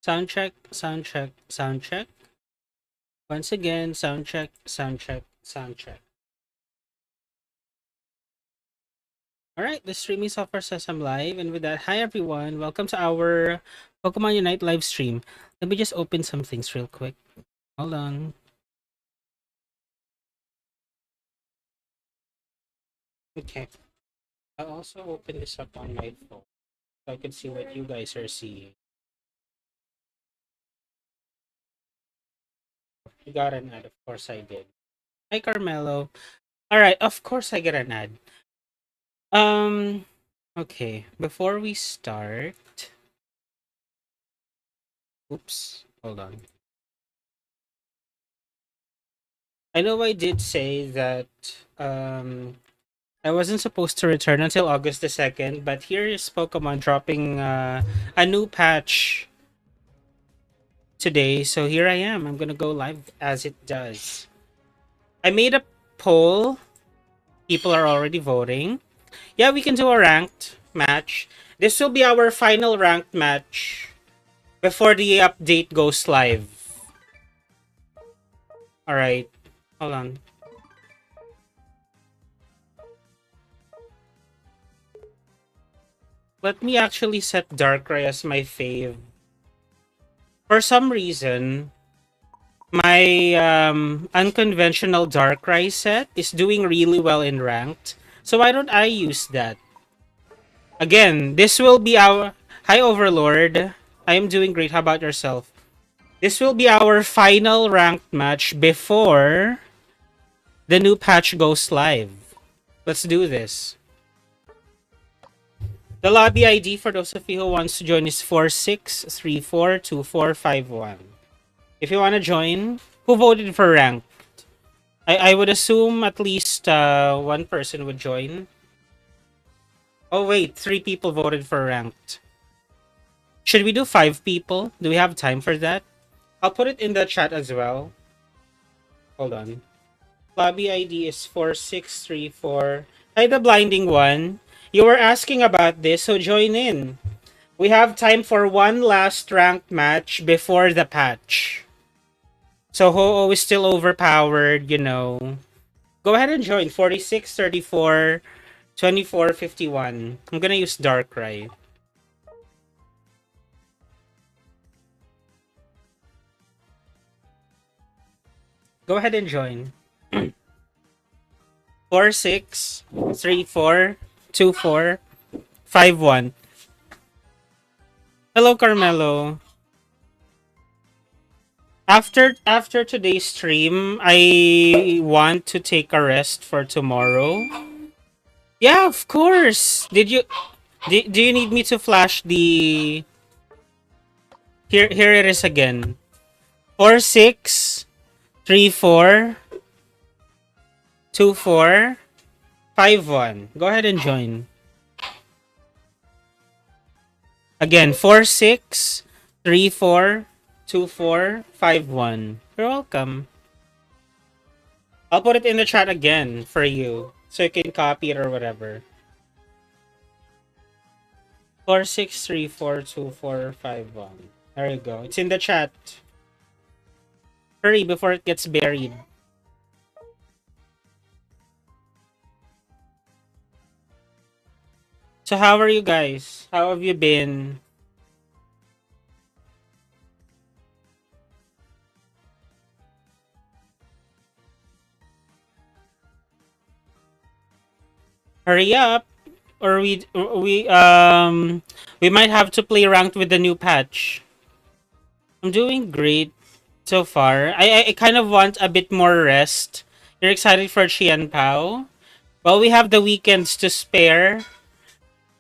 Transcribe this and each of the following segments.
Sound check, sound check, sound check. Once again, sound check, sound check, sound check. All right, the streaming software says I'm live, and with that, hi everyone, welcome to our Pokemon Unite live stream. Let me just open some things real quick. Hold on. Okay, I'll also open this up on my phone so I can see what you guys are seeing. You got an ad, of course I did. Hi Carmelo. All right, of course I get an ad. Um, okay, before we start, oops, hold on. I know I did say that I wasn't supposed to return until August the 2nd, but here is Pokemon dropping a new patch today. So here I am. I'm gonna go live as it does. I made a poll. People are already voting. Yeah, we can do a ranked match. This will be our final ranked match before the update goes live. Alright. Hold on. Let me actually set Darkrai as my fave. For some reason, my unconventional Darkrai set is doing really well in ranked. So why don't I use that? Again, this will be our... Hi, Overlord. I am doing great. How about yourself? This will be our final ranked match before the new patch goes live. Let's do this. The lobby ID for those of you who wants to join is 46342451. If you want to join, who voted for rank? I would assume at least one person would join. Oh wait, 3 people voted for ranked. Should we do 5 people? Do we have time for that? I'll put it in the chat as well. Hold on. Lobby ID is 4634. Hi, the blinding one. You were asking about this, so join in. We have time for one last ranked match before the patch. So Ho-Oh is still overpowered, you know. Go ahead and join 4634 2451. I'm gonna use Darkrai. Go ahead and join. 46342451. Hello, Carmelo. After today's stream, I want to take a rest for tomorrow. Yeah, of course. Do you need me to flash the... Here it is again. 46342451. Go ahead and join. Again, 46342451. You're welcome. I'll put it in the chat again for you so you can copy it or whatever. 46342451. There you go. It's in the chat. Hurry before it gets buried. So how are you guys? How have you been? Hurry up, or we might have to play ranked with the new patch. I'm doing great so far. I kind of want a bit more rest. You're excited for Qian Pao? Well, we have the weekends to spare.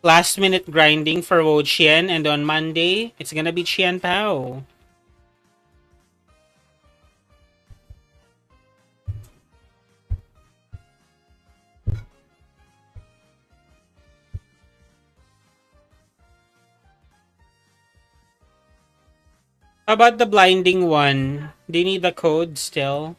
Last minute grinding for Wo Qian, and on Monday, it's gonna be Qian Pao. How about the blinding one? Do you need the code still?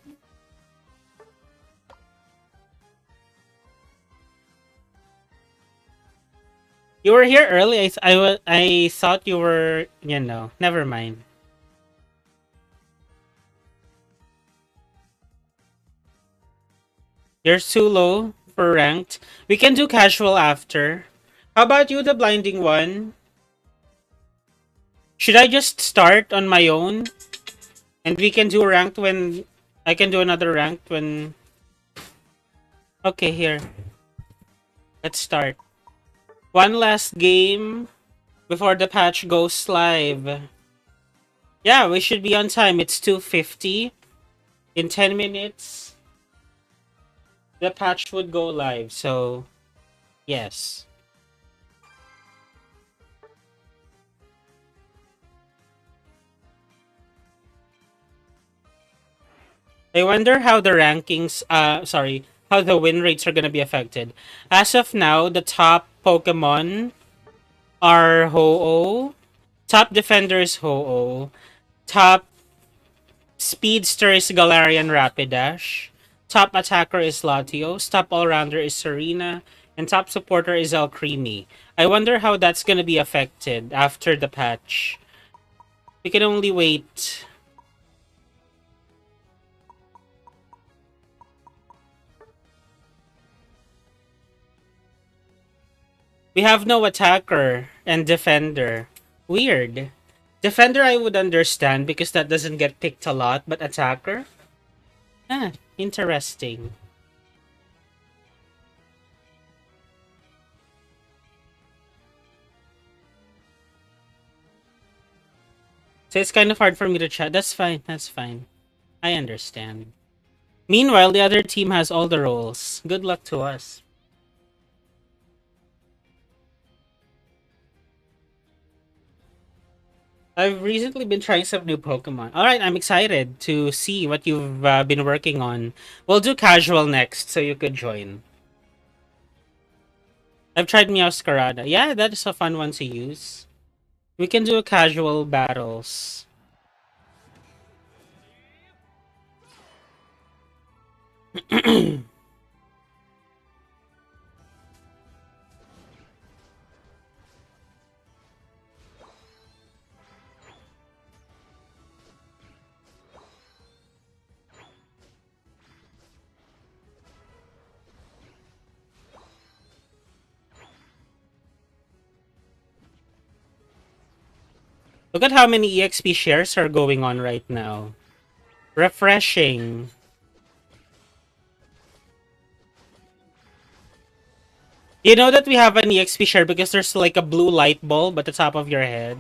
You were here early. I thought you were, you know, never mind. You're too low for ranked. We can do casual after. How about you, the blinding one? Should I just start on my own? And we can do ranked when... I can do another ranked when... Okay, here. Let's start. One last game before the patch goes live. Yeah, we should be on time. It's 2:50. In 10 minutes, the patch would go live. So, yes. I wonder how the rankings, how the win rates are going to be affected. As of now, the top Pokemon are Ho-Oh. Top defender is Ho-Oh. Top speedster is Galarian Rapidash. Top attacker is Latios. Top all-rounder is Serena. And top supporter is Alcremie. I wonder how that's going to be affected after the patch. We can only wait. We have no attacker and defender. Weird. Defender I would understand because that doesn't get picked a lot, but attacker? Ah, interesting. So it's kind of hard for me to chat. That's fine, that's fine. I understand. Meanwhile, the other team has all the roles. Good luck to us. I've recently been trying some new Pokemon. Alright, I'm excited to see what you've been working on. We'll do casual next, so you could join. I've tried Meowscarada. Yeah, that is a fun one to use. We can do casual battles. Look at how many EXP shares are going on right now. Refreshing. You know that we have an EXP share because there's like a blue light bulb at the top of your head.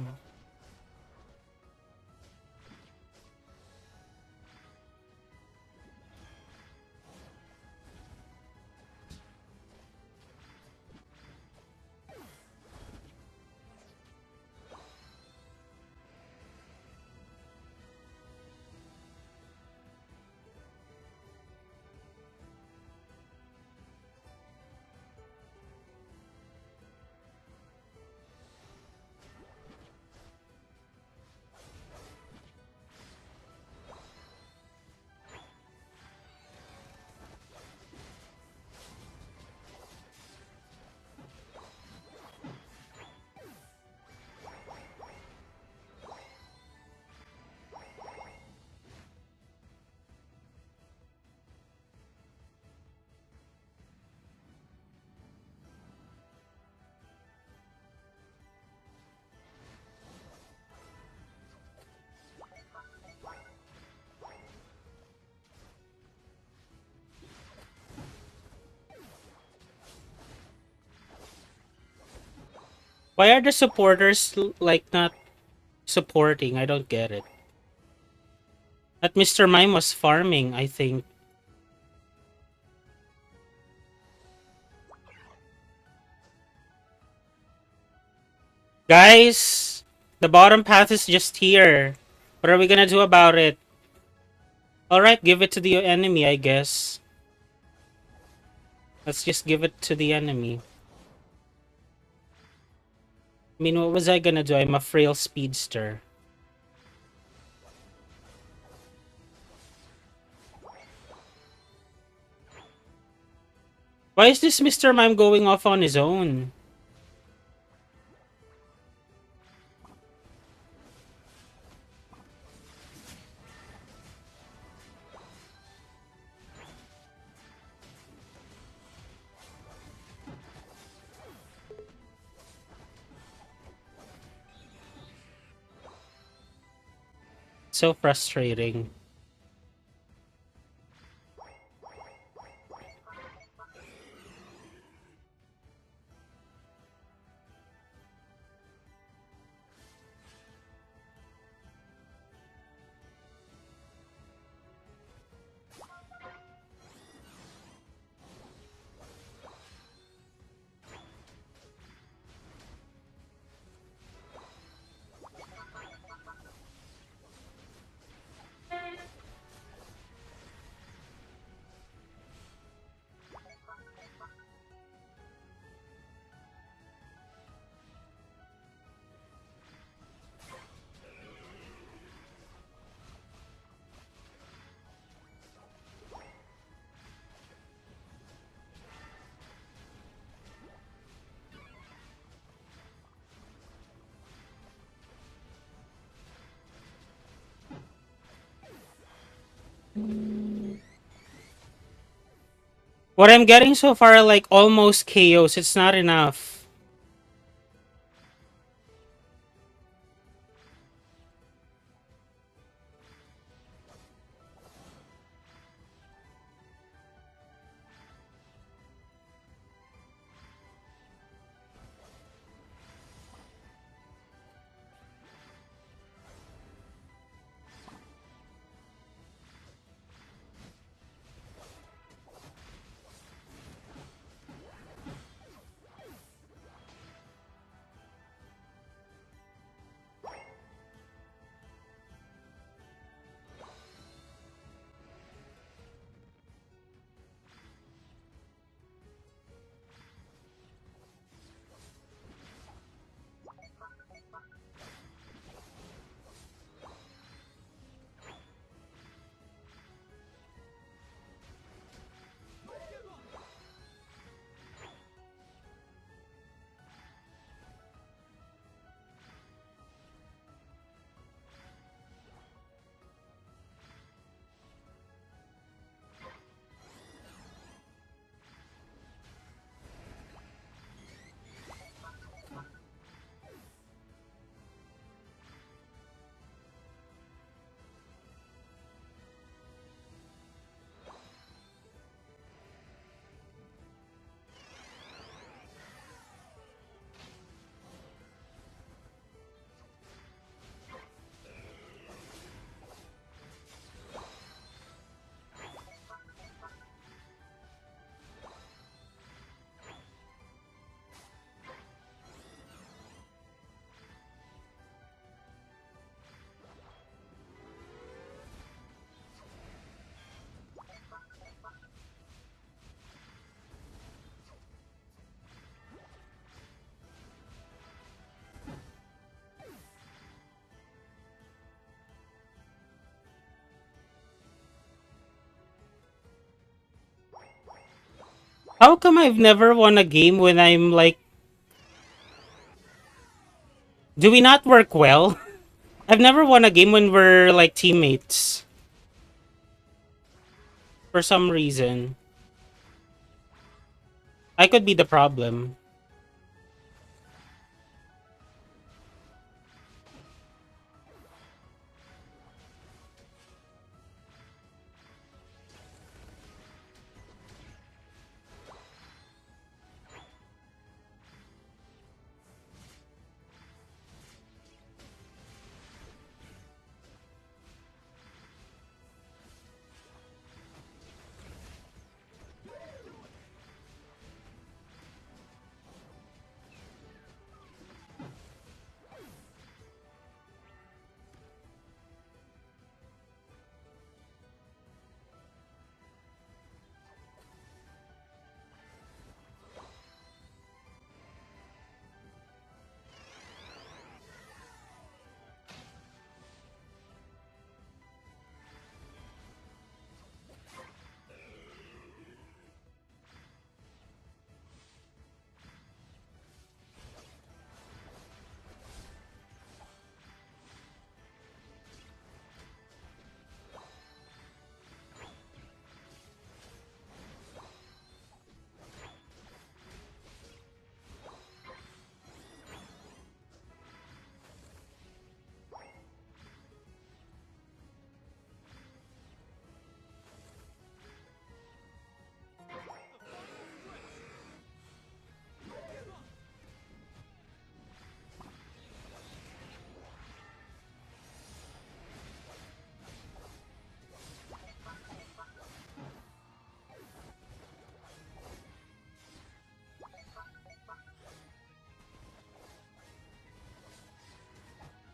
Why are the supporters like not supporting? I don't get it. That Mr. Mime was farming, I think. Guys, the bottom path is just here. What are we gonna do about it? Alright, give it to the enemy, I guess. Let's just give it to the enemy. I mean, what was I gonna do? I'm a frail speedster. Why is this Mr. Mime going off on his own? so frustrating. What I'm getting so far are like almost KOs. It's not enough. How come I've never won a game when I'm like, do we not work well? I've never won a game when we're like teammates for some reason. I could be the problem.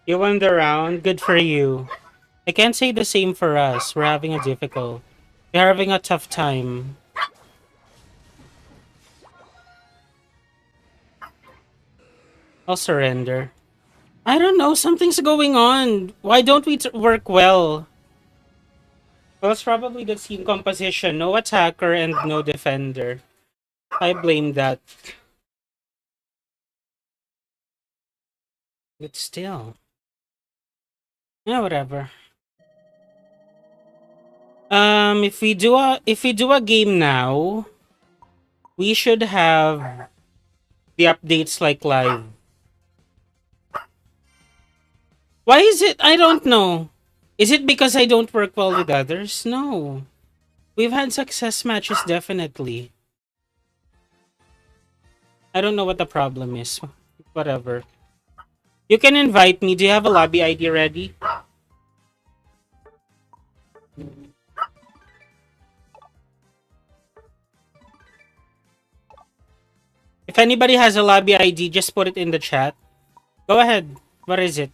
You won the round. Good for you. I can't say the same for us. We're having a difficult. We're having a tough time. I'll surrender. I don't know. Something's going on. Why don't we work well? Well, it's probably the team composition. No attacker and no defender. I blame that. But still. Yeah, whatever. If we do a game now, we should have the updates like live. Why is it? I don't know. Is it because I don't work well with others? No. We've had success matches definitely. I don't know what the problem is. Whatever. You can invite me. Do you have a lobby ID ready? If anybody has a lobby ID, just put it in the chat. Go ahead. What is it?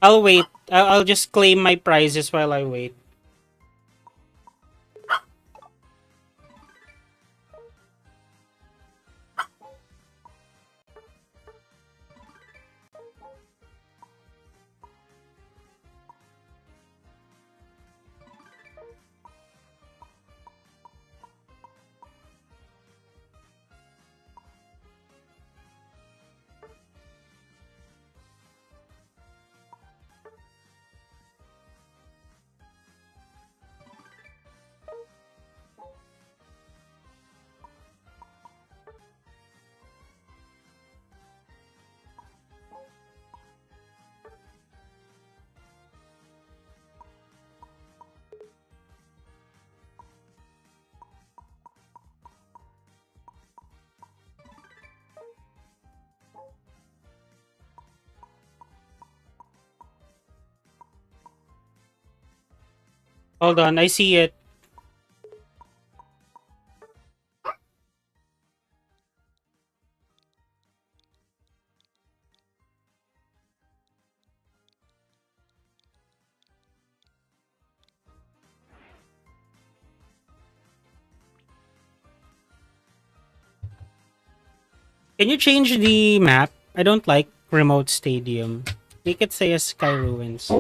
I'll wait. I'll just claim my prizes while I wait. Hold on. I see it. Can you change the map? I don't like remote stadium. Make it say as Sky Ruins.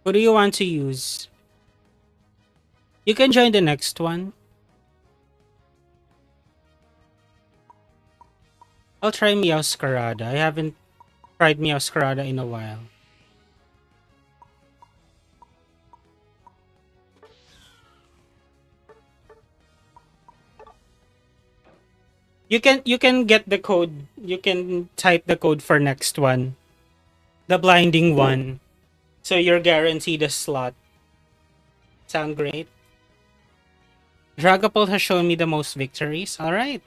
What do you want to use? You can join the next one. I'll try Meowscarada. I haven't tried Meowscarada in a while. You can get the code. You can type the code for next one. The blinding one. So you're guaranteed a slot. Sound great? Dragapult has shown me the most victories. Alright.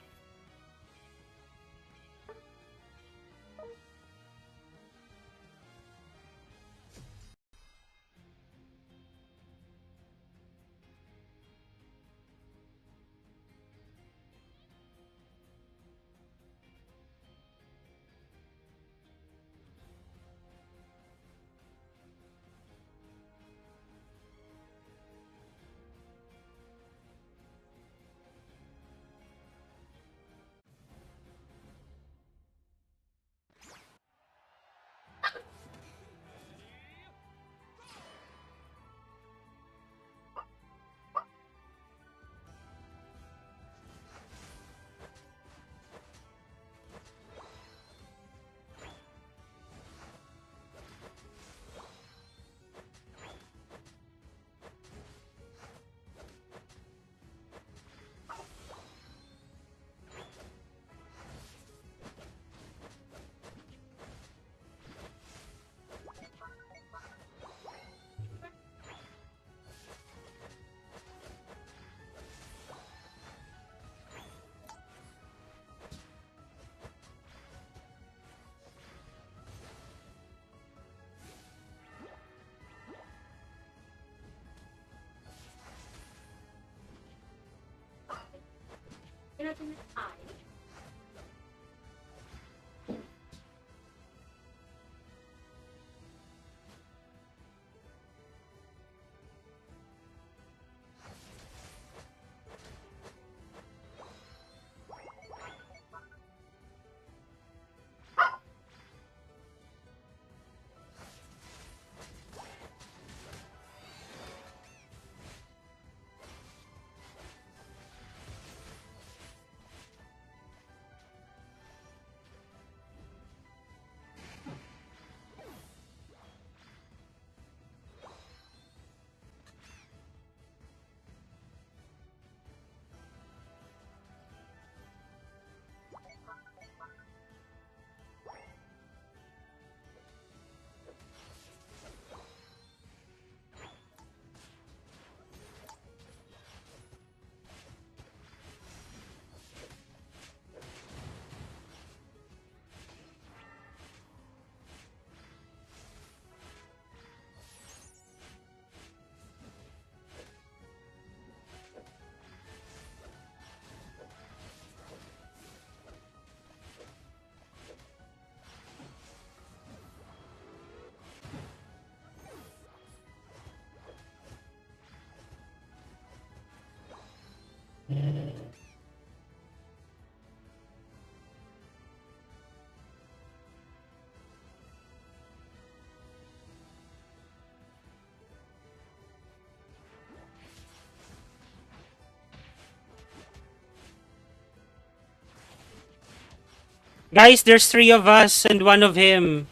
Guys, there's three of us and one of him.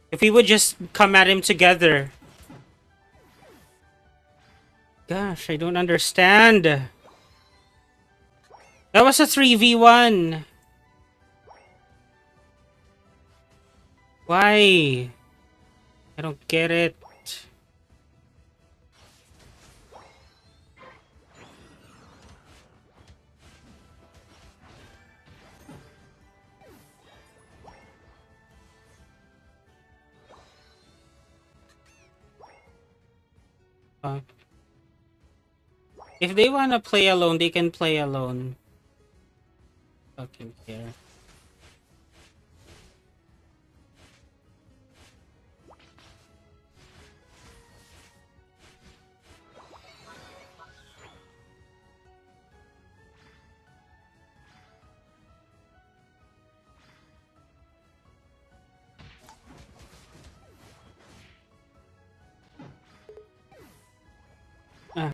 If we would just come at him together. Gosh, I don't understand. That was a 3v1. Why? I don't get it. Uh, if they wanna play alone, they can play alone. Fucking care. Ah.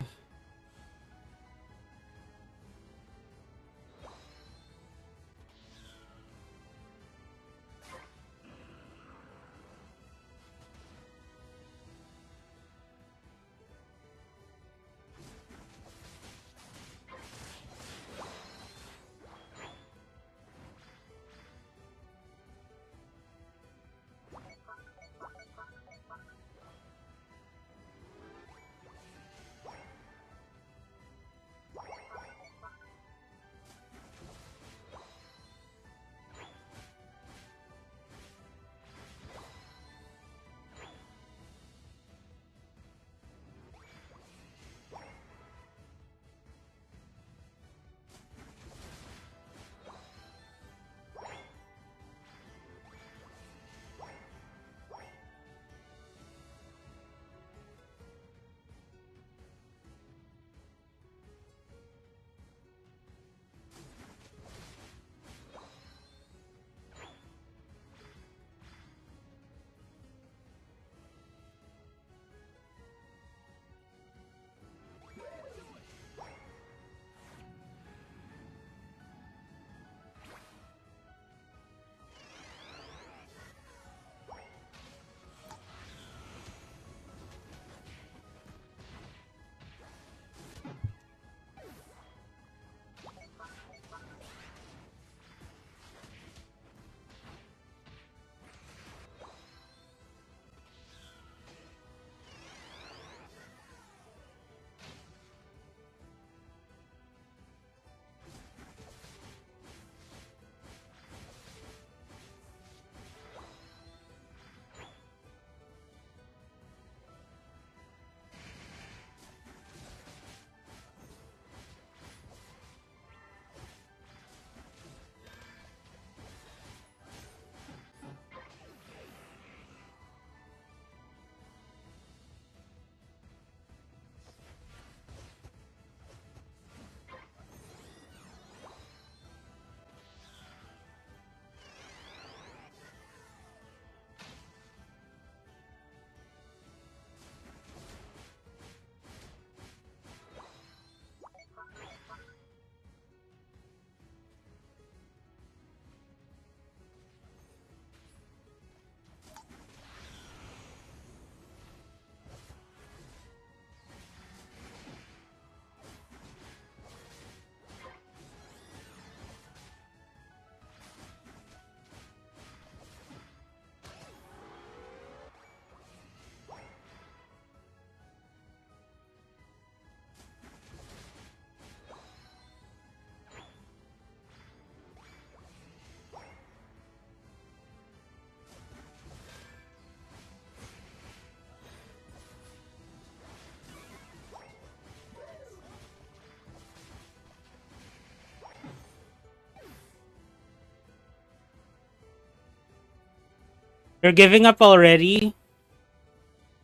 You're giving up already?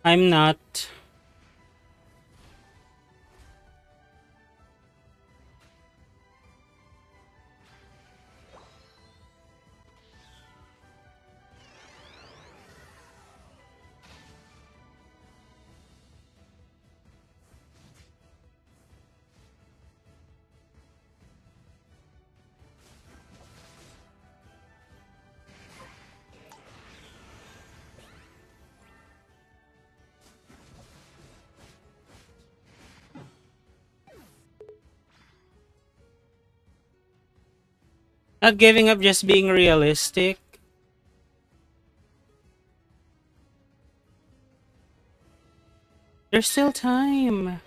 I'm not. Not giving up, just being realistic. There's still time.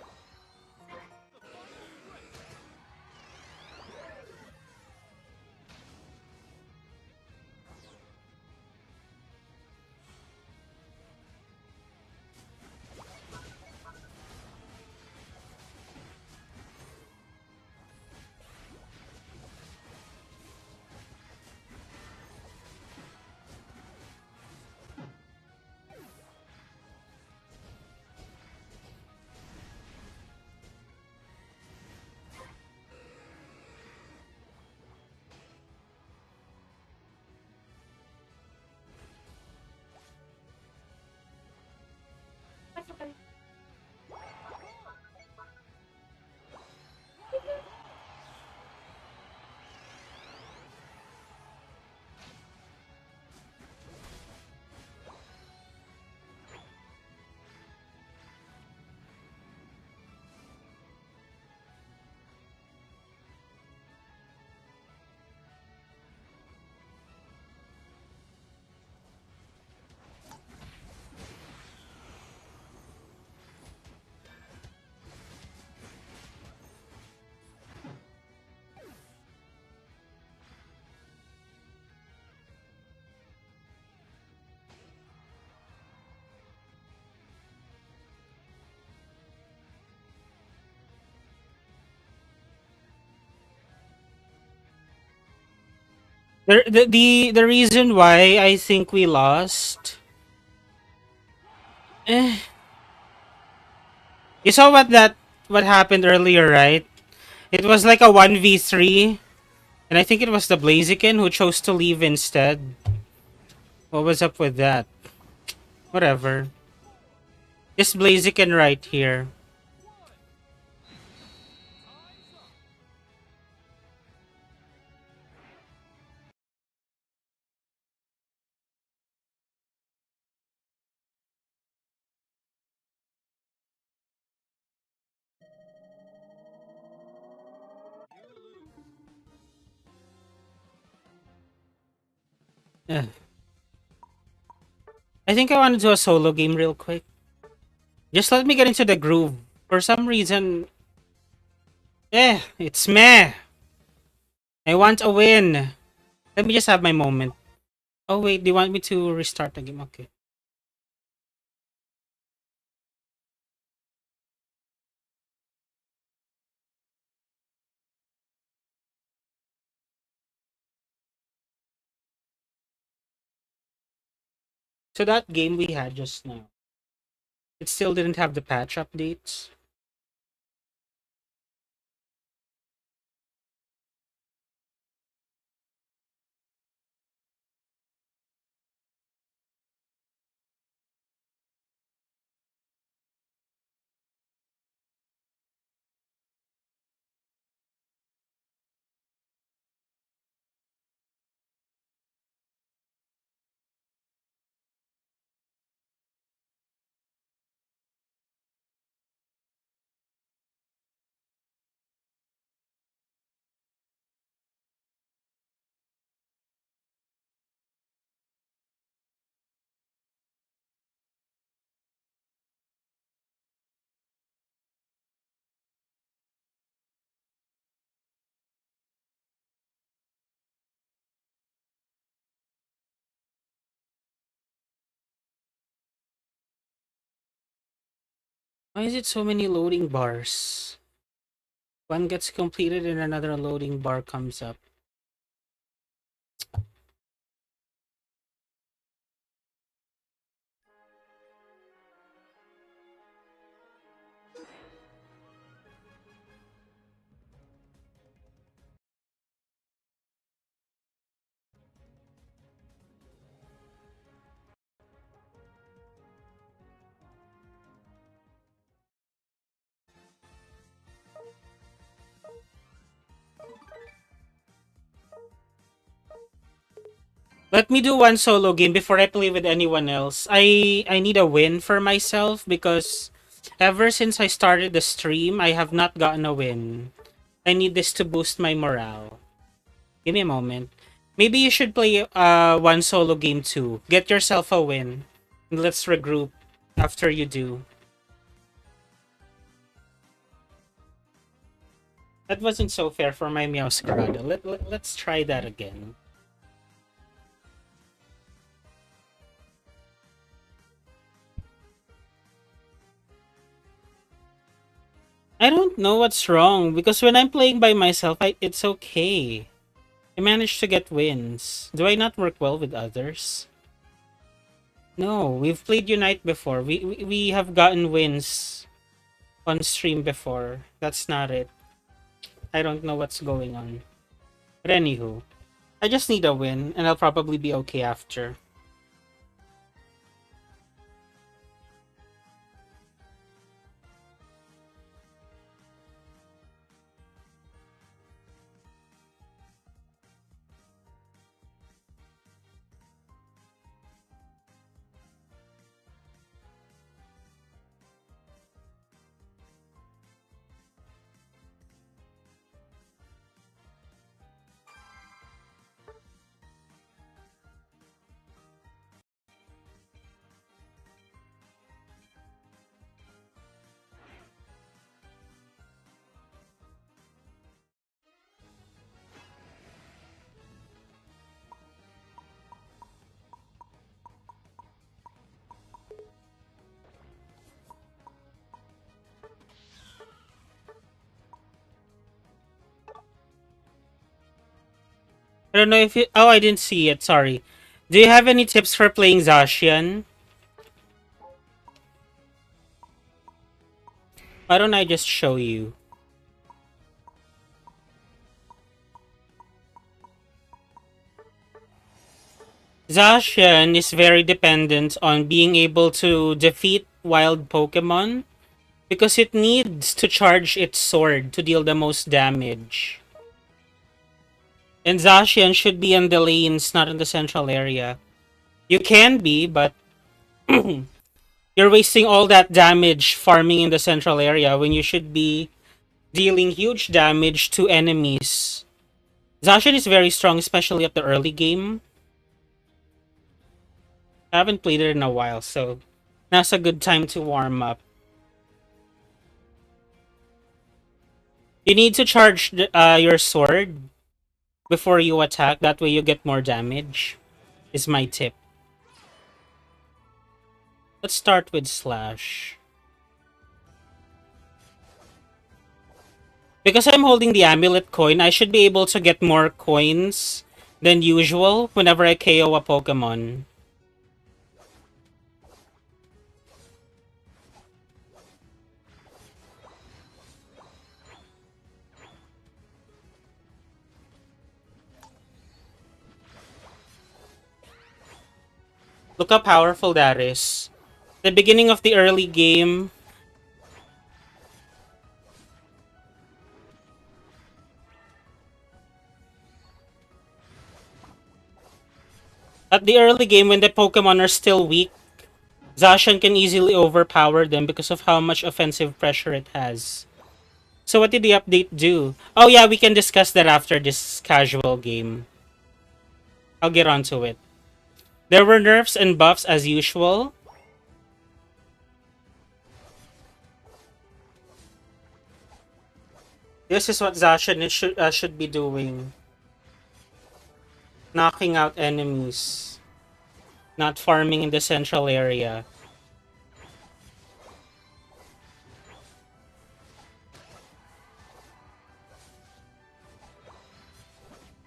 The reason why I think we lost. Eh, you saw what happened earlier, right? It was like a 1v3, and I think it was the Blaziken who chose to leave instead. What was up with that? Whatever. This Blaziken right here. Eh. I think I want to do a solo game real quick. Just let me get into the groove. For some reason, it's meh. I want a win. Let me just have my moment. Oh wait, they want me to restart the game. Okay. So that game we had just now, it still didn't have the patch updates. Why is it so many loading bars? One gets completed and another loading bar comes up. Let me do one solo game before I play with anyone else. I need a win for myself because ever since I started the stream, I have not gotten a win. I need this to boost my morale. Give me a moment. Maybe you should play one solo game too. Get yourself a win. And let's regroup after you do. That wasn't so fair for my Meowscarada. Let's try that again. I don't know what's wrong because when I'm playing by myself, it's okay. I managed to get wins. Do I not work well with others? No, we've played Unite before. We have gotten wins on stream before. That's not it. I don't know what's going on. But anywho, I just need a win and I'll probably be okay after. I don't know if you... Oh, I didn't see it. Sorry. Do you have any tips for playing Zacian? Why don't I just show you? Zacian is very dependent on being able to defeat wild Pokemon because it needs to charge its sword to deal the most damage. And Zacian should be in the lanes, not in the central area. You can be, but you're wasting all that damage farming in the central area when you should be dealing huge damage to enemies. Zacian is very strong, especially at the early game. I haven't played it in a while, so that's a good time to warm up. You need to charge your sword before you attack. That way you get more damage, is my tip. Let's start with Slash. Because I'm holding the amulet coin, I should be able to get more coins than usual whenever I KO a Pokemon. Look how powerful that is. The beginning of the early game. At the early game, when the Pokemon are still weak, Zacian can easily overpower them because of how much offensive pressure it has. So what did the update do? Oh yeah, we can discuss that after this casual game. I'll get onto it. There were nerfs and buffs as usual. This is what Zacian should be doing. Knocking out enemies. Not farming in the central area.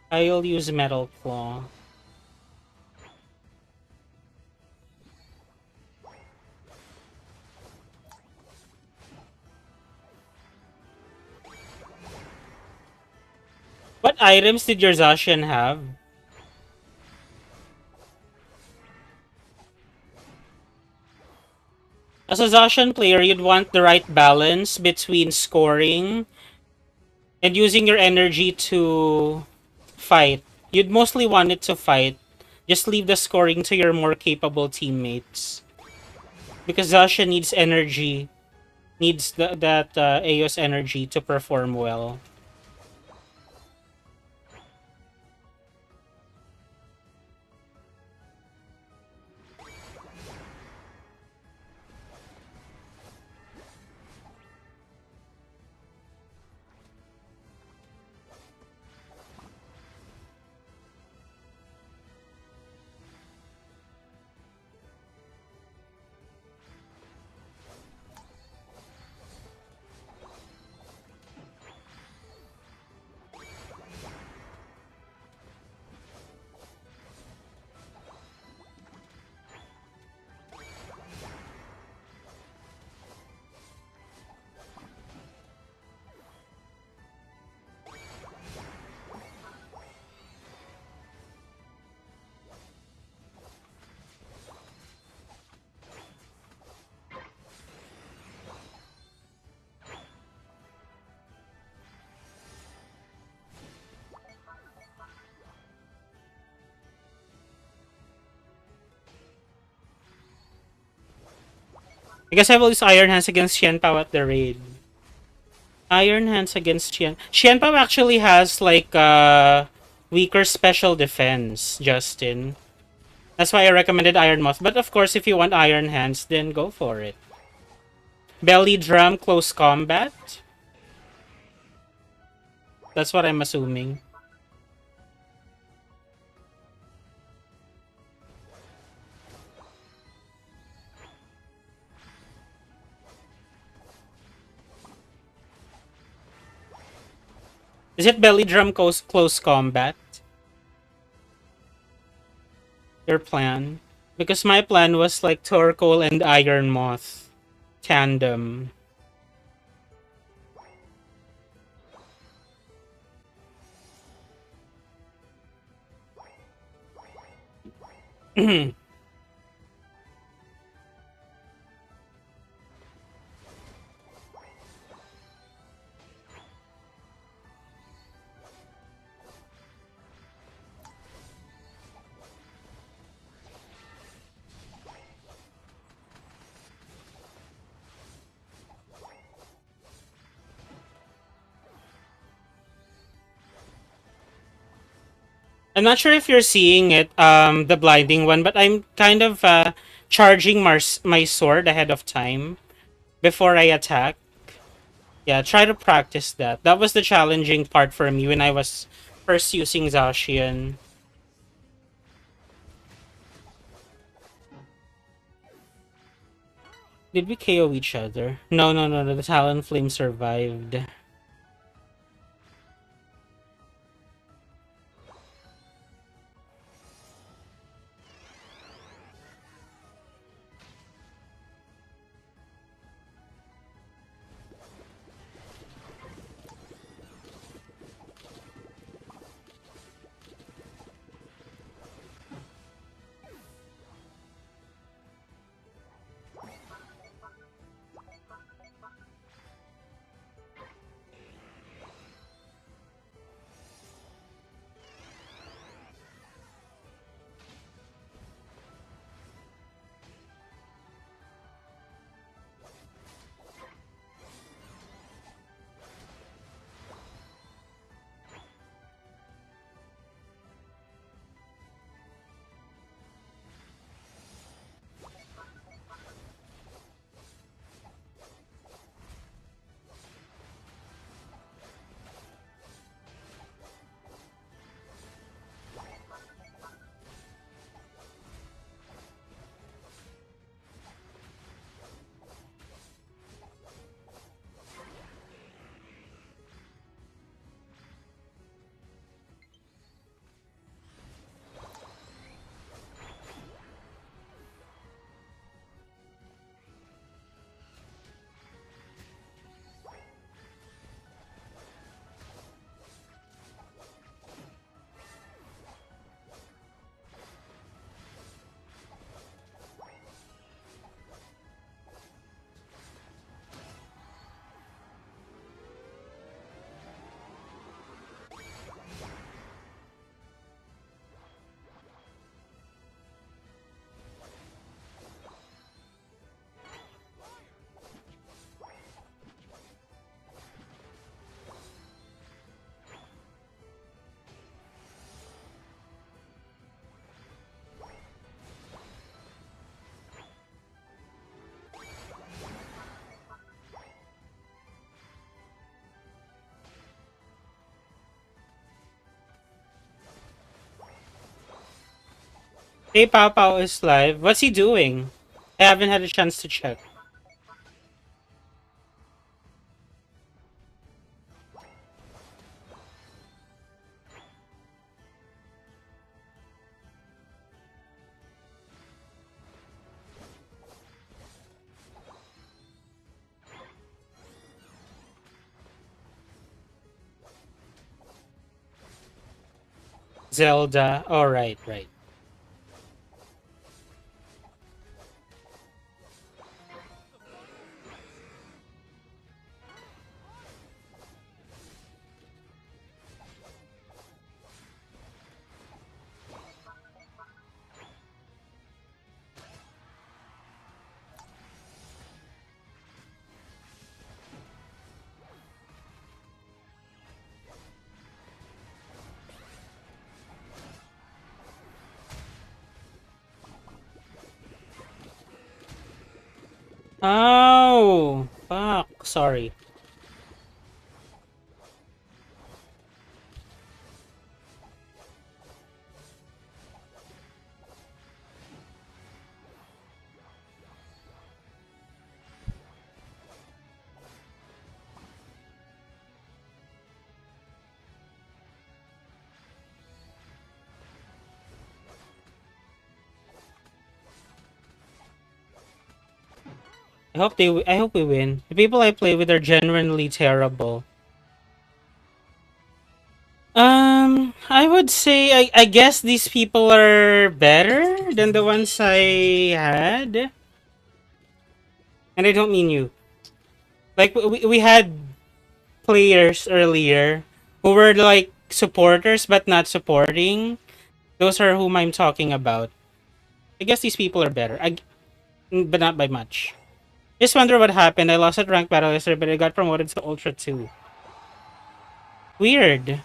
I'll use Metal Claw. What items did your Zacian have? As a Zacian player, you'd want the right balance between scoring and using your energy to fight. You'd mostly want it to fight. Just leave the scoring to your more capable teammates. Because Zasha needs energy, needs that Ao's energy to perform well. I guess I will use Iron Hands against Xianpao at the raid. Iron Hands against Xianpao actually has like weaker special defense, Justin. That's why I recommended Iron Moth. But of course, if you want Iron Hands, then go for it. Belly Drum, close combat. That's what I'm assuming. Is it Belly Drum close combat? Your plan? Because my plan was like Torkoal and Iron Moth tandem. I'm not sure if you're seeing it, the blinding one, but I'm kind of charging my sword ahead of time before I attack. Yeah, try to practice that. That was the challenging part for me when I was first using Zacian. Did we KO each other? No, no, no, no. The Talonflame survived. Hey, Pao Pao is live. What's he doing? I haven't had a chance to check. Zelda. Oh, right. Oh, fuck. Sorry. I hope we win. The people I play with are genuinely terrible. I would say I guess these people are better than the ones I had. And I don't mean you. Like we had players earlier who were like supporters but not supporting. Those are whom I'm talking about. I guess these people are better. But not by much. Just wonder what happened. I lost at rank battle yesterday, but I got promoted to Ultra 2. Weird.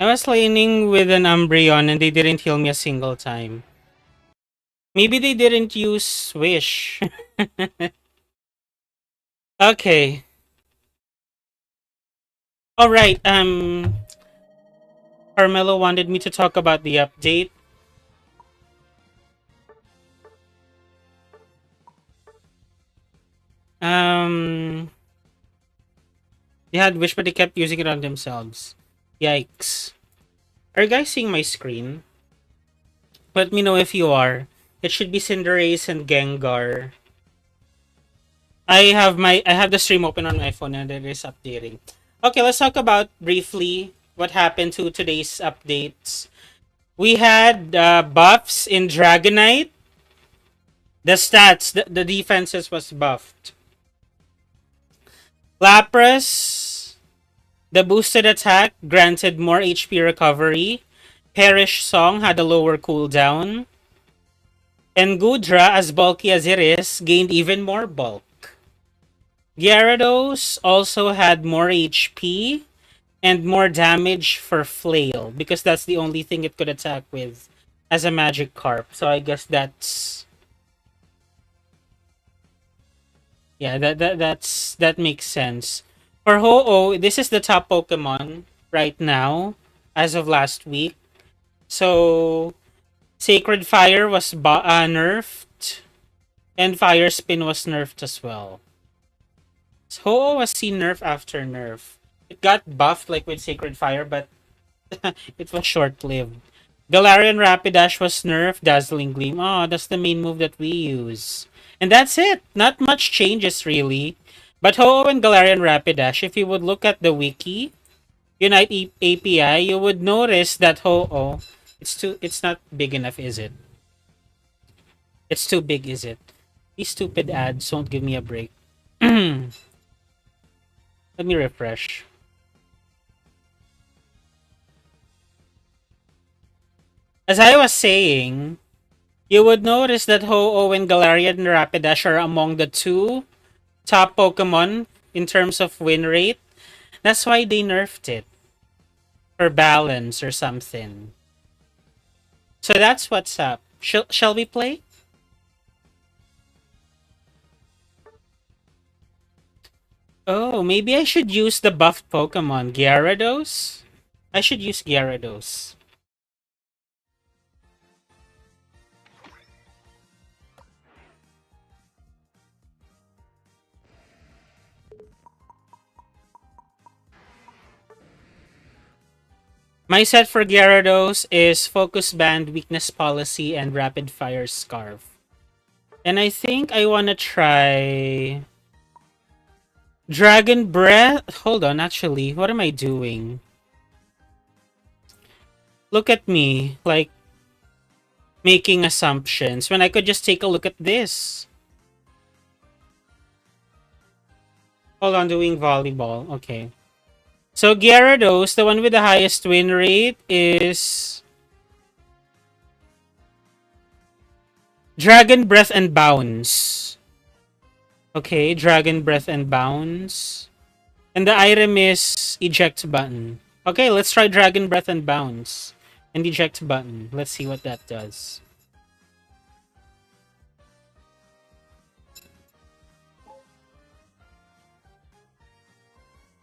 I was laning with an Umbreon and they didn't heal me a single time. Maybe they didn't use Wish. Okay. Alright, Carmelo wanted me to talk about the update. Um, they had Wish, but they kept using it on themselves. Yikes. Are you guys seeing my screen? Let me know if you are. It should be Cinderace and Gengar. I have the stream open on my phone and it is updating. Okay, let's talk about briefly what happened to today's updates. We had buffs in Dragonite. The stats, the defenses was buffed. Lapras, the boosted attack granted more HP recovery. Perish Song had a lower cooldown. And Gudra, as bulky as it is, gained even more bulk. Gyarados also had more HP and more damage for Flail because that's the only thing it could attack with as a magic carp. So I guess that's yeah, that makes sense. For Ho-Oh, this is the top Pokemon right now as of last week. So Sacred Fire was nerfed and Fire Spin was nerfed as well. So Ho-Oh was seen nerf after nerf. It got buffed like with Sacred Fire, but it was short-lived. Galarian Rapidash was nerfed, Dazzling Gleam. Oh, that's the main move that we use. And that's it. Not much changes really. But Ho-Oh and Galarian Rapidash, if you would look at the wiki, Unite API, you would notice that Ho-Oh, it's not big enough, is it? It's too big, is it? These stupid ads won't give me a break. Let me refresh. As I was saying, you would notice that Ho-Oh and Galarian Rapidash are among the two top Pokemon in terms of win rate. That's why they nerfed it for balance or something. So that's what's up. Shall we play? Oh, maybe I should use the buffed Pokemon, Gyarados? I should use Gyarados. My set for Gyarados is Focus Band, Weakness Policy, and Rapid Fire Scarf. And I think I want to try Dragon Breath. Hold on, actually, what am I doing? Look at me, like making assumptions when I could just take a look at this. Hold on, doing volleyball. Okay. So Gyarados, the one with the highest win rate, is Dragon Breath and Bounce. Okay, Dragon Breath and Bounce. And the item is Eject Button. Okay, let's try Dragon Breath and Bounce. And Eject Button. Let's see what that does.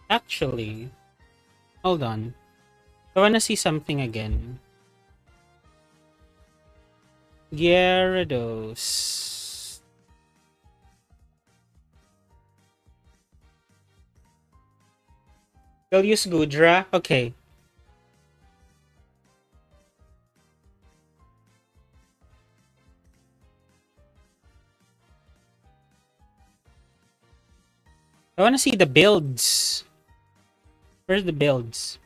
Actually, hold on. I wanna see something again. Gyarados. They'll use Gudra. Okay. I wanna see the builds. Where's the builds?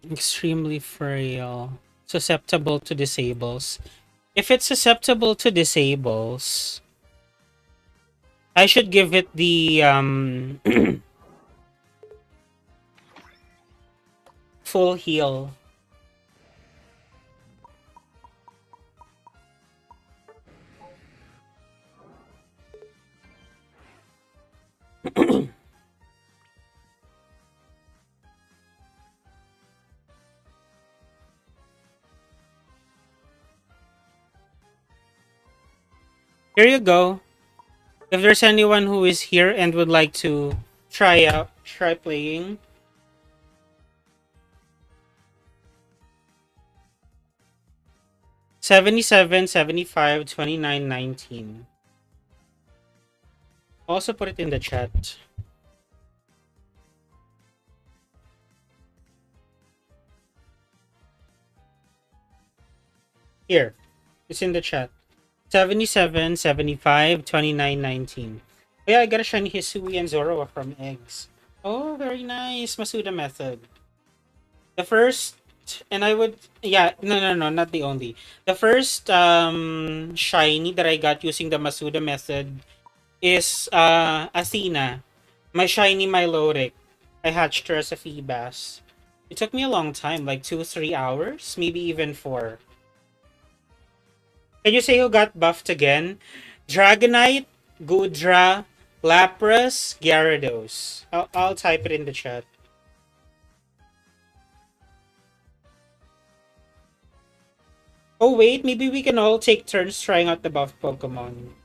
Extremely frail. Susceptible to disables. If it's susceptible to disables, I should give it the full heal. Here you go. If there's anyone who is here and would like to try playing. 77, 75, 29, 19. Also put it in the chat. Here. It's in the chat. 77, 75, 29, 19. Yeah, I got a shiny Hisui and Zoroa from eggs. Oh, very nice. Masuda method. The first, and I would, yeah, no, not the only. The first shiny that I got using the Masuda method is Athena, my shiny Milotic. I hatched her as a Feebas. It took me a long time, like 2-3 hours, maybe even 4. Can you say who got buffed again? Dragonite, Gudra, Lapras, Gyarados. I'll type it in the chat. Oh wait, maybe we can all take turns trying out the buff Pokemon.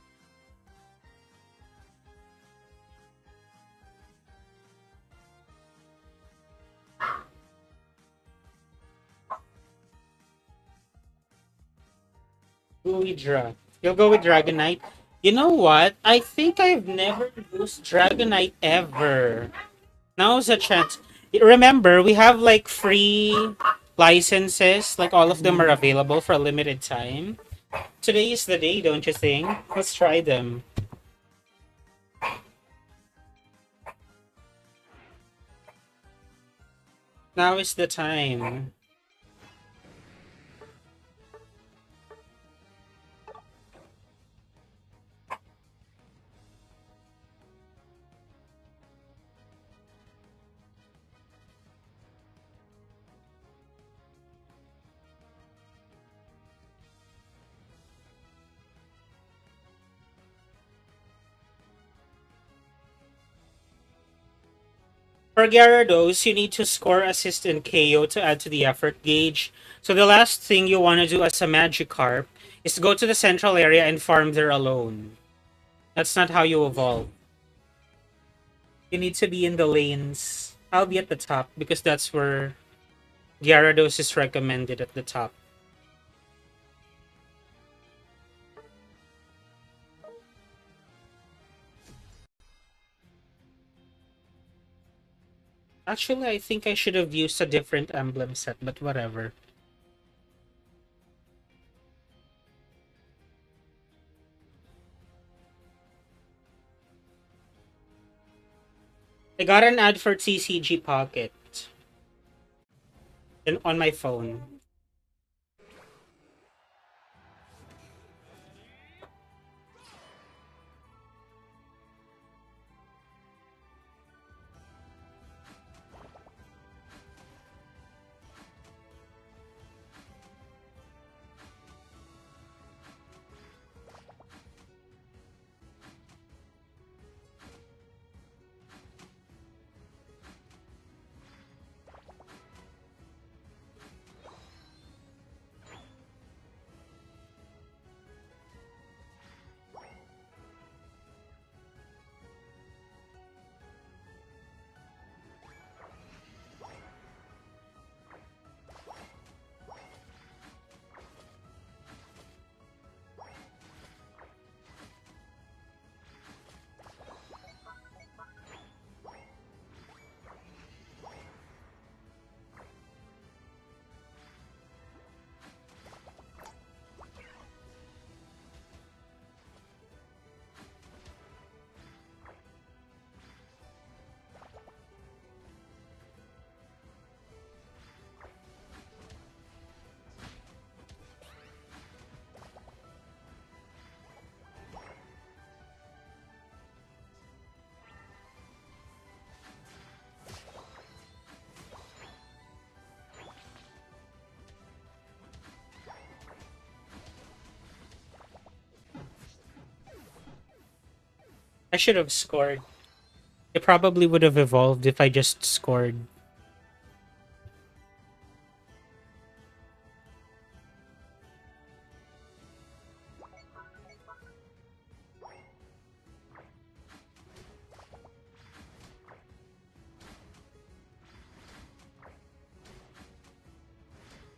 Gudra. You'll go with Dragonite. You know what? I think I've never used Dragonite ever. Now's a chance. Remember, we have like free licenses. Like all of them are available for a limited time. Today is the day, don't you think? Let's try them. Now is the time. For Gyarados, you need to score assist and KO to add to the effort gauge. So the last thing you want to do as a Magikarp is to go to the central area and farm there alone. That's not how you evolve. You need to be in the lanes. I'll be at the top because that's where Gyarados is recommended at the top. Actually, I think I should have used a different emblem set, but whatever. I got an ad for TCG Pocket on my phone. I should have scored. It probably would have evolved if I just scored.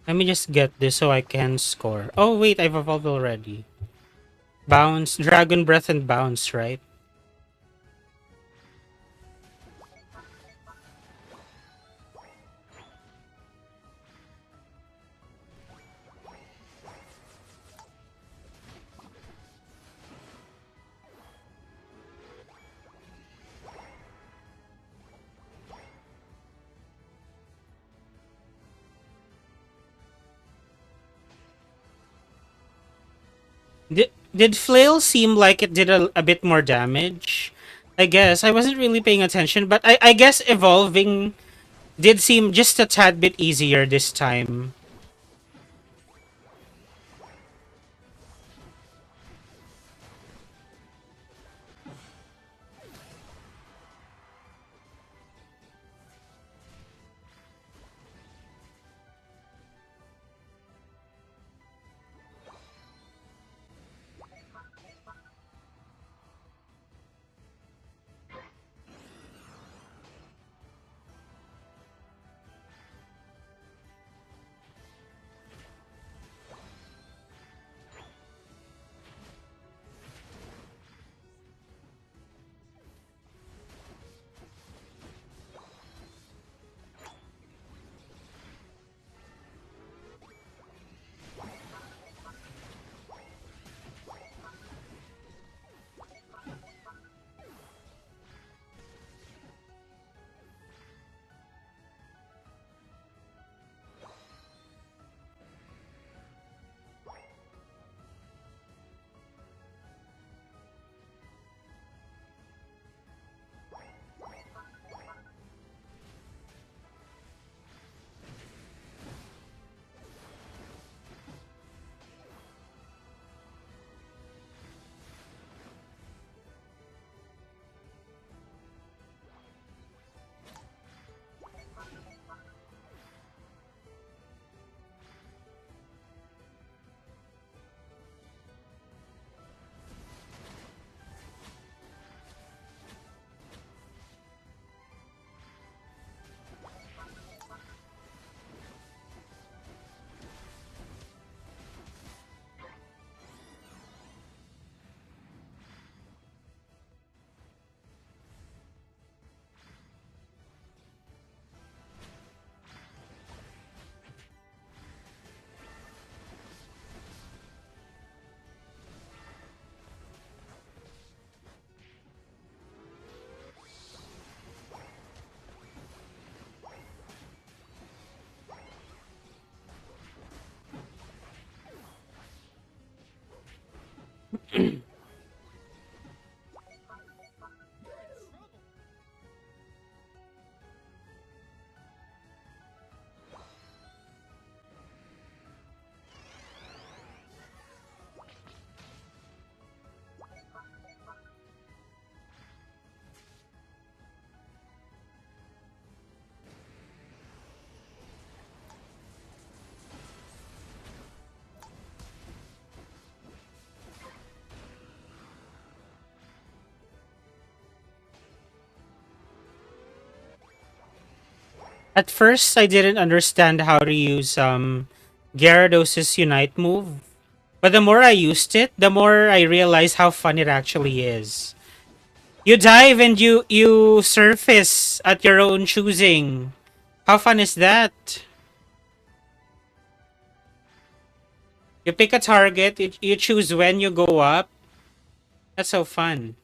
Let me just get this so I can score. Oh, wait, I've evolved already. Bounce, Dragon Breath, and Bounce, right? Did Flail seem like it did a bit more damage? I guess. I wasn't really paying attention, but I guess evolving did seem just a tad bit easier this time. At first, I didn't understand how to use Gyarados' Unite move. But the more I used it, the more I realized how fun it actually is. You dive and you surface at your own choosing. How fun is that? You pick a target, you choose when you go up. That's so fun.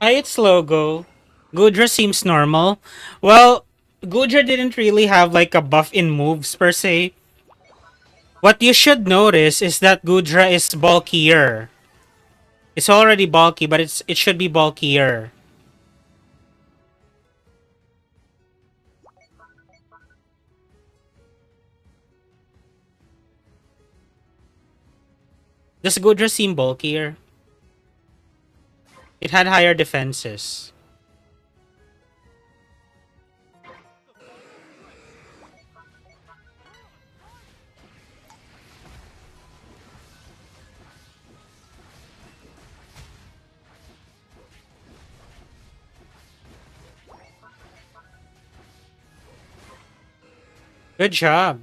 By its logo, Gudra seems normal. Well, Gudra didn't really have like a buff in moves per se. What you should notice is that Gudra is bulkier. It's already bulky, but it should be bulkier. Does Gudra seem bulkier? It had higher defenses. Good job.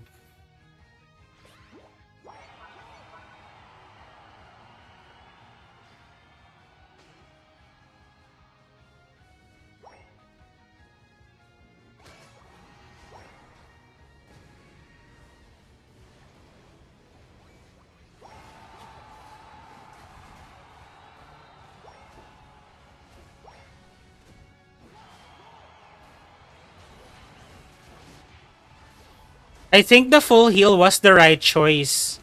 I think the full heal was the right choice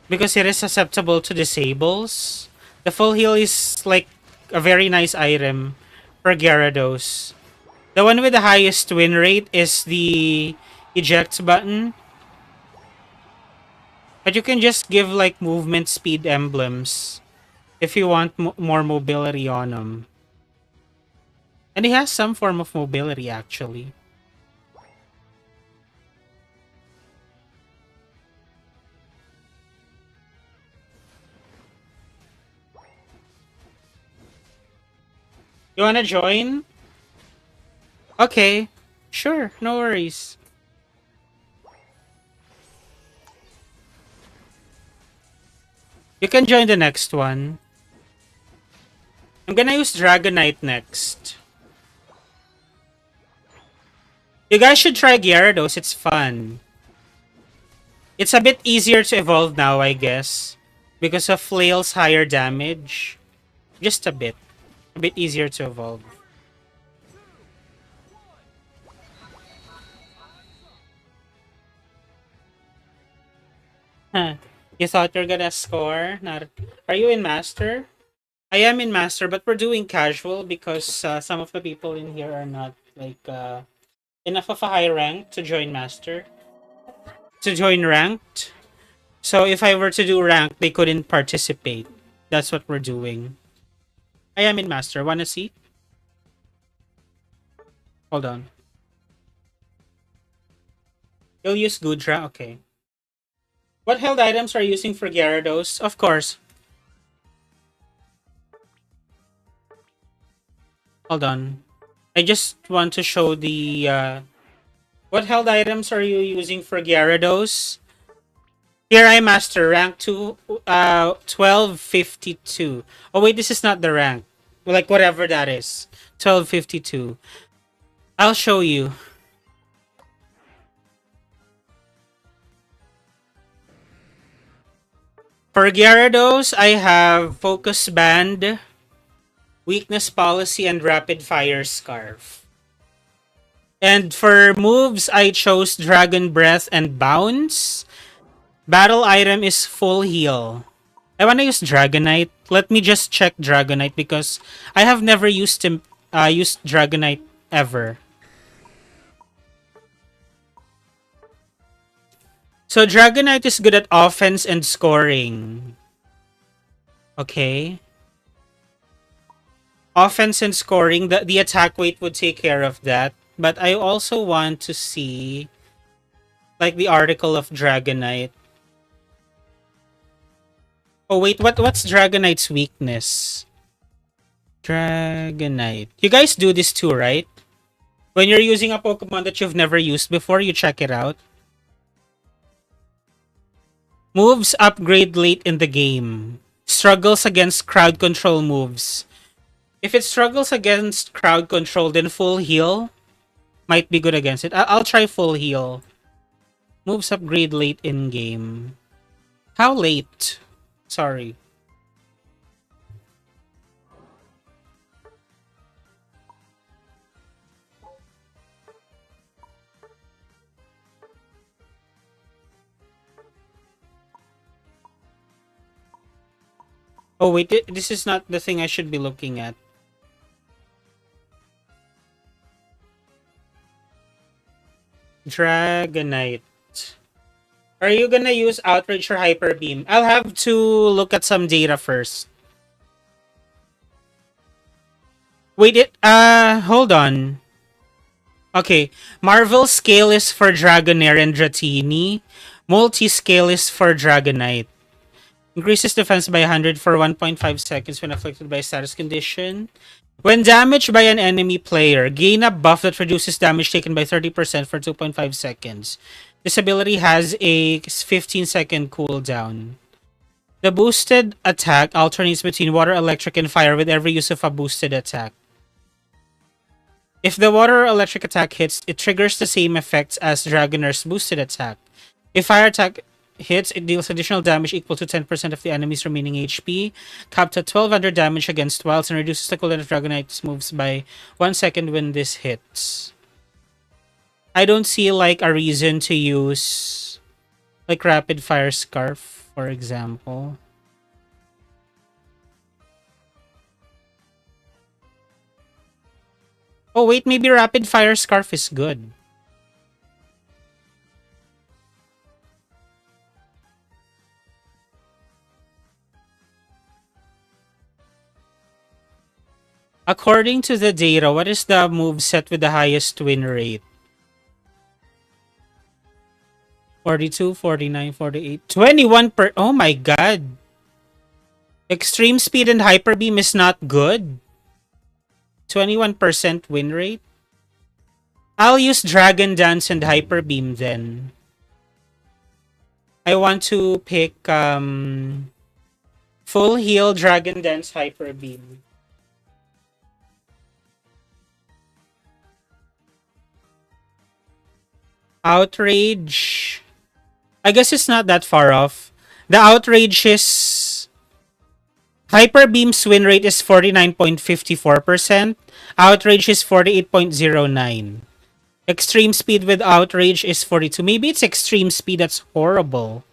because it is susceptible to disables. The full heal is like a very nice item for Gyarados. The one with the highest win rate is the eject button, but you can just give like movement speed emblems if you want more mobility on him. And he has some form of mobility actually. You wanna join? Okay, sure, no worries. You can join the next one. I'm gonna use Dragonite next. You guys should try Gyarados, it's fun. It's a bit easier to evolve now, I guess. Because of Flail's higher damage. Just a bit. A bit easier to evolve. Huh. You thought you're gonna score? Not. Are you in Master? I am in Master, but we're doing casual because some of the people in here are not like enough of a high rank to join Master. To join ranked. So if I were to do rank, they couldn't participate. That's what we're doing. I am in Master. Wanna see? Hold on. You'll use Gudra? Okay. What held items are you using for Gyarados? Of course. Hold on. I just want to show the what held items are you using for Gyarados? Here I master rank 2 1252. Oh wait, this is not the rank. Like whatever that is. 1252. I'll show you. For Gyarados, I have Focus Band, Weakness Policy, and Rapid Fire Scarf. And for moves, I chose Dragon Breath and Bounce. Battle item is Full Heal. I want to use Dragonite. Let me just check Dragonite because I have never used Dragonite ever. So Dragonite is good at offense and scoring. Okay. Offense and scoring, the attack weight would take care of that. But I also want to see like the article of Dragonite. Oh wait, what's Dragonite's weakness? Dragonite. You guys do this too, right? When you're using a Pokemon that you've never used before, you check it out. Moves upgrade late in the game. Struggles against crowd control moves. If it struggles against crowd control, then Full Heal might be good against it. I'll try Full Heal. Moves upgrade late in game. How late? Sorry. Oh wait, this is not the thing I should be looking at. Dragonite. Are you gonna use Outrage or Hyper Beam? I'll have to look at some data first. Wait, hold on. Okay, Marvel Scale is for Dragonair and Dratini. Multi-Scale is for Dragonite. Increases defense by 100 for 1.5 seconds when afflicted by a status condition. When damaged by an enemy player, gain a buff that reduces damage taken by 30% for 2.5 seconds. This ability has a 15-second cooldown. The boosted attack alternates between water, electric, and fire with every use of a boosted attack. If the water or electric attack hits, it triggers the same effects as Dragonair's boosted attack. If fire attack hits, it deals additional damage equal to 10% of the enemy's remaining HP, capped at 1200 damage against wilds, and reduces the cooldown of Dragonite's moves by 1 second when this hits. I don't see like a reason to use like Rapid Fire Scarf, for example. Oh wait, maybe Rapid Fire Scarf is good. According to the data, what is the move set with the highest win rate? 42, 49, 48, 21 per... Oh my god. Extreme Speed and Hyper Beam is not good. 21% win rate. I'll use Dragon Dance and Hyper Beam then. I want to pick Full Heal, Dragon Dance, Hyper Beam. Outrage. I guess it's not that far off. The Outrage is... Hyper Beam's win rate is 49.54%. Outrage is 48.09. Extreme Speed with Outrage is 42. Maybe it's Extreme Speed that's horrible.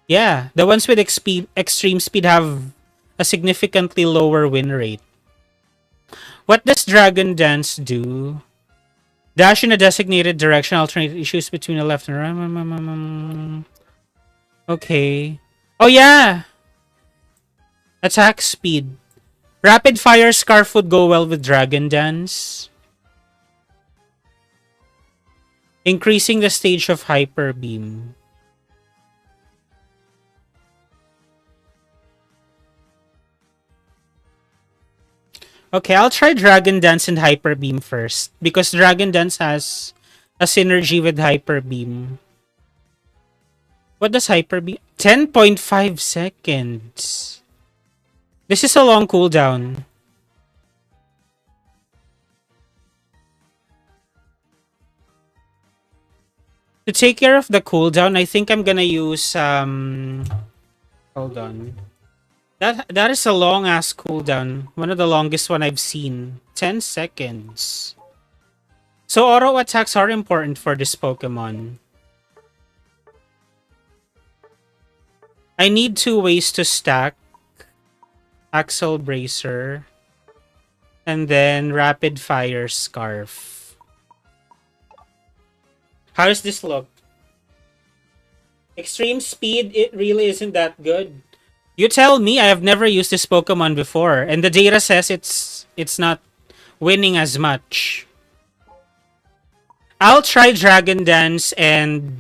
Yeah, the ones with Extreme Speed have a significantly lower win rate. What does Dragon Dance do? Dash in a designated direction, alternate issues between the left and right. Okay. Oh yeah! Attack speed. Rapid Fire Scarf would go well with Dragon Dance. Increasing the stage of Hyper Beam. Okay, I'll try Dragon Dance and Hyper Beam first because Dragon Dance has a synergy with Hyper Beam. What does Hyper Beam? 10.5 seconds. This is a long cooldown. To take care of the cooldown, I think I'm gonna use hold on. That is a long ass cooldown. One of the longest one I've seen. 10 seconds. So auto attacks are important for this Pokemon. I need two ways to stack. Axle Bracer. And then Rapid Fire Scarf. How does this look? Extreme Speed, it really isn't that good. You tell me, I have never used this Pokemon before. And the data says it's not winning as much. I'll try Dragon Dance and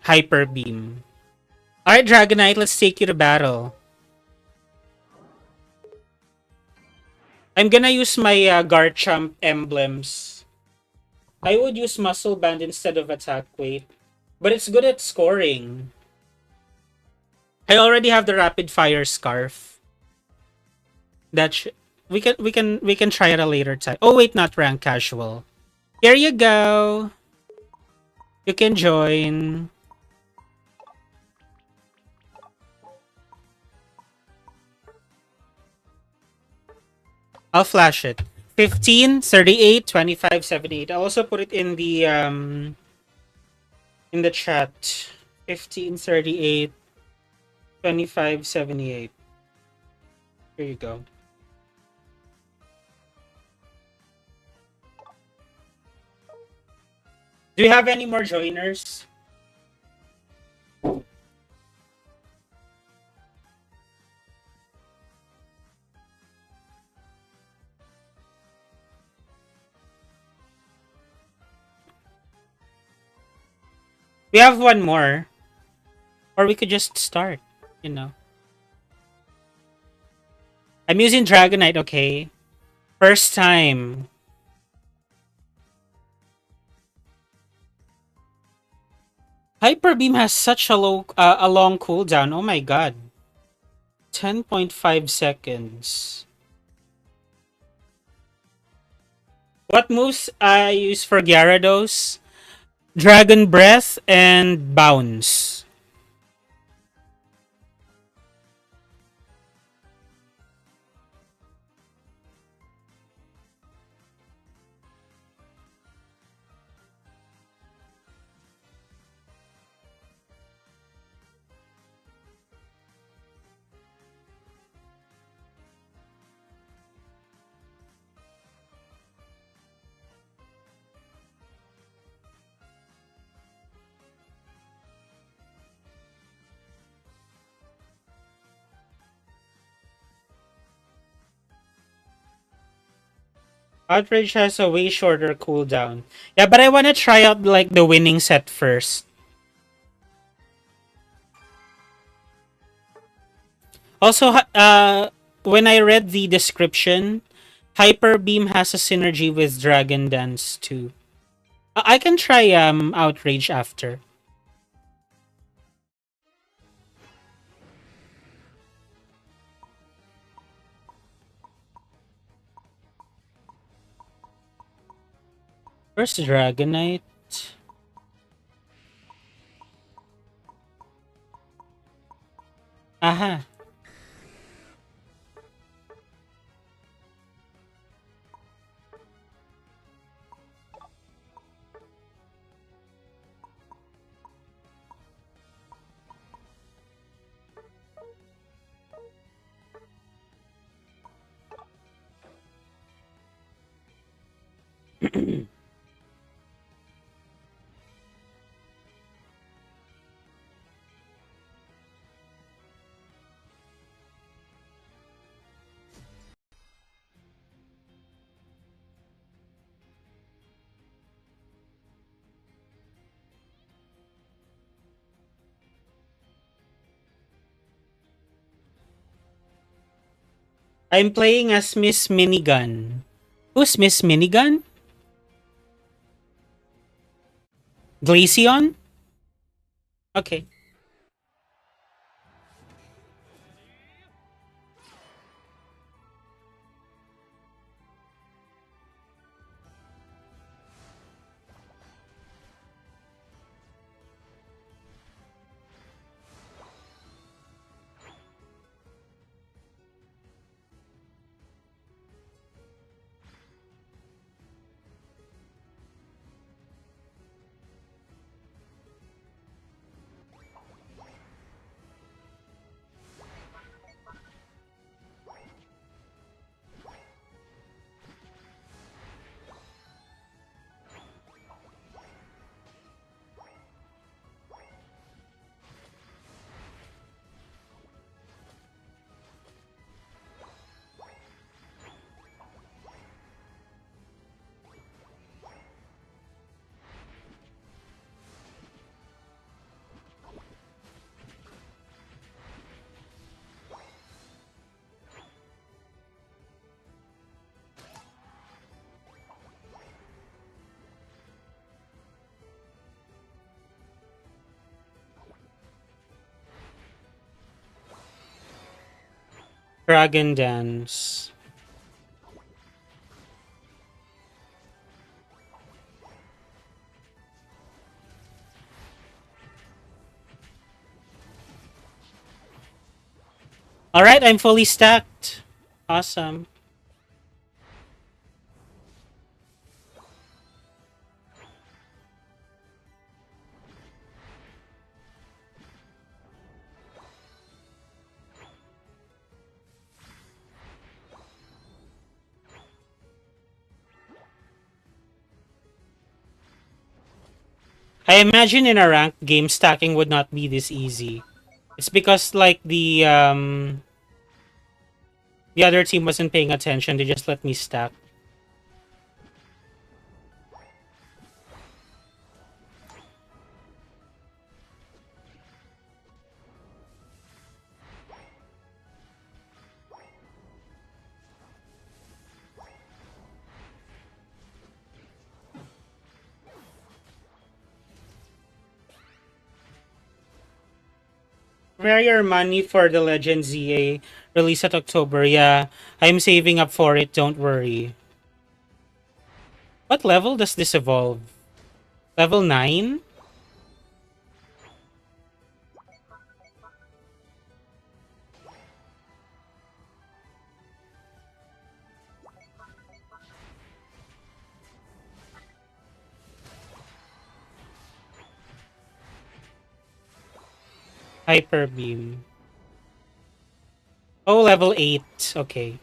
Hyper Beam. Alright, Dragonite, let's take you to battle. I'm gonna use my Garchomp emblems. I would use Muscle Band instead of Attack Weight, but it's good at scoring. I already have the Rapid Fire Scarf. We can try at a later time. Oh wait, not rank casual. Here you go. You can join. I'll flash it. 15, 38, 25, 78. I'll also put it in the chat. 15, 38, 25, 78. Here you go. Do you have any more joiners? We have one more. Or we could just start, you know. I'm using Dragonite, okay? First time. Hyper Beam has such a long cooldown. Oh my god. 10.5 seconds. What moves I use for Gyarados? Dragon Breath and Bounce. Outrage has a way shorter cooldown. Yeah, but I want to try out like the winning set first. Also, when I read the description, Hyper Beam has a synergy with Dragon Dance too. I can try Outrage after. Where's Dragonite? Aha. I'm playing as Miss Minigun. Who's Miss Minigun? Glaceon? Okay. Dragon Dance. Alright, I'm fully stacked. Awesome. I imagine in a ranked game, stacking would not be this easy. It's because like the other team wasn't paying attention. They just let me stack. Where your money for the Legend ZA release at October? Yeah, I'm saving up for it. Don't worry. What level does this evolve? Level 9? Hyper Beam. Oh, level 8. Okay.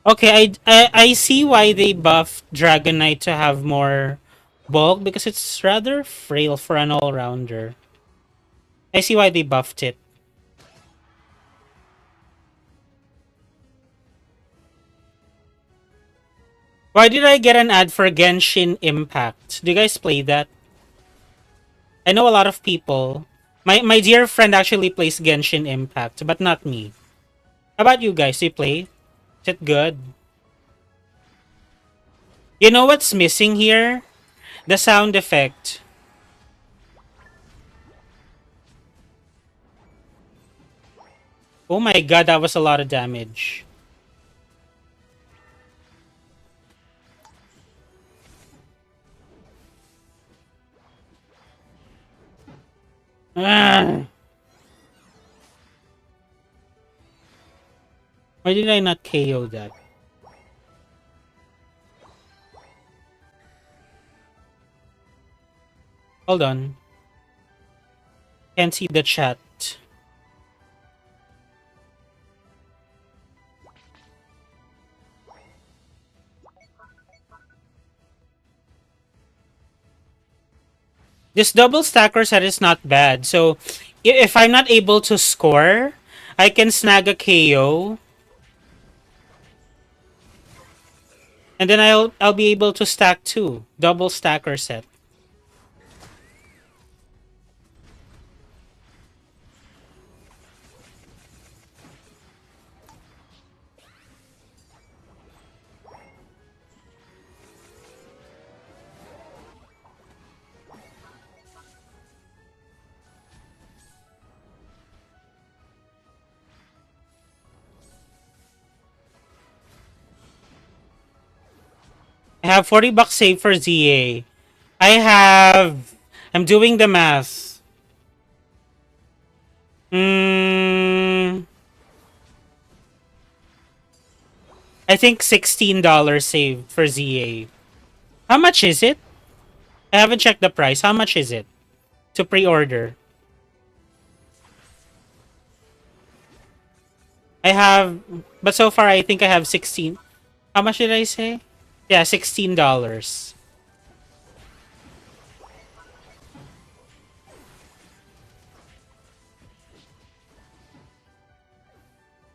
Okay, I see why they buffed Dragonite to have more bulk because it's rather frail for an all-rounder. I see why they buffed it. Why did I get an ad for Genshin Impact? Do you guys play that? I know a lot of people. My dear friend actually plays Genshin Impact, but not me. How about you guys? Do you play? Is it good? You know what's missing here? The sound effect. Oh my god, that was a lot of damage. Ah. Why did I not KO that? Hold on. Can't see the chat. This double stacker set is not bad. So, if I'm not able to score, I can snag a KO. And then I'll be able to stack two. Double stacker set. I have 40 bucks saved for ZA. I'm doing the math. Mm, I think $16 saved for ZA. How much is it? I haven't checked the price. How much is it to pre-order? I have, but so far I think I have 16. How much did I say? Yeah, $16.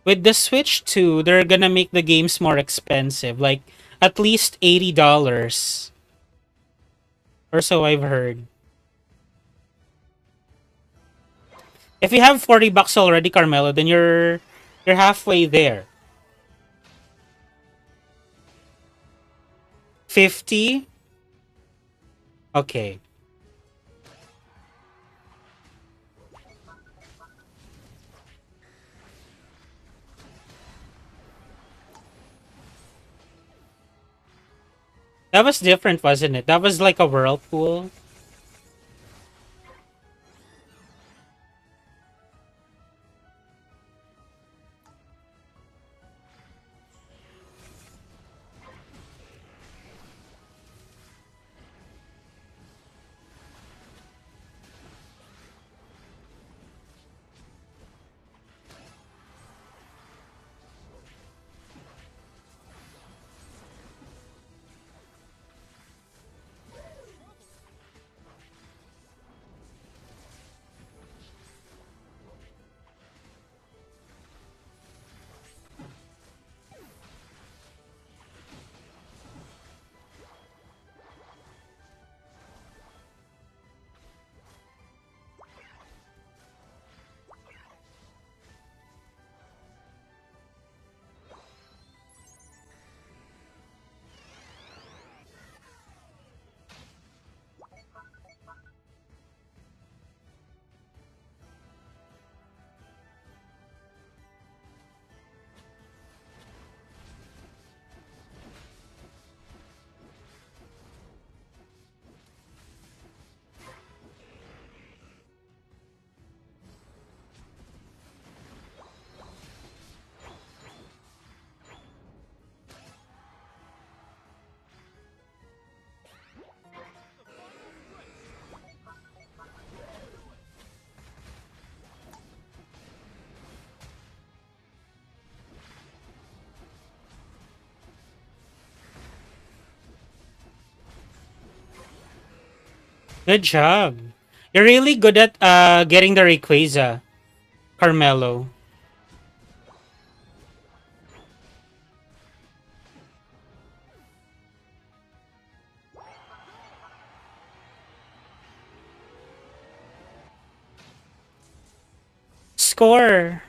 With the Switch 2, they're gonna make the games more expensive, like at least $80 or so I've heard. If you have 40 bucks already, Carmelo, then you're halfway there. 50? Okay. That was different, wasn't it? That was like a whirlpool. Good job. You're really good at getting the Rayquaza, Carmelo. Score.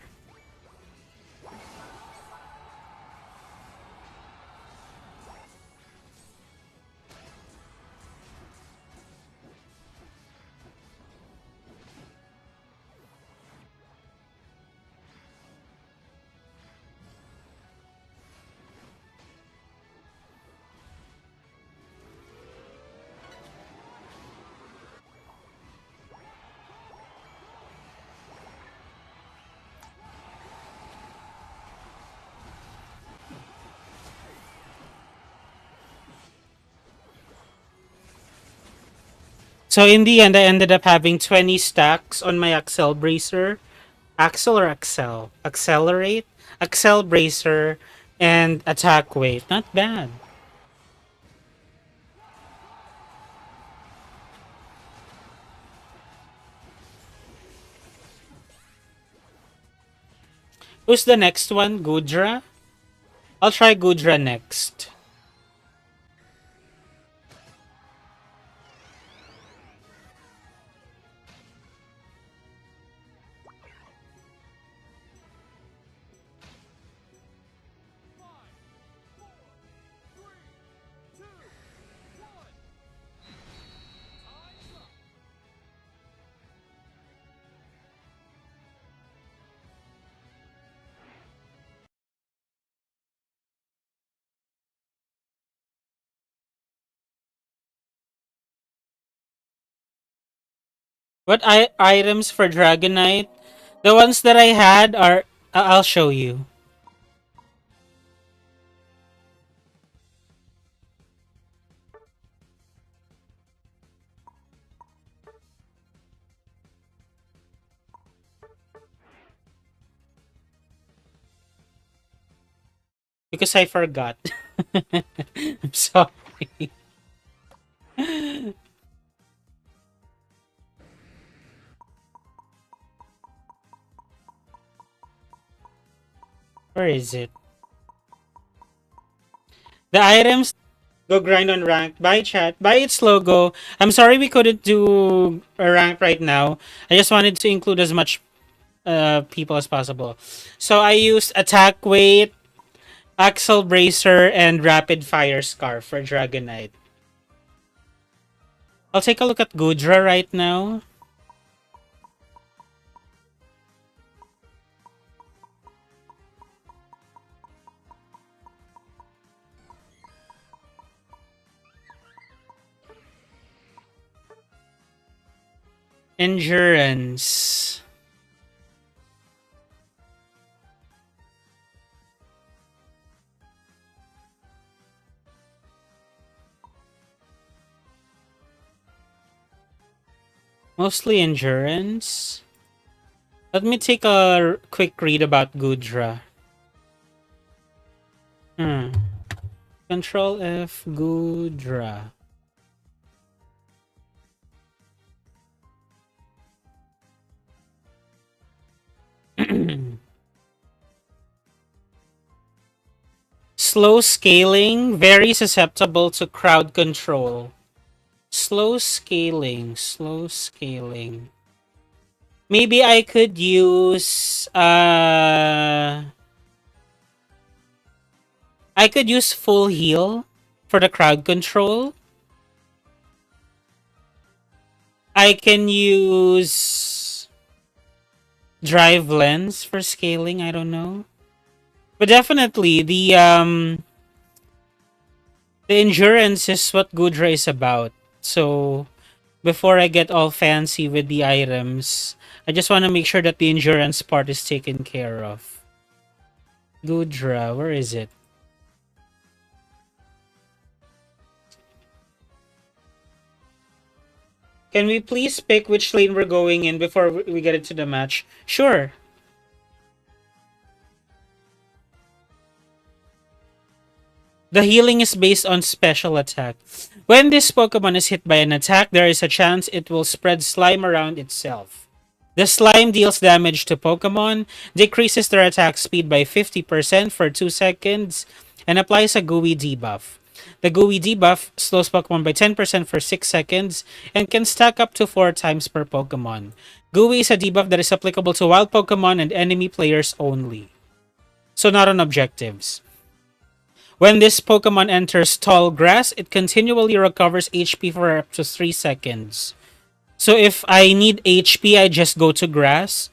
So in the end, I ended up having 20 stacks on my Axel Bracer. Axel or Axel? Accelerate? Axel Bracer and attack weight. Not bad. Who's the next one? Gudra? I'll try Gudra next. What items for Dragonite? The ones that I had are. I'll show you. Because I forgot. I'm sorry. Where is it? The items. Go grind on rank. Buy chat. Buy its logo. I'm sorry we couldn't do a rank right now. I just wanted to include as much people as possible. So I used attack weight, axle bracer, and rapid fire scarf for Dragonite. I'll take a look at Gudra right now. Endurance. Mostly endurance. Let me take a quick read about Gudra. Control F Gudra. Slow scaling, very susceptible to crowd control. Slow scaling, slow scaling. Maybe I could use I could use full heal for the crowd control. I can use drive lens for scaling, I don't know. But definitely the endurance is what Gudra is about. So before I get all fancy with the items, I just want to make sure that the endurance part is taken care of. Gudra, where is it? Can we please pick which lane we're going in before we get into the match? Sure. The healing is based on special attack. When this Pokemon is hit by an attack, there is a chance it will spread slime around itself. The slime deals damage to Pokemon, decreases their attack speed by 50% for 2 seconds, and applies a gooey debuff. The gooey debuff slows Pokemon by 10% for 6 seconds and can stack up to 4 times per Pokemon. Gooey is a debuff that is applicable to wild Pokemon and enemy players only, so not on objectives. When this Pokemon enters tall grass, it continually recovers HP for up to 3 seconds. So if I need HP, I just go to grass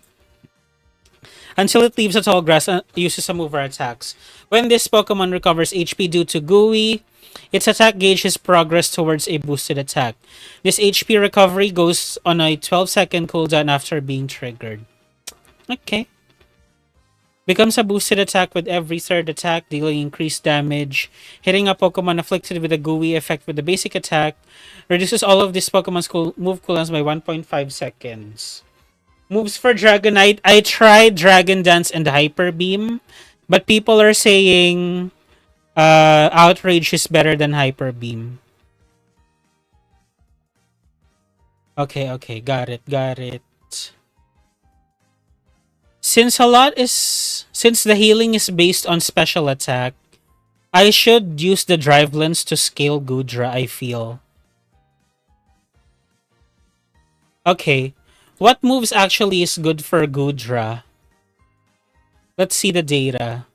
until it leaves the tall grass and uses some mover attacks. When this Pokemon recovers HP due to Gooey, its attack gauges progress towards a boosted attack. This HP recovery goes on a 12-second cooldown after being triggered. Okay. Becomes a boosted attack with every third attack, dealing increased damage. Hitting a Pokemon afflicted with a gooey effect with the basic attack reduces all of this Pokemon's move cooldowns by 1.5 seconds. Moves for Dragonite. I tried Dragon Dance and Hyper Beam, but people are saying Outrage is better than Hyper Beam. Okay, okay, got it, got it. Since the healing is based on special attack, I should use the drive lens to scale Gudra, I feel. Okay. What moves actually is good for Gudra? Let's see the data.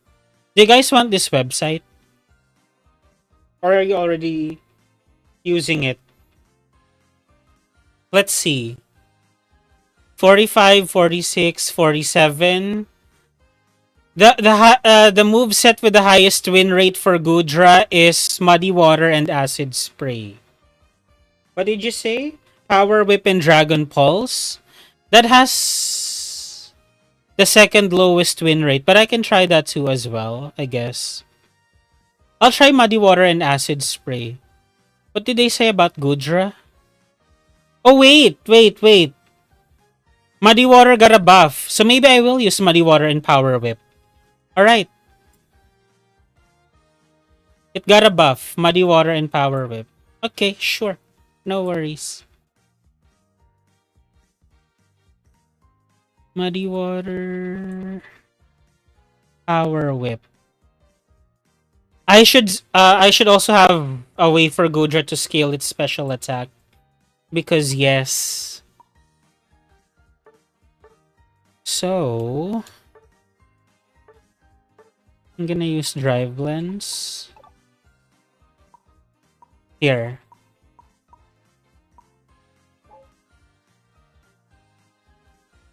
Do you guys want this website? Or are you already using it? Let's see. 45, 46, 47. The move set with the highest win rate for Gudra is Muddy Water and Acid Spray. What did you say? Power Whip and Dragon Pulse. That has the second lowest win rate, but I can try that too as well, I guess. I'll try Muddy Water and Acid Spray. What did they say about Gudra? Oh, wait. Muddy Water got a buff, so maybe I will use Muddy Water and Power Whip. Alright, it got a buff. Muddy Water and Power Whip. Okay, sure. No worries. Muddy Water, Power Whip. I should also have a way for Gudra to scale its special attack. Because yes. So I'm gonna use Drive Lens. Here.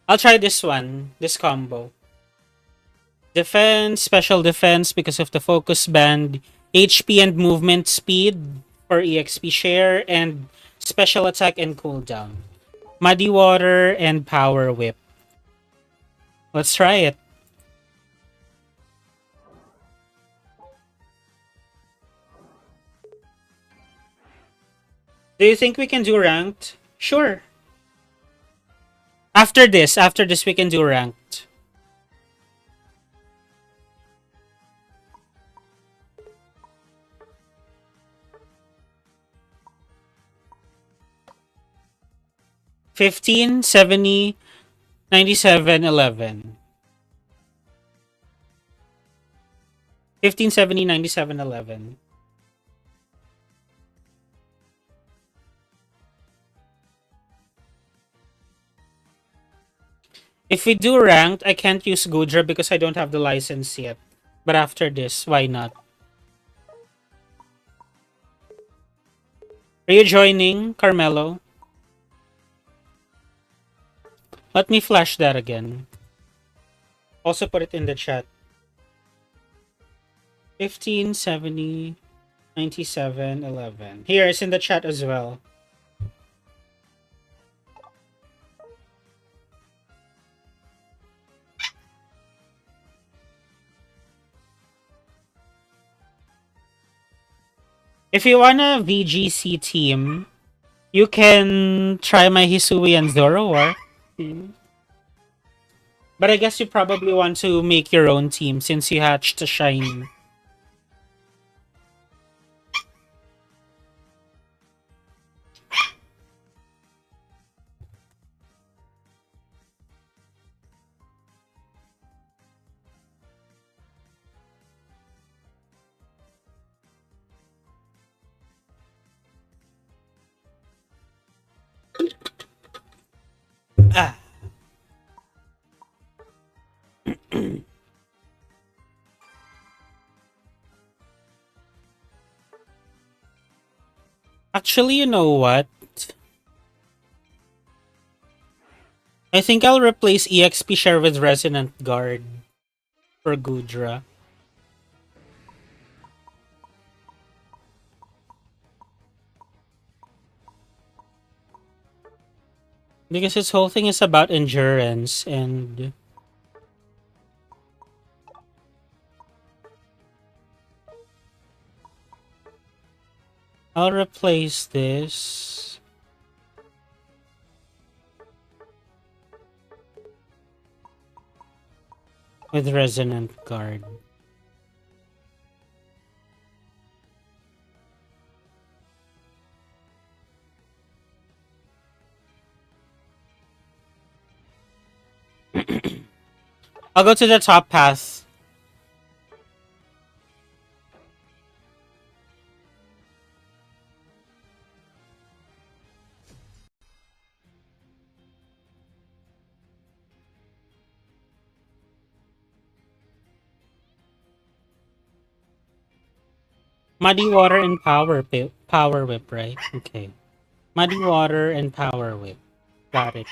I'll try this one. This combo. Defense, special defense because of the focus band, HP and movement speed for EXP share, and special attack and cooldown. Muddy Water and Power Whip. Let's try it. Do you think we can do ranked? Sure. After this we can do ranked. $15, $70, $97, $11. 15, $70, $97, $11. If we do ranked, I can't use Gudra because I don't have the license yet. But after this, why not? Are you joining, Carmelo? Let me flash that again. Also put it in the chat. 15, 70, 97, 11. Here, it's in the chat as well. If you want a VGC team, you can try my Hisui and Zoroark team. But I guess you probably want to make your own team since you hatched a shiny. Ah. Actually, you know what? I think I'll replace EXP share with Resonant Guard for Gudra. Because this whole thing is about endurance and I'll replace this with Resonant Guard. I'll go to the top path. Muddy Water and Power Whip, right? Okay. Muddy Water and Power Whip. Got it.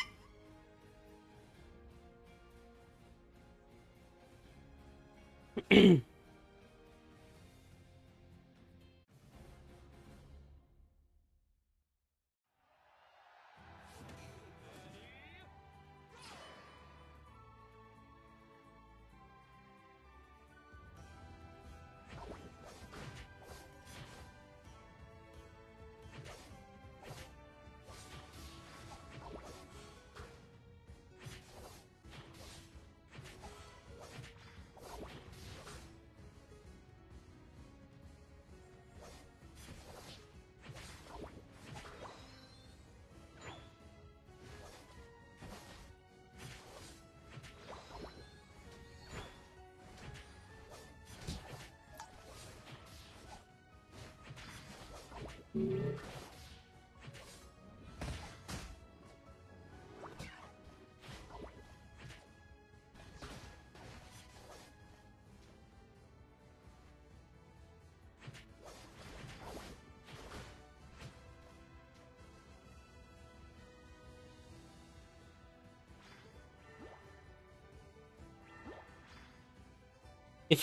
If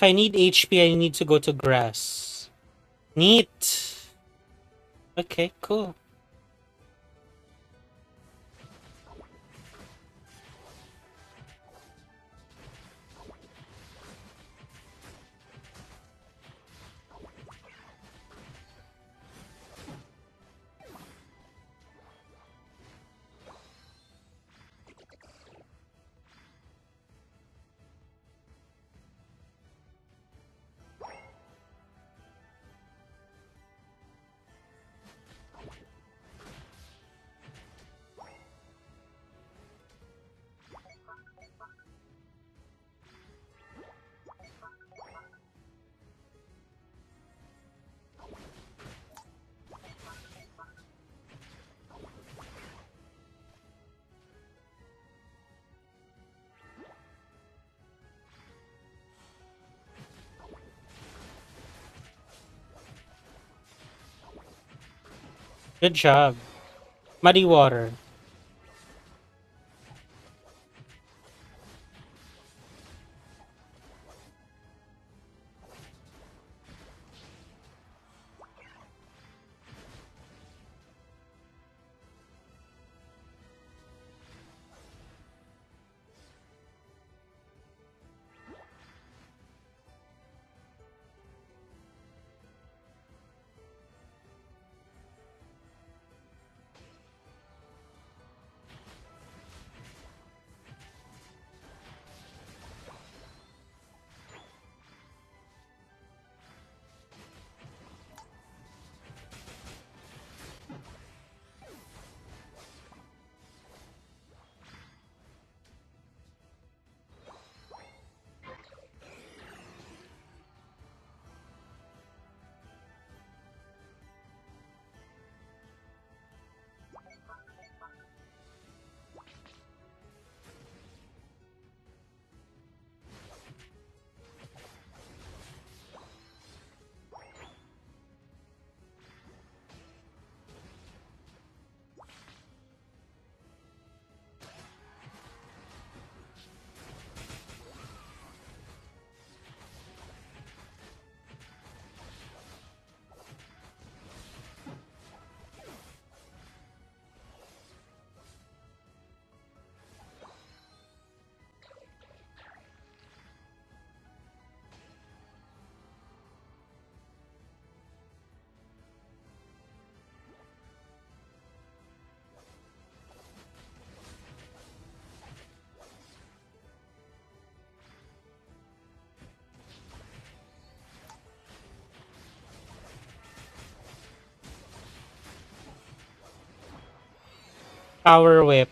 I need HP, I need to go to grass. Neat. Okay, cool. Good job. Muddy water. Power whip.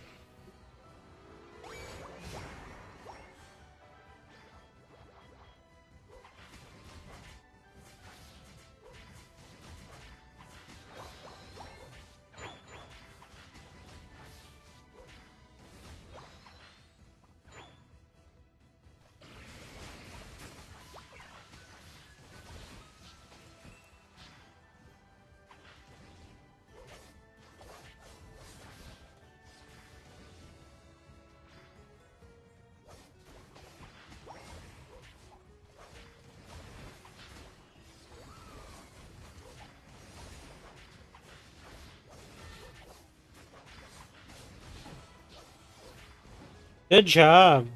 Good job.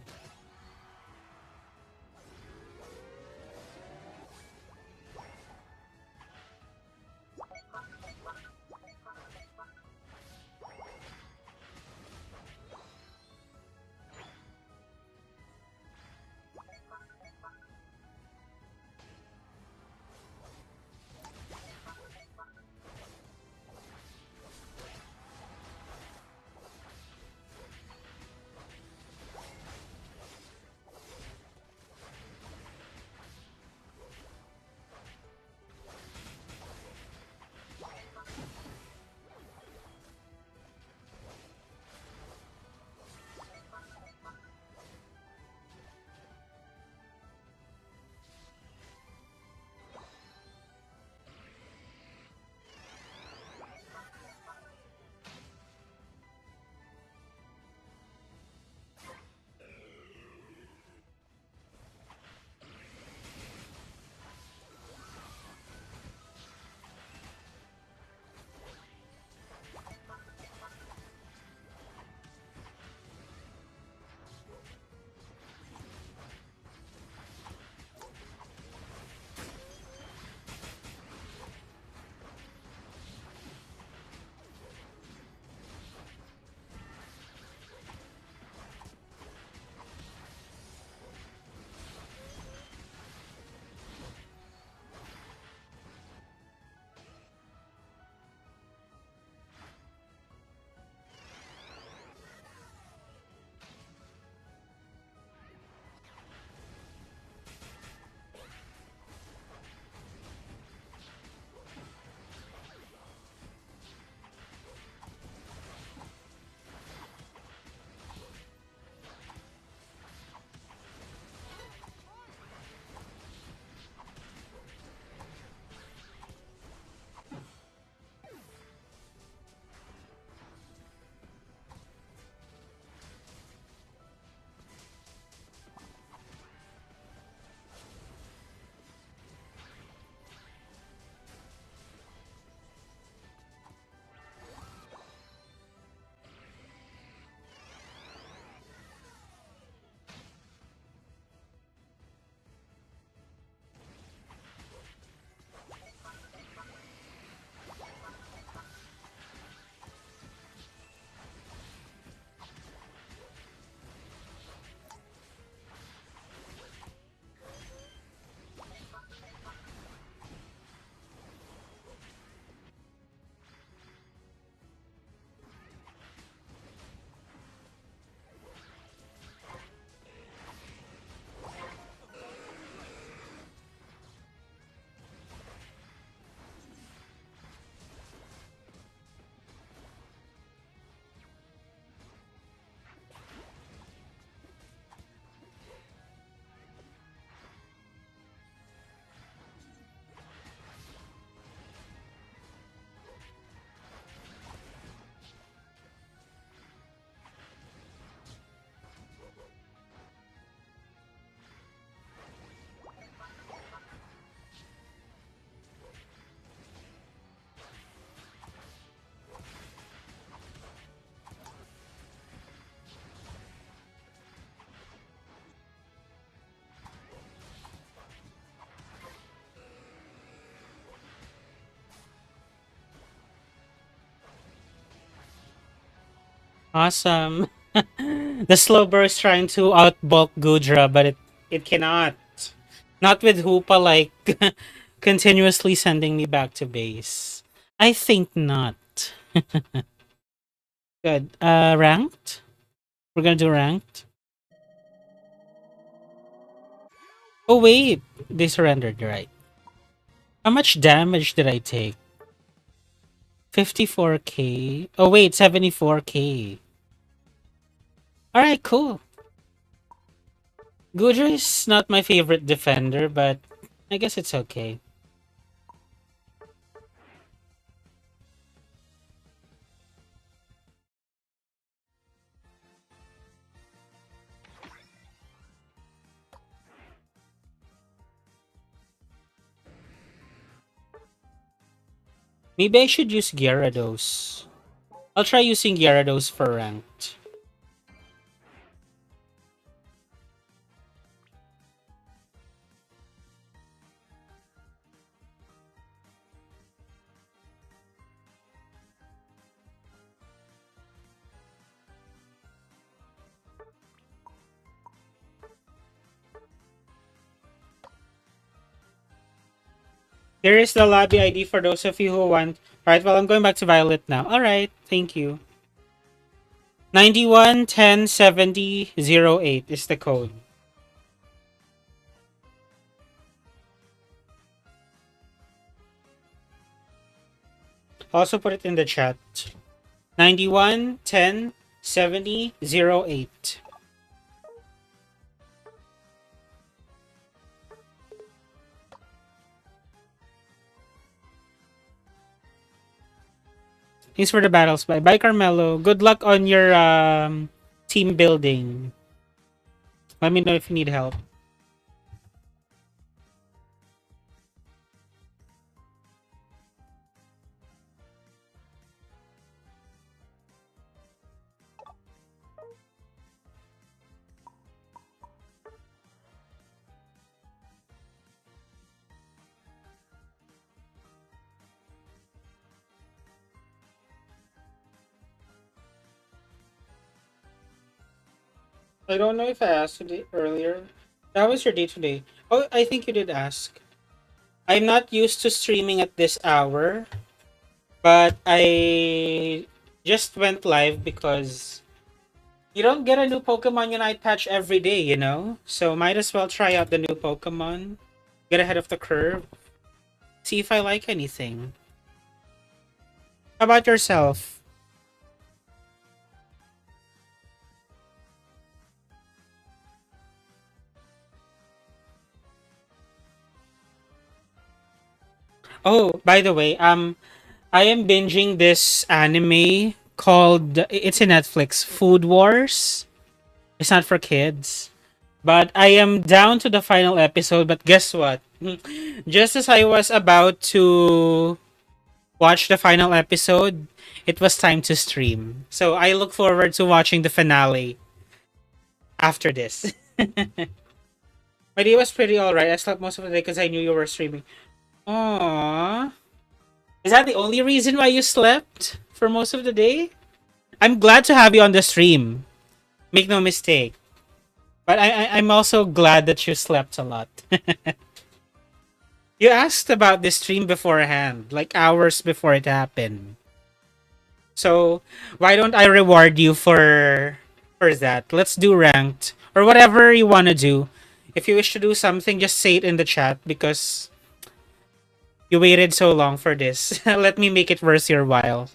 Awesome. The slow burst trying to outbulk Gudra, but it cannot. Not with Hoopa like continuously sending me back to base. I think not. Good. Ranked? We're gonna do ranked. Oh wait, they surrendered, right? How much damage did I take? 54k. Oh wait, 74k. Alright, cool. Gudra is not my favorite defender, but I guess it's okay. Maybe I should use Gyarados. I'll try using Gyarados for ranked. Here is the lobby ID for those of you who want. Alright, well, I'm going back to Violet now. Alright, thank you. 91 10 70 08 is the code. Also put it in the chat. 91 10 70 08. Thanks for the battles. Bye. Bye, Carmelo. Good luck on your team building. Let me know if you need help. I don't know if I asked it earlier. That was your day today. Oh, I think you did ask. I'm not used to streaming at this hour, but I just went live because you don't get a new Pokemon Unite patch every day, you know? So might as well try out the new Pokemon, get ahead of the curve, see if I like anything. How about yourself? Oh, by the way, I am binging this anime called it's in Netflix, Food Wars. It's not for kids. But I am down to the final episode, but guess what? Just as I was about to watch the final episode, it was time to stream. So I look forward to watching the finale after this. My day was pretty alright. I slept most of the day because I knew you were streaming. Aww. Is that the only reason why you slept for most of the day? I'm glad to have you on the stream. Make no mistake. But I'm also glad that you slept a lot. You asked about this stream beforehand, like hours before it happened. So why don't I reward you for that? Let's do ranked or whatever you want to do. If you wish to do something, just say it in the chat because you waited so long for this. Let me make it worth your while.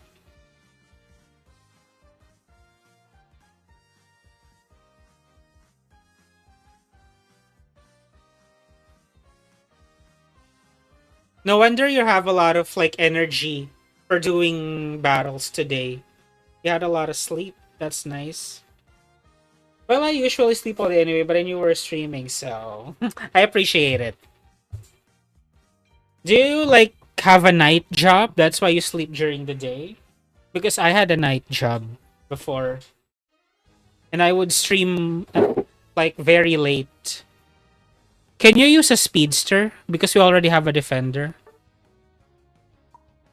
No wonder you have a lot of like energy for doing battles today. You had a lot of sleep. That's nice. Well, I usually sleep all day anyway, but I knew we were streaming, so I appreciate it. Do you like have a night job? That's why you sleep during the day? Because I had a night job before. And I would stream like very late. Can you use a speedster? Because we already have a defender.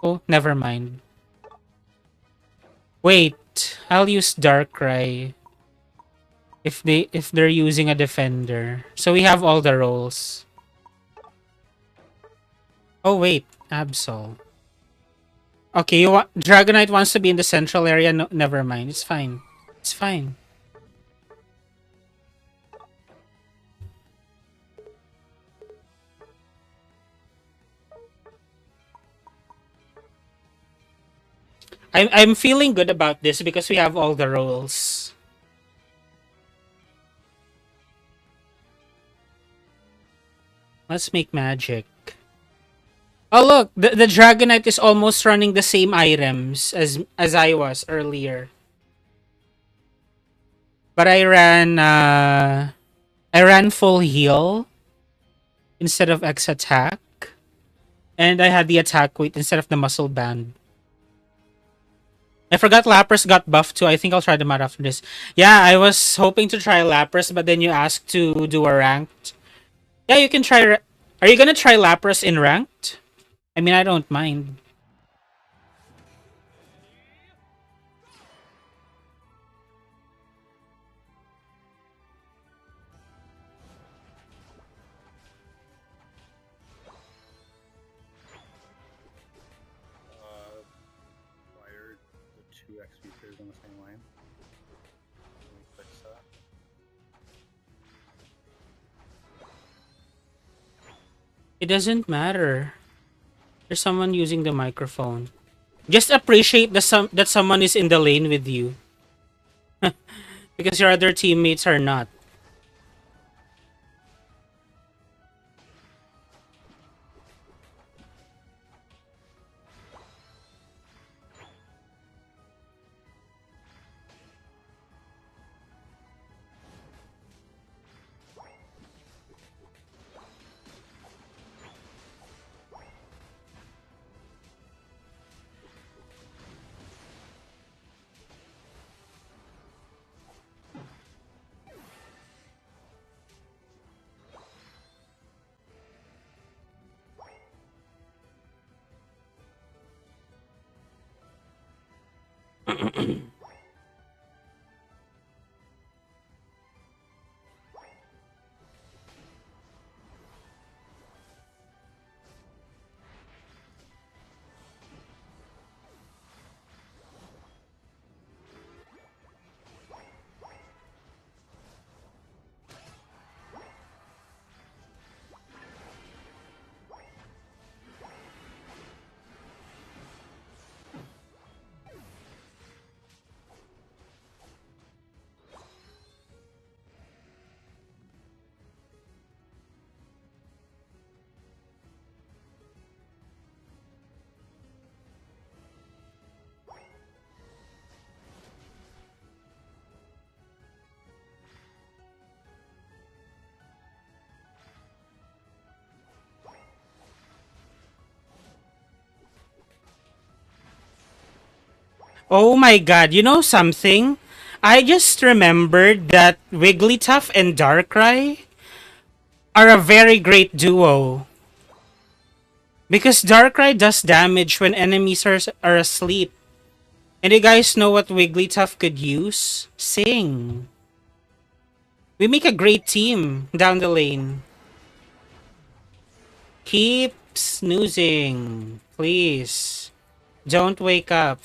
Oh, never mind. Wait, I'll use Darkrai if they're using a defender. So we have all the roles. Oh wait, Absol. Okay, Dragonite wants to be in the central area. No, never mind. It's fine. It's fine. I'm feeling good about this because we have all the roles. Let's make magic. Oh look, the Dragonite is almost running the same items as I was earlier. But I ran full heal instead of X attack. And I had the attack weight instead of the muscle band. I forgot Lapras got buffed too. I think I'll try them out after this. Yeah, I was hoping to try Lapras, but then you asked to do a ranked. Yeah, you can try. Are you gonna try Lapras in ranked? I mean, I don't mind. Why are the two XP players on the same line? Let me fix that. It doesn't matter. There's someone using the microphone. Just appreciate that someone is in the lane with you. Because your other teammates are not. Oh my god, you know something? I just remembered that Wigglytuff and Darkrai are a very great duo. Because Darkrai does damage when enemies are asleep. And you guys know what Wigglytuff could use? Sing. We make a great team down the lane. Keep snoozing, please. Don't wake up.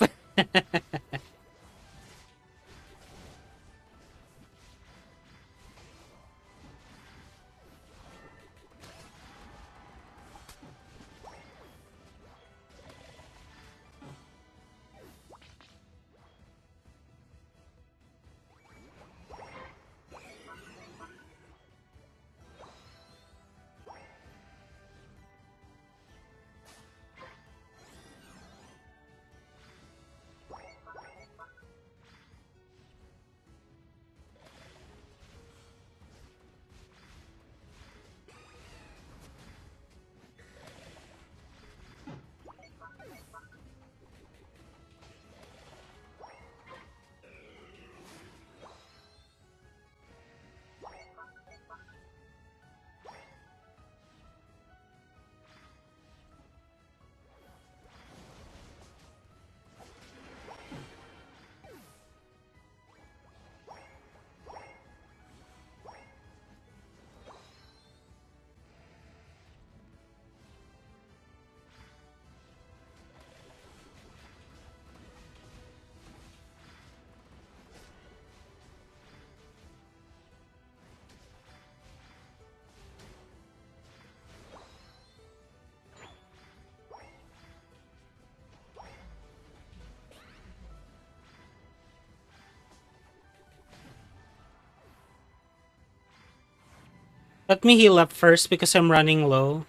Let me heal up first because I'm running low.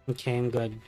Okay, I'm good.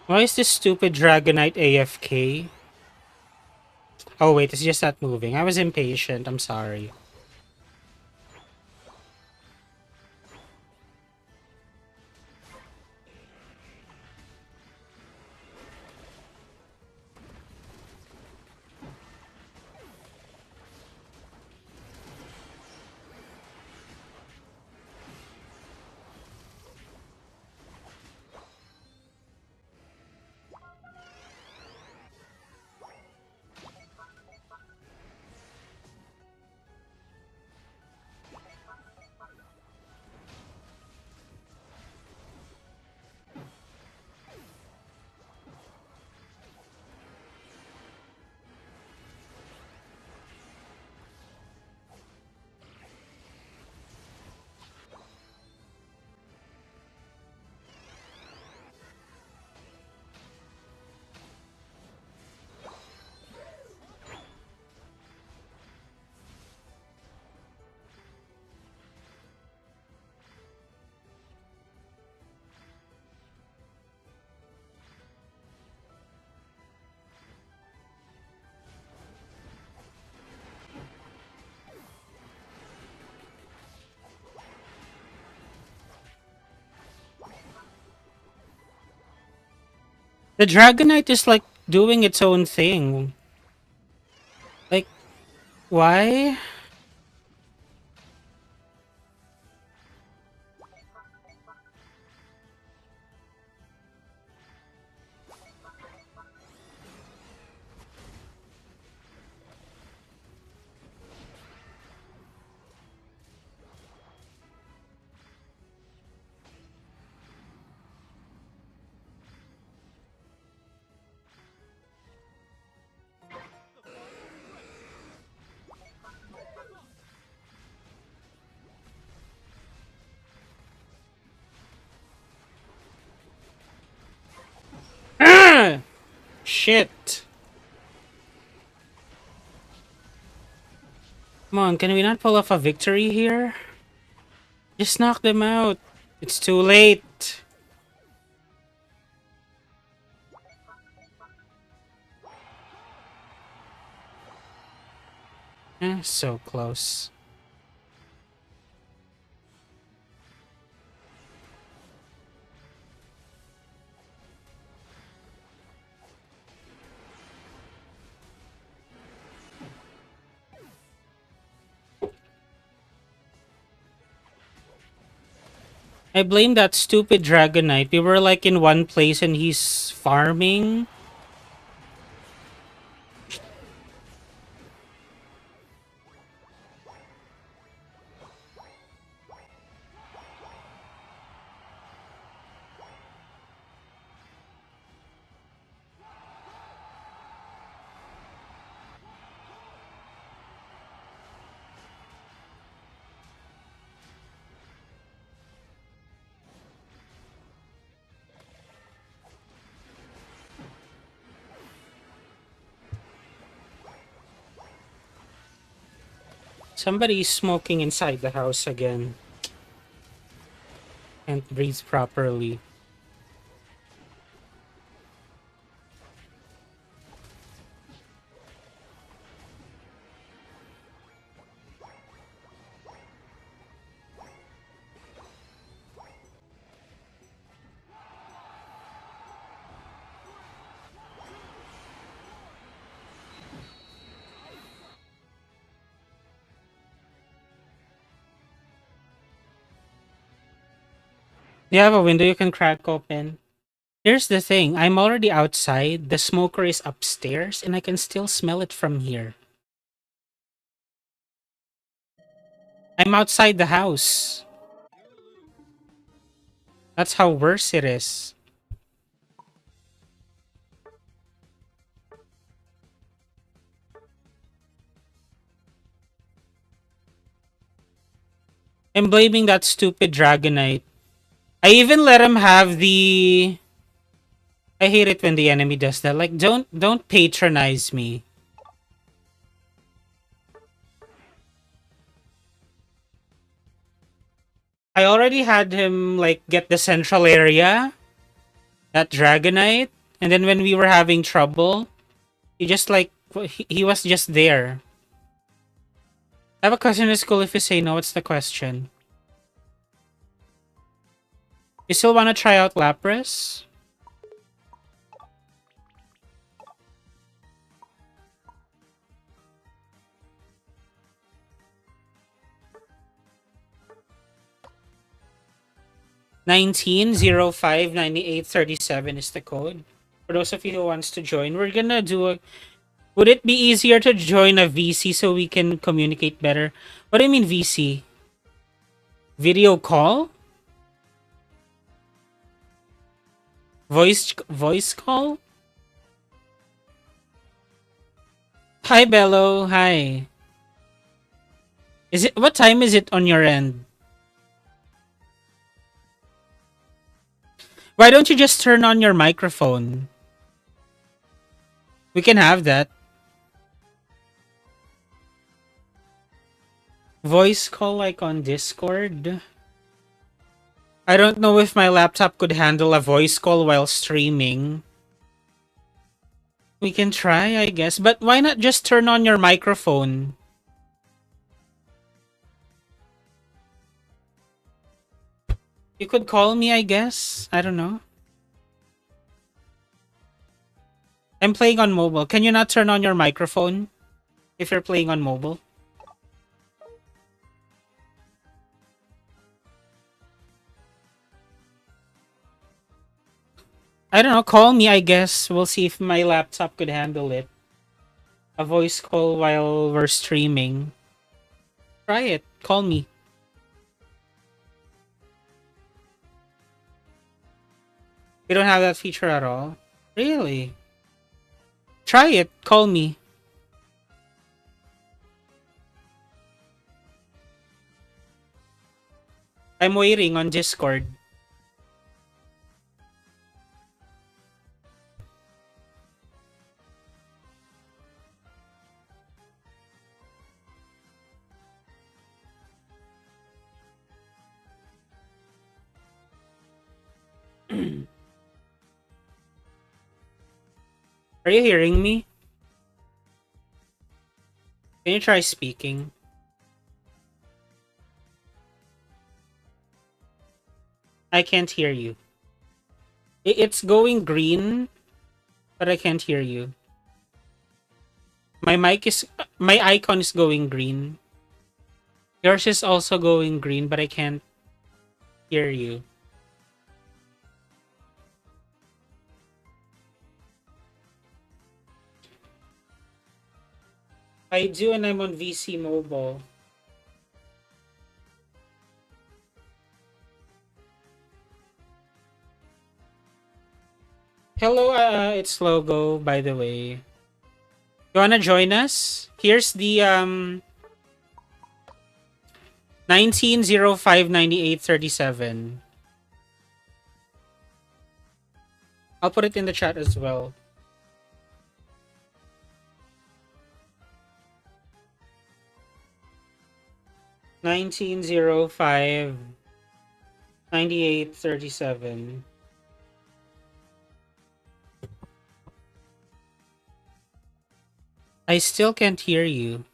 Why is this stupid Dragonite AFK? Oh wait, it's just not moving. I was impatient. I'm sorry. The Dragonite is like doing its own thing. Like, why? Ah! Shit. Come on, can we not pull off a victory here? Just knock them out. It's too late. So close. I blame that stupid Dragonite. We were like in one place and he's farming. Somebody's smoking inside the house again. Can't breathe properly. You have a window you can crack open. Here's the thing, I'm already outside. The smoker is upstairs and I can still smell it from here. I'm outside the house. That's how worse it is. I'm blaming that stupid Dragonite. I even let him have the... I hate it when the enemy does that. Like, don't patronize me. I already had him, like, get the central area. That Dragonite. And then when we were having trouble, he just, like, he was just there. I have a question in school. If you say no, what's the question? You still want to try out Lapras? $19.05.98.37 is the code. For those of you who wants to join, we're gonna do a... Would it be easier to join a VC so we can communicate better? What do you mean VC? Video call? Voice call? Hi Bello, hi. Is it, what time is it on your end? Why don't you just turn on your microphone? We can have that. Voice call like on Discord? I don't know if my laptop could handle a voice call while streaming. We can try, I guess. But why not just turn on your microphone? You could call me, I guess. I don't know. I'm playing on mobile. Can you not turn on your microphone if you're playing on mobile? I don't know. Call me, I guess. We'll see if my laptop could handle it. A voice call while we're streaming. Try it. Call me. We don't have that feature at all. Really? Try it. Call me. I'm waiting on Discord. Are you hearing me? Can you try speaking? I can't hear you. It's going green, but I can't hear you. My icon is going green. Yours is also going green, but I can't hear you. I do, and I'm on VC Mobile. Hello, it's Logo, by the way. You wanna join us? Here's the 19059837. I'll put it in the chat as well. 1905 9837. I still can't hear you.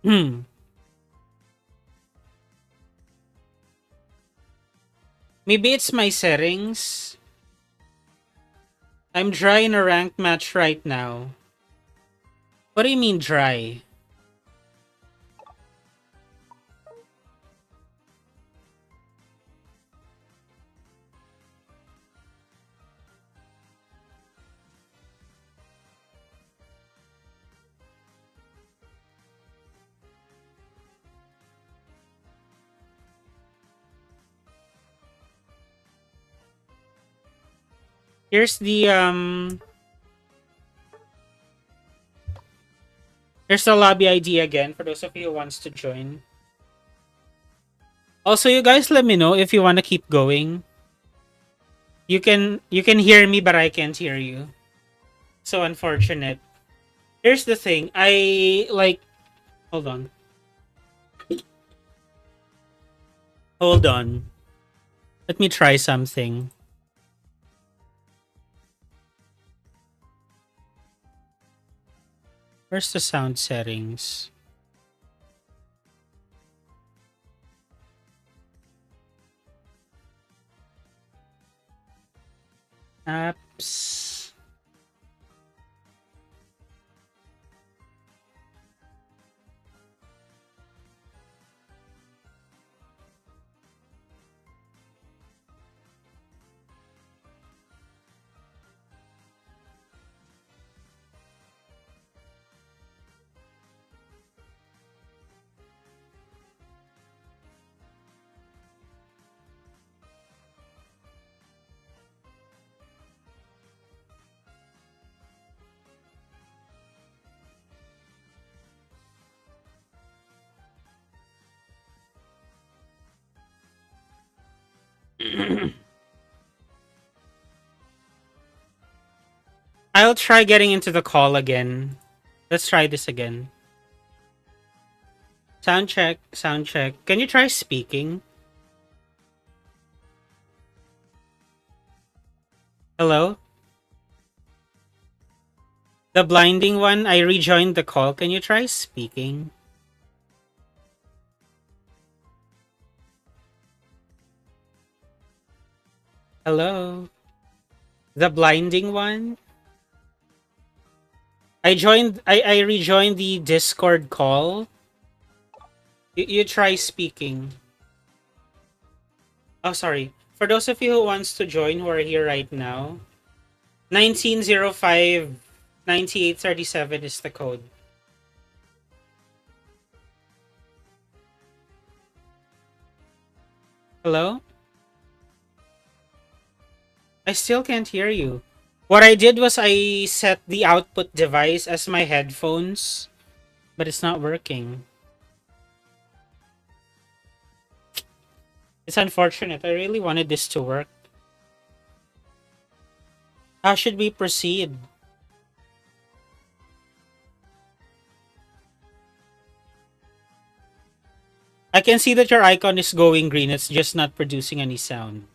Hmm. Maybe it's my settings. I'm dry in a ranked match right now. What do you mean dry? Here's the here's the lobby ID again for those of you who wants to join. Also, you guys let me know if you want to keep going. You can hear me but I can't hear you. So unfortunate. Here's the thing. I like hold on. Hold on. Let me try something. Where's the sound settings? Apps. I'll try getting into the call again. Let's try this again. Sound check, sound check. Can you try speaking? Hello? The blinding one, I rejoined the call. Can you try speaking? Hello? The blinding one? I rejoined the Discord call. You try speaking. Oh, sorry. For those of you who wants to join who are here right now, 1905 9837 is the code. Hello? I still can't hear you. What I did was I set the output device as my headphones, but it's not working. It's unfortunate. I really wanted this to work. How should we proceed? I can see that your icon is going green. It's just not producing any sound.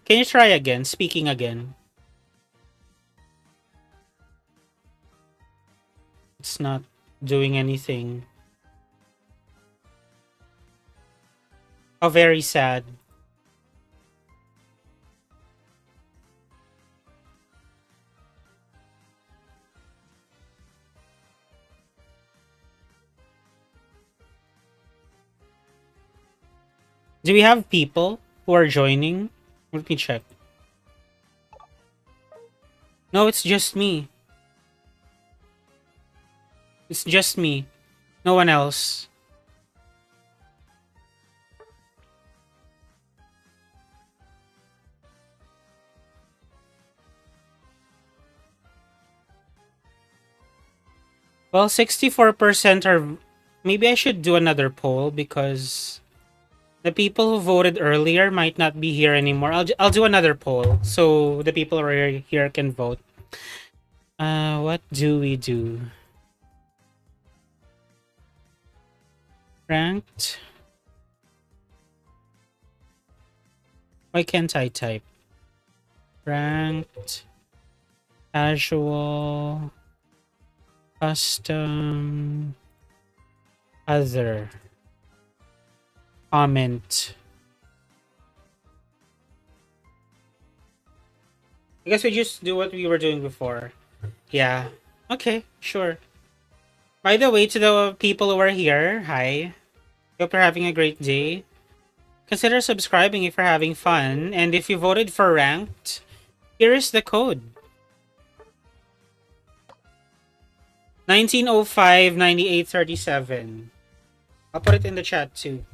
Can you try again? Speaking again. It's not doing anything. Oh, very sad. Do we have people who are joining? Let me check. No, it's just me. It's just me. No one else. Well, 64% are. Maybe I should do another poll because the people who voted earlier might not be here anymore. I'll do another poll so the people who are here can vote. What do we do? Ranked? Why can't I type? Ranked, casual, custom, other, comment. I guess we just do what we were doing before. Yeah. Okay, sure. By the way, to the people who are here, hi. Hope you're having a great day. Consider subscribing if you're having fun. And if you voted for ranked, here is the code. 1905-9837. I'll put it in the chat too.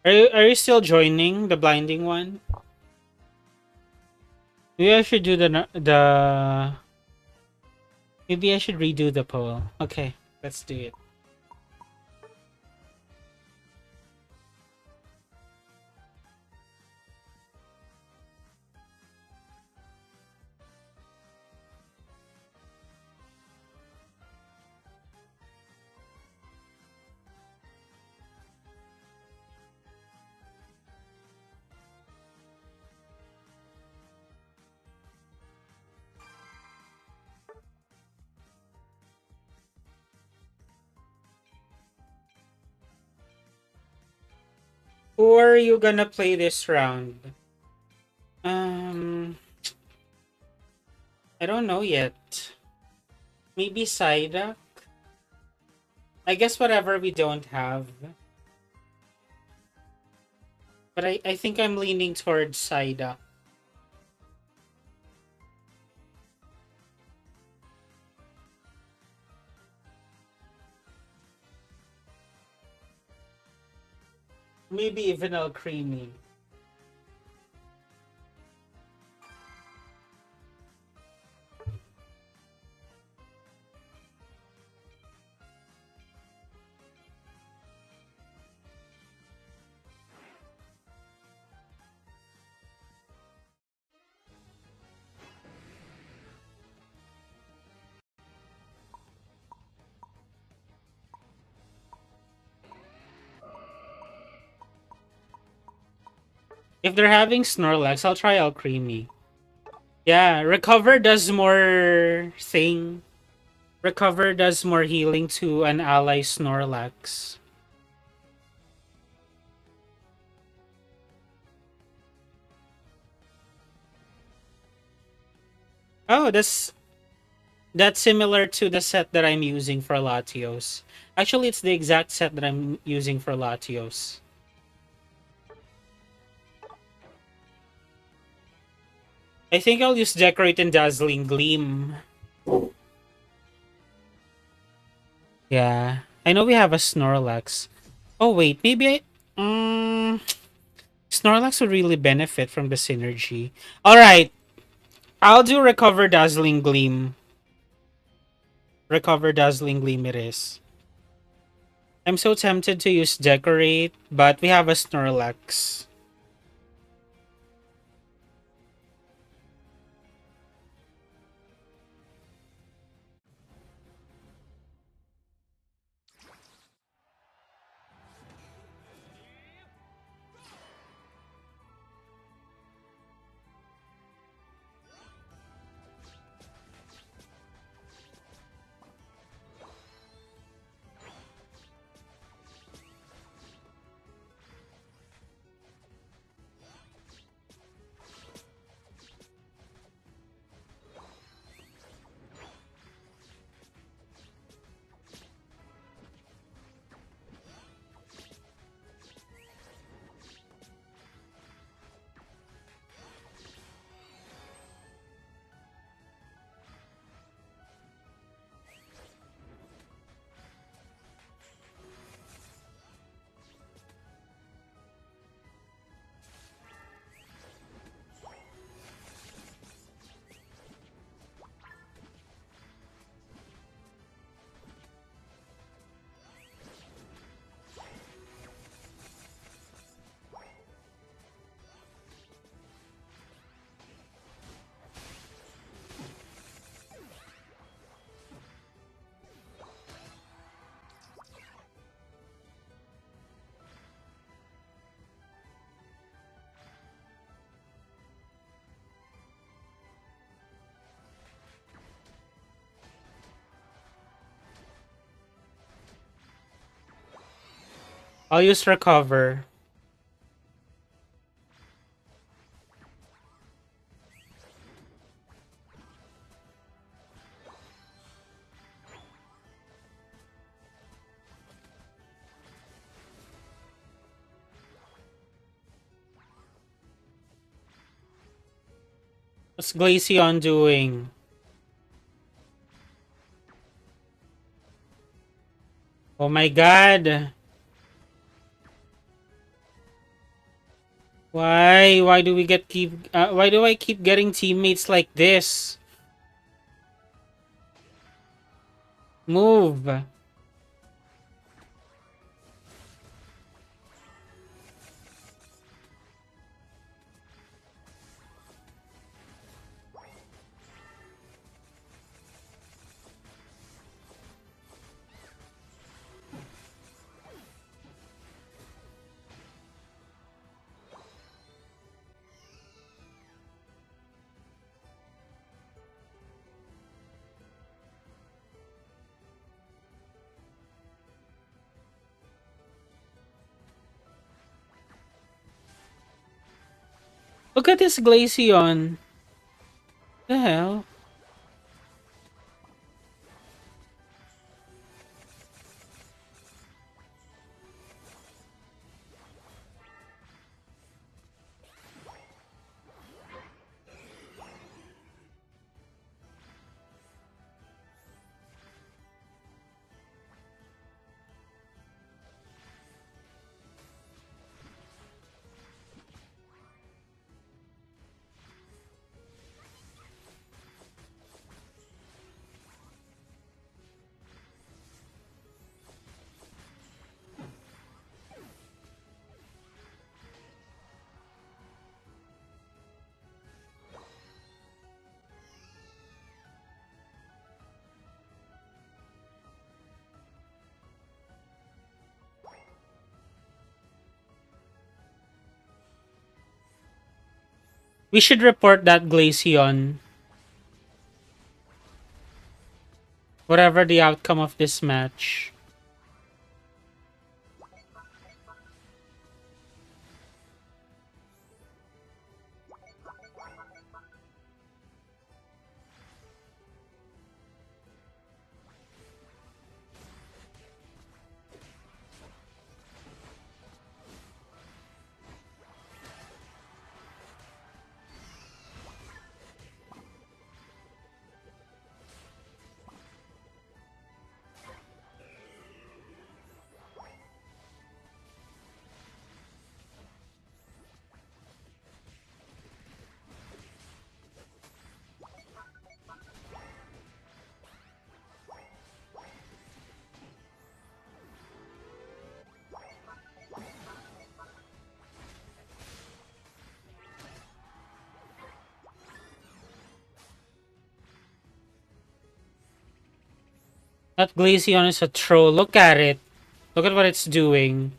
Are you still joining the blinding one? Maybe I should do the. Maybe I should redo the poll. Okay, let's do it. Who are you gonna play this round? Um, I don't know yet. Maybe Saida. I guess whatever we don't have. But I think I'm leaning towards Saida. Maybe even El Creamy. If they're having Snorlax, I'll try El Creamy. Yeah, Recover does more thing. Recover does more healing to an ally Snorlax. Oh, that's similar to the set that I'm using for Latios. Actually, it's the exact set that I'm using for Latios. I think I'll use Decorate and Dazzling Gleam. Yeah. I know we have a Snorlax. Oh, wait. Maybe I... Snorlax would really benefit from the synergy. Alright. I'll do Recover Dazzling Gleam. Recover Dazzling Gleam it is. I'm so tempted to use Decorate, but we have a Snorlax. I'll use recover. What's Glaceon doing? Oh my god. Why do we get keep why do I keep getting teammates like this? Move. Look at this Glaceon. The hell? We should report that Glaceon. Whatever the outcome of this match. That Glaceon is a troll. Look at it. Look at what it's doing.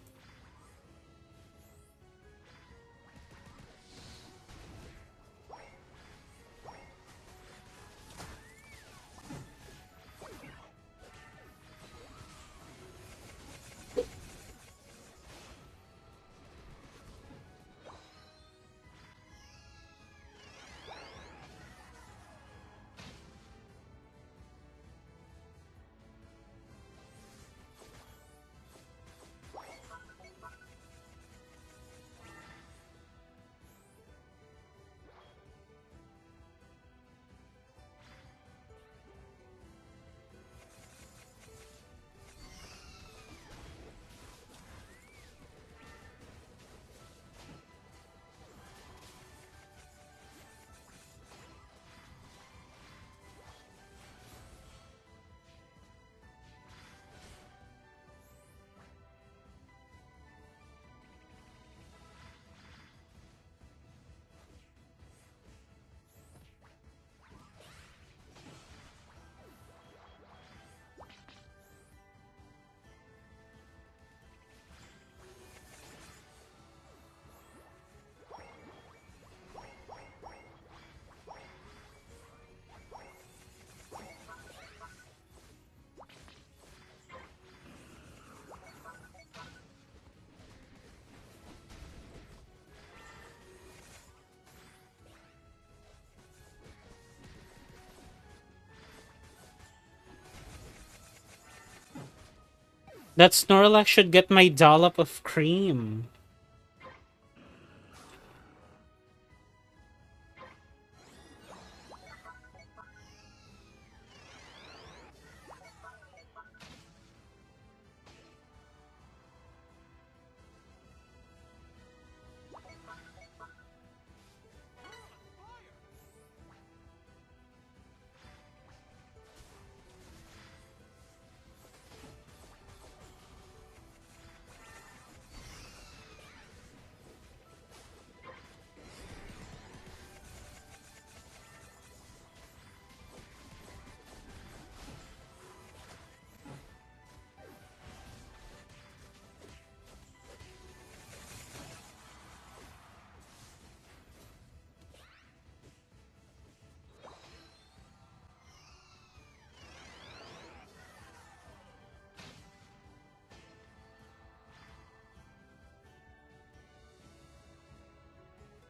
That Snorlax should get my dollop of cream.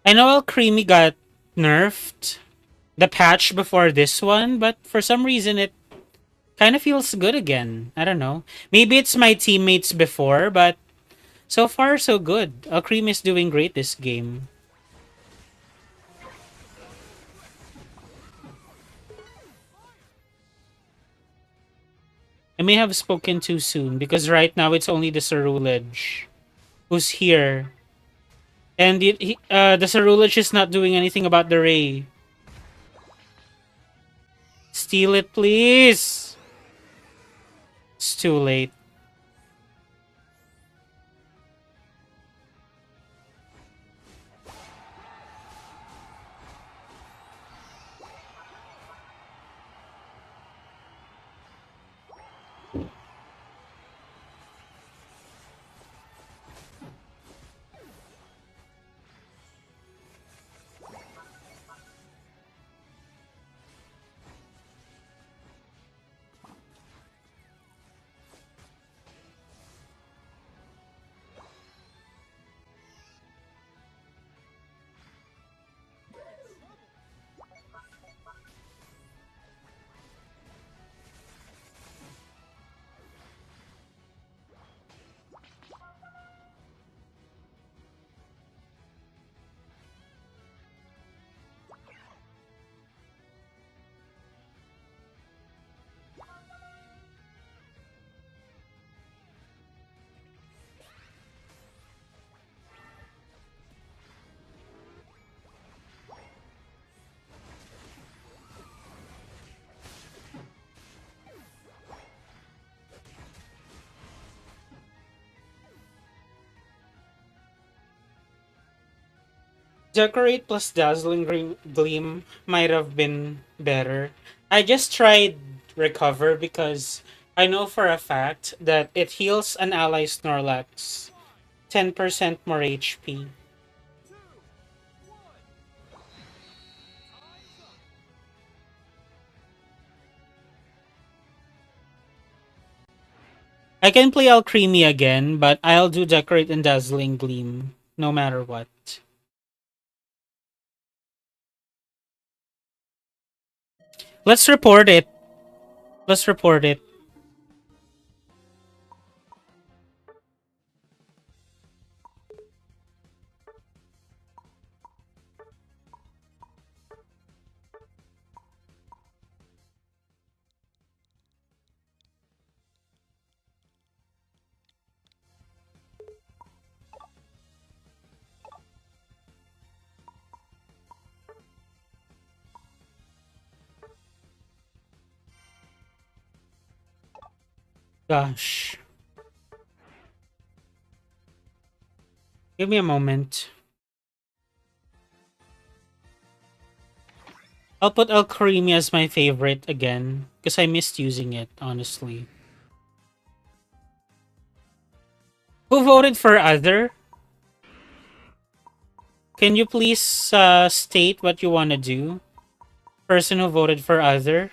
I know Alcremie got nerfed the patch before this one, but for some reason it kind of feels good again. I don't know. Maybe it's my teammates before, but so far so good. Alcremie is doing great this game. I may have spoken too soon because right now it's only the Cerulege who's here. And the Cerulege is not doing anything about the Ray. Steal it, please! It's too late. Decorate plus Dazzling Gleam might have been better. I just tried Recover because I know for a fact that it heals an ally Snorlax 10% more HP. I can play Alcremie again, but I'll do Decorate and Dazzling Gleam no matter what. Let's report it. Let's report it. Gosh. Give me a moment. I'll put Alcremie as my favorite again because I missed using it, honestly. Who voted for other? Can you please state what you want to do? Person who voted for other?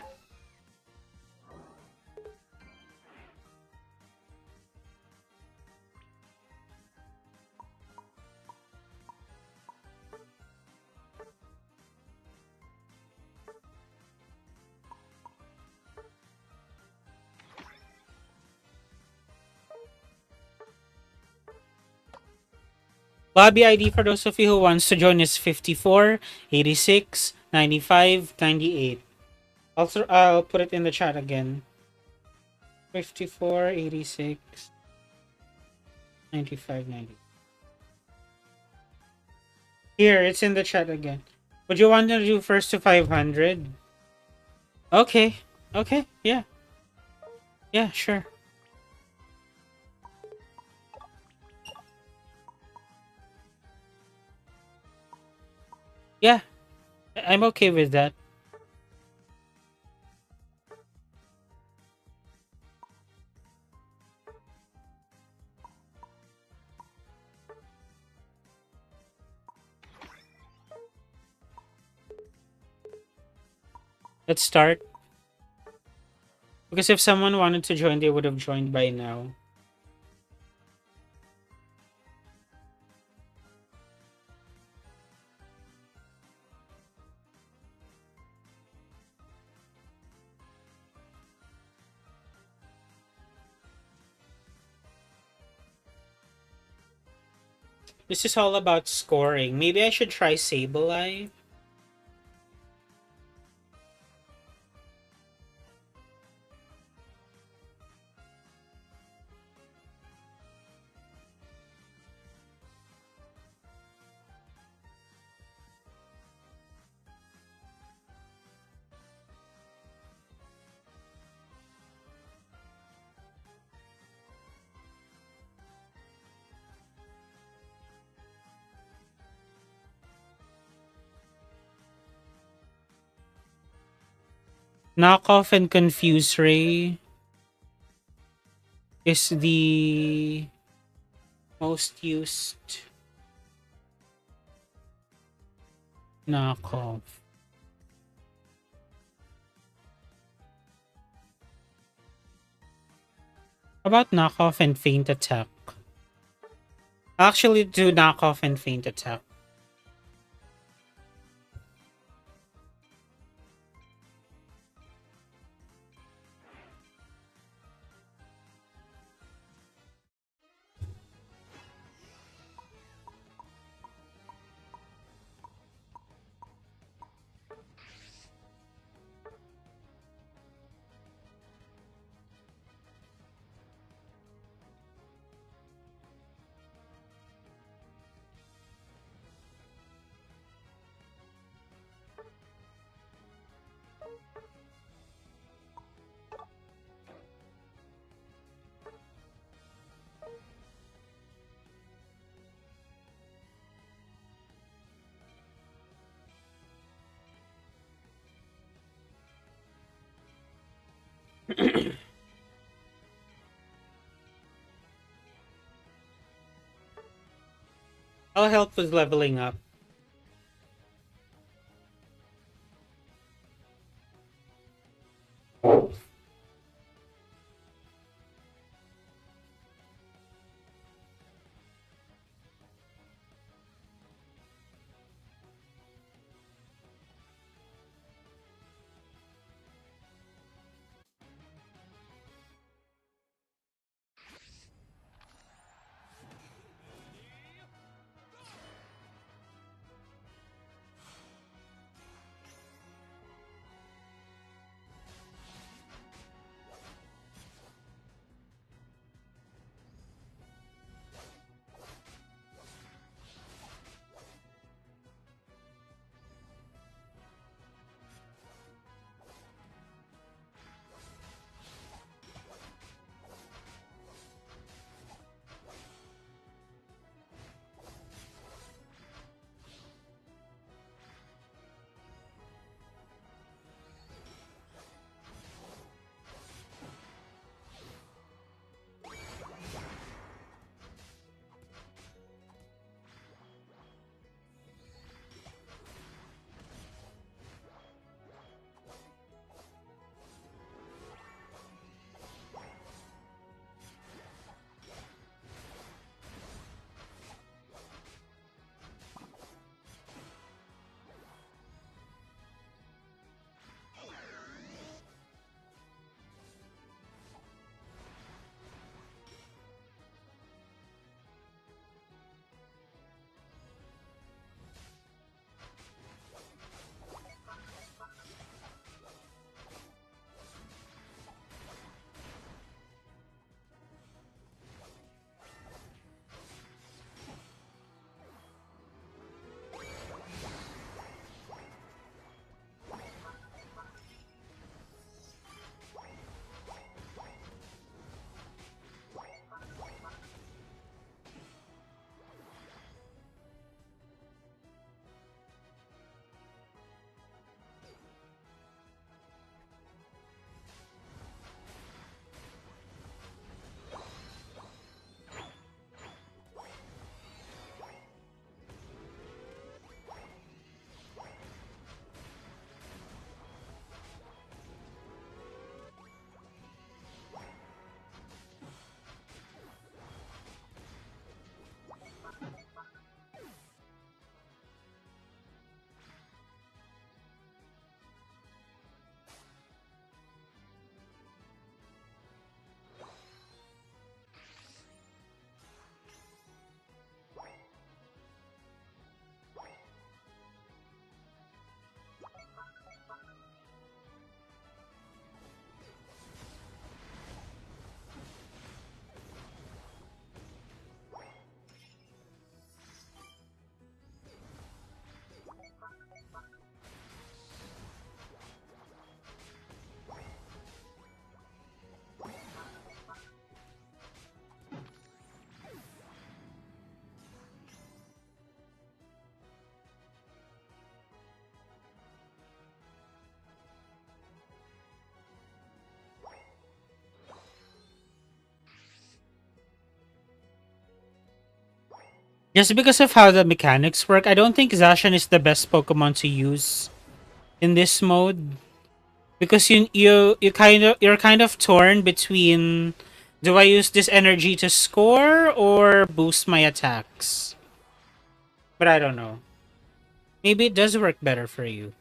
Lobby ID for those of you who wants to join is 54, 86, 95, 98. I'll put it in the chat again. 54, 86, 95, 90. Here, it's in the chat again. Would you want to do first to 500? Okay. Okay, yeah. Yeah, sure. Yeah, I'm okay with that. Let's start. Because if someone wanted to join, they would have joined by now. This is all about scoring. Maybe I should try Sableye. Knockoff and Confuse Ray is the most used knockoff. How about knockoff and feint attack? I'll actually do knockoff and feint attack. I'll help with leveling up. Just because of how the mechanics work, I don't think Zacian is the best Pokemon to use in this mode because you're kind of torn between, do I use this energy to score or boost my attacks? But I don't know. Maybe it does work better for you.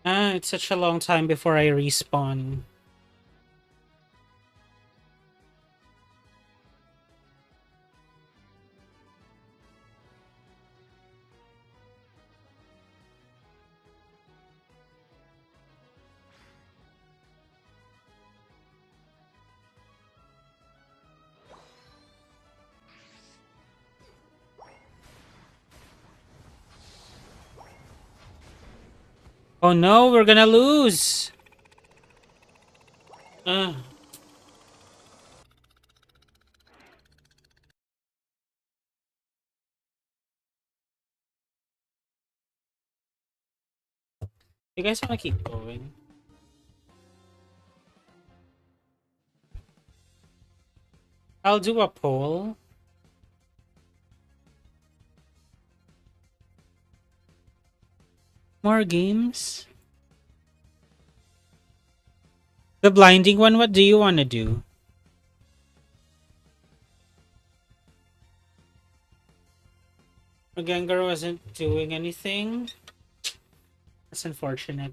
Ah, it's such a long time before I respawn. Oh no, we're gonna lose. Uh, you guys wanna keep going? I'll do a poll. More games? The blinding one, what do you want to do? Gengar wasn't doing anything. That's unfortunate.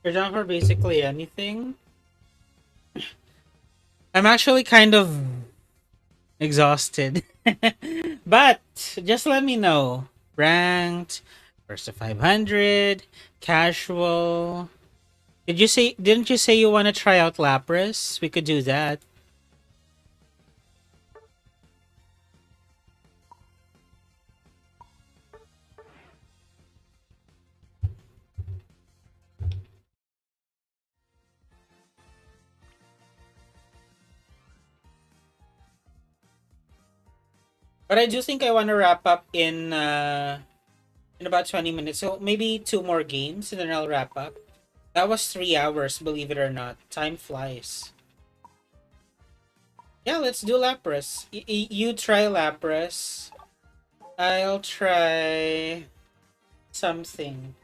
You're down for basically anything. I'm actually kind of exhausted. But just let me know. Ranked, first to 500, casual. Didn't you say you want to try out Lapras? We could do that. But I do think I want to wrap up in about 20 minutes. So maybe two more games and then I'll wrap up. That was 3 hours, believe it or not. Time flies. Yeah, let's do Lapras. You try Lapras. I'll try something.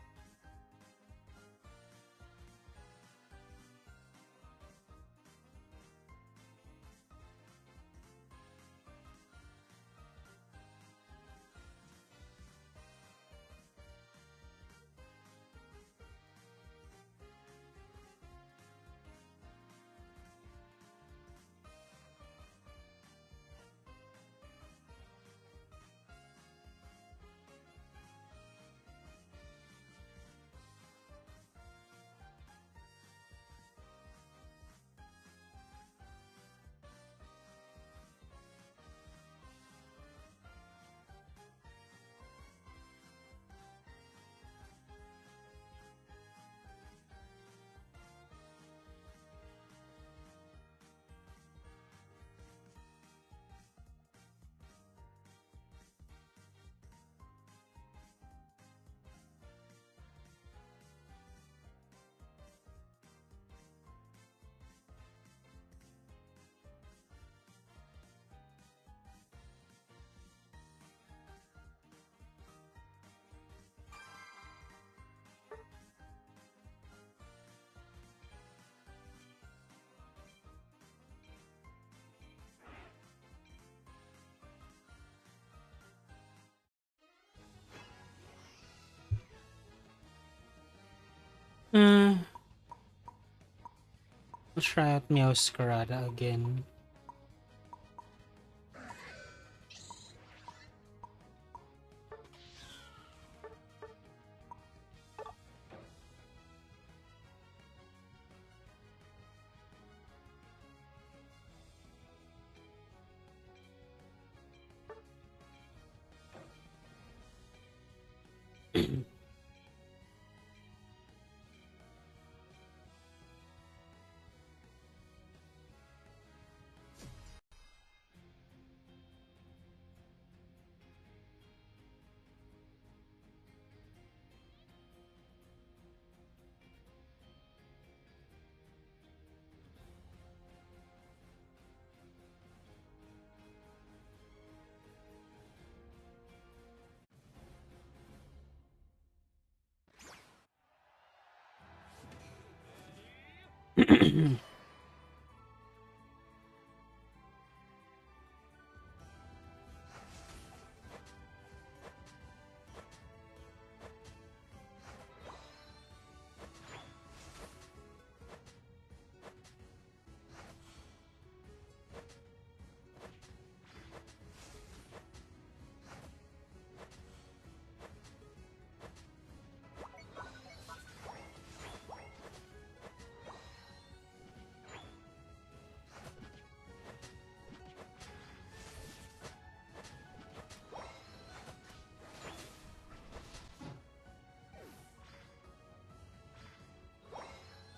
Uh, I'll try out Meowscarada again.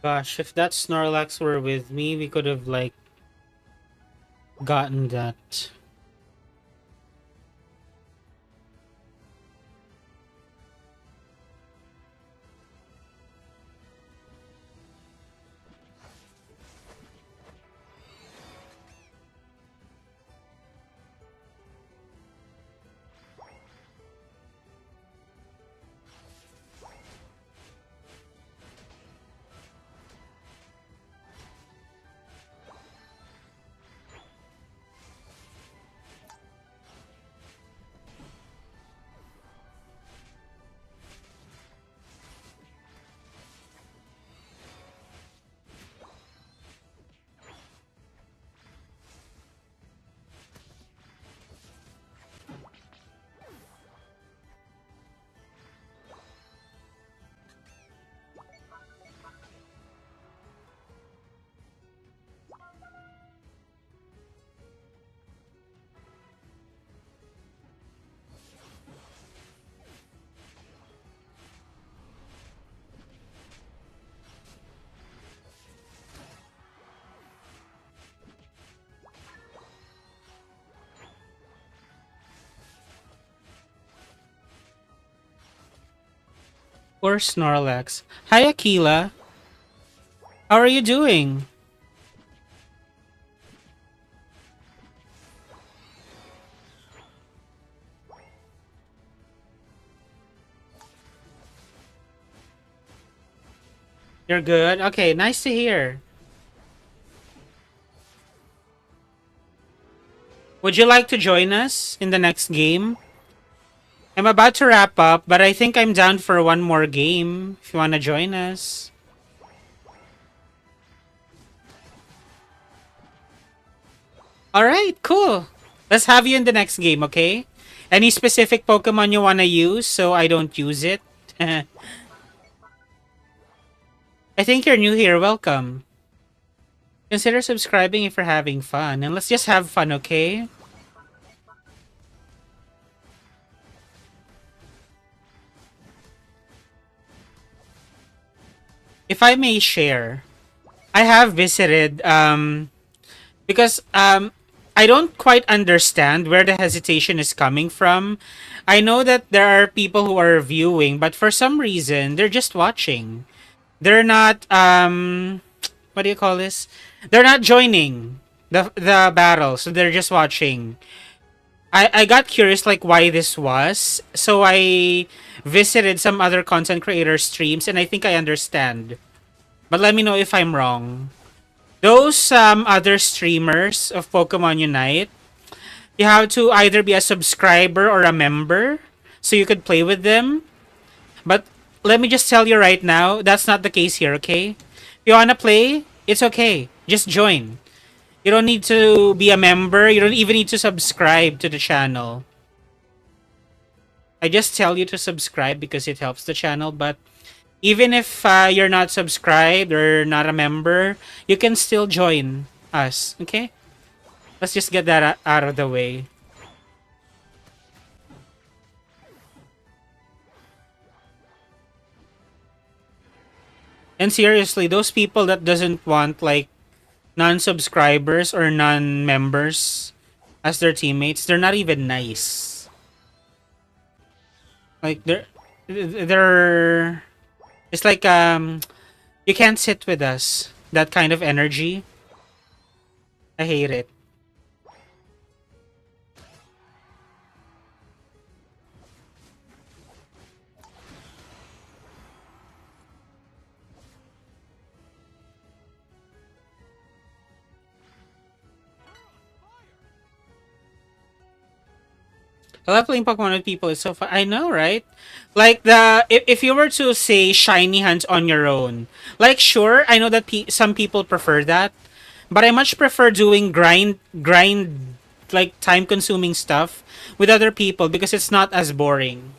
Gosh, if that Snorlax were with me, we could have like gotten that. Or Snorlax. Hi, Akila. How are you doing? You're good? Okay, nice to hear. Would you like to join us in the next game? I'm about to wrap up, but I think I'm down for one more game if you want to join us. Alright, cool. Let's have you in the next game, okay? Any specific Pokemon you want to use so I don't use it? I think you're new here. Welcome. Consider subscribing if you're having fun. And let's just have fun, okay? If I may share, I have visited because I don't quite understand where the hesitation is coming from. I know that there are people who are viewing, but for some reason they're just watching. They're not what do you call this? They're not joining the battle, so they're just watching. I got curious like why this was, so I visited some other content creator streams and I think I understand. But let me know if I'm wrong. Those other streamers of Pokemon Unite, you have to either be a subscriber or a member so you could play with them. But let me just tell you right now, that's not the case here, okay? If you wanna play, it's okay. Just join. You don't need to be a member. You don't even need to subscribe to the channel. I just tell you to subscribe because it helps the channel, but even if you're not subscribed or not a member, you can still join us, okay? Let's just get that out of the way. And seriously, those people that doesn't want like non-subscribers or non-members as their teammates, they're not even nice. Like they're it's like you can't sit with us. That kind of energy. I hate it. I love playing Pokemon with people. It's so fun. I know, right? Like if you were to say shiny hunt on your own, like sure, I know that some people prefer that, but I much prefer doing grind like time consuming stuff with other people because it's not as boring.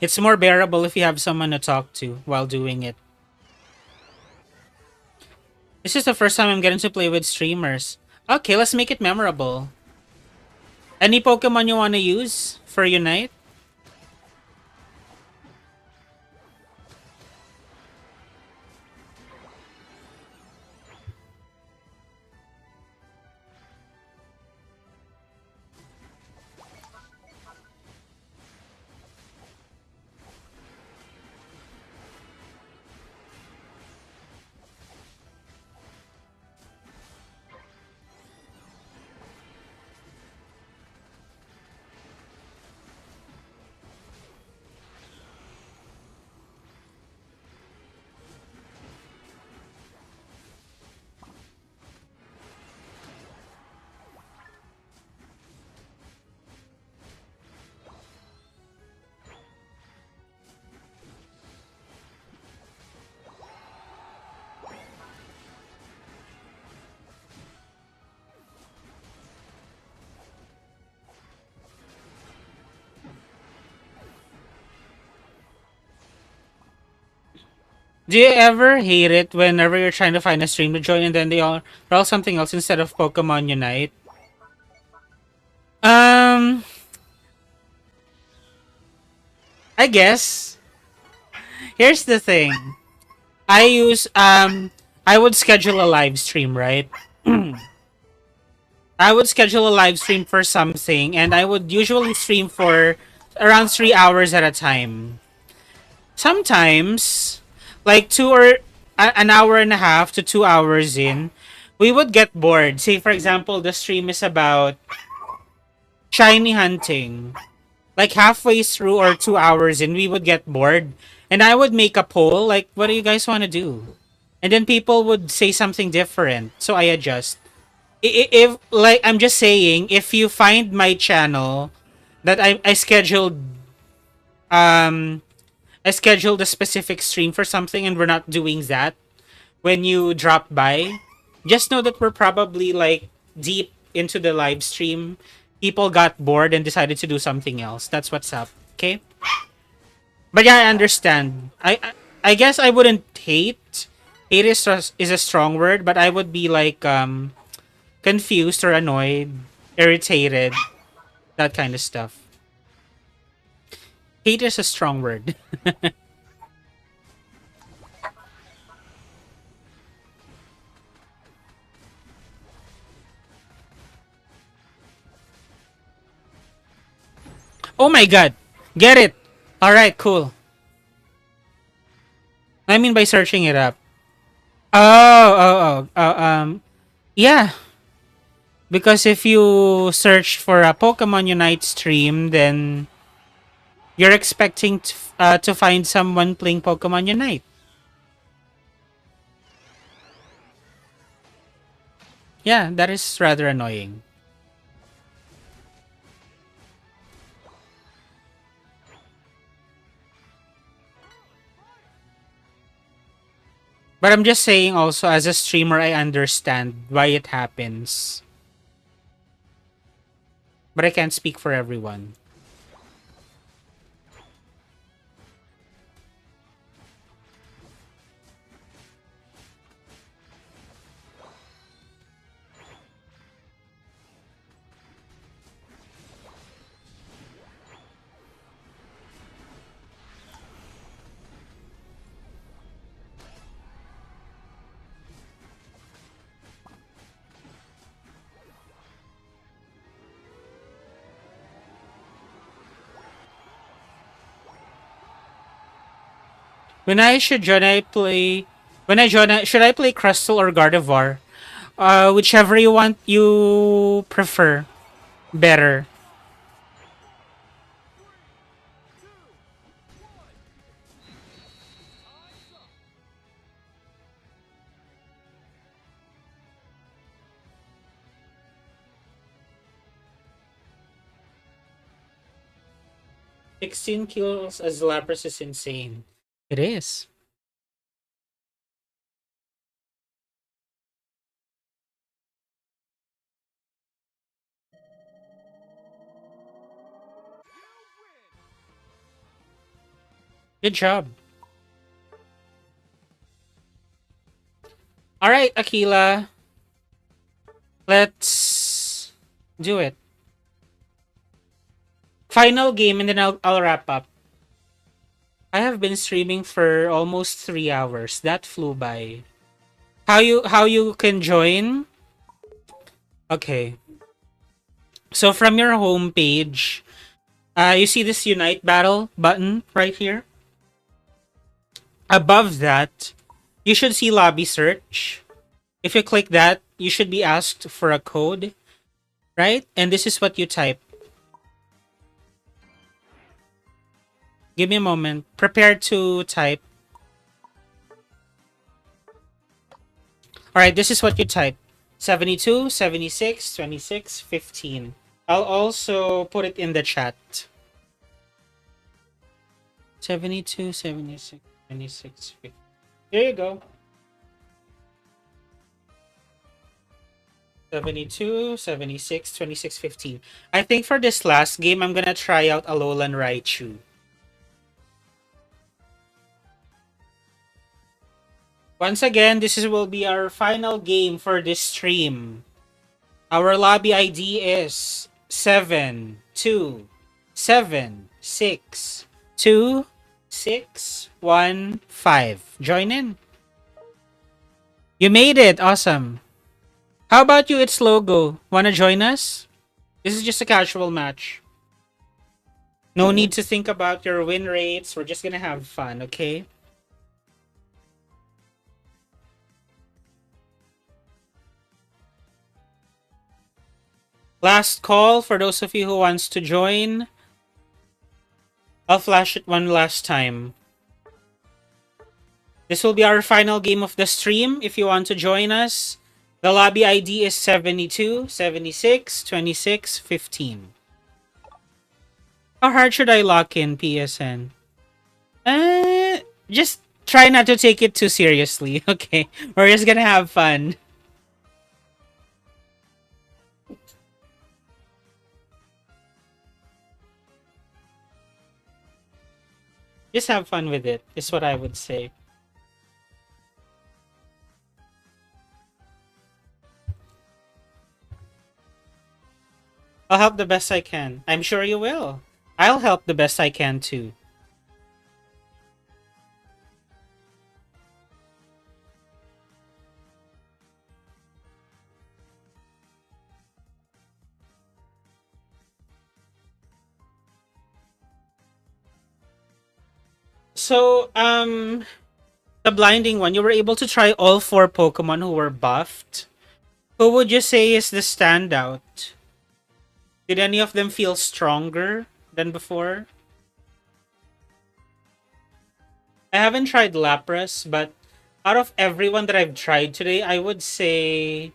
It's more bearable if you have someone to talk to while doing it. This is the first time I'm getting to play with streamers. Okay, let's make it memorable. Any Pokemon you want to use for Unite? Do you ever hate it whenever you're trying to find a stream to join and then they're all something else instead of Pokemon Unite? Um, I guess. Here's the thing. I use I would schedule a live stream, right? I would schedule a live stream for something, and I would usually stream for around 3 hours at a time. Sometimes, like an hour and a half to 2 hours in, we would get bored. Say, for example, the stream is about shiny hunting. Like halfway through or 2 hours in, we would get bored. And I would make a poll, like, what do you guys want to do? And then people would say something different. So I adjust. If, like, I'm just saying, if you find my channel that um, I scheduled a specific stream for something and we're not doing that when you drop by, just know that we're probably like deep into the live stream. People got bored and decided to do something else. That's what's up. Okay? But yeah, I understand. I guess I wouldn't hate. Hate is a strong word, but I would be like confused or annoyed, irritated, that kind of stuff. Hate is a strong word. Oh my god. Get it. All right, cool. I mean by searching it up. Yeah. Because if you search for a Pokemon Unite stream, then you're expecting to find someone playing Pokemon Unite. Yeah, that is rather annoying. But I'm just saying also, as a streamer, I understand why it happens. But I can't speak for everyone. When I should join, I play. When I join, should I play Crystal or Gardevoir? Whichever you want, you prefer better. 16 kills as Lapras is insane. It is. Good job. All right, Akila. Let's do it. Final game, and then I'll wrap up. I have been streaming for almost 3 hours. That flew by. How you can join? Okay. So from your home page, you see this Unite Battle button right here. Above that, you should see Lobby Search. If you click that, you should be asked for a code, right? And this is what you type. Give me a moment. Prepare to type. All right, this is what you type. 72, 76, 26, 15. I'll also put it in the chat. 72, 76, 26, 15. Here you go. 72, 76, 26, 15. I think for this last game, I'm gonna try out Alolan Raichu. Once again, will be our final game for this stream. Our lobby ID is 727626115. Join in. You made it. Awesome. How about you, It's Logo? Wanna join us? This is just a casual match. No need to think about your win rates. We're just gonna have fun, okay? Last call for those of you who wants to join. I'll flash it one last time. This will be our final game of the stream. If you want to join us, the lobby ID is 72 76 26 15. How hard should I lock in PSN? Just try not to take it too seriously, okay? We're just gonna have fun. Just have fun with it, is what I would say. I'll help the best I can. I'm sure you will. I'll help the best I can too. So, the blinding one, you were able to try all 4 Pokemon who were buffed. Who would you say is the standout? Did any of them feel stronger than before? I haven't tried Lapras, but out of everyone that I've tried today, I would say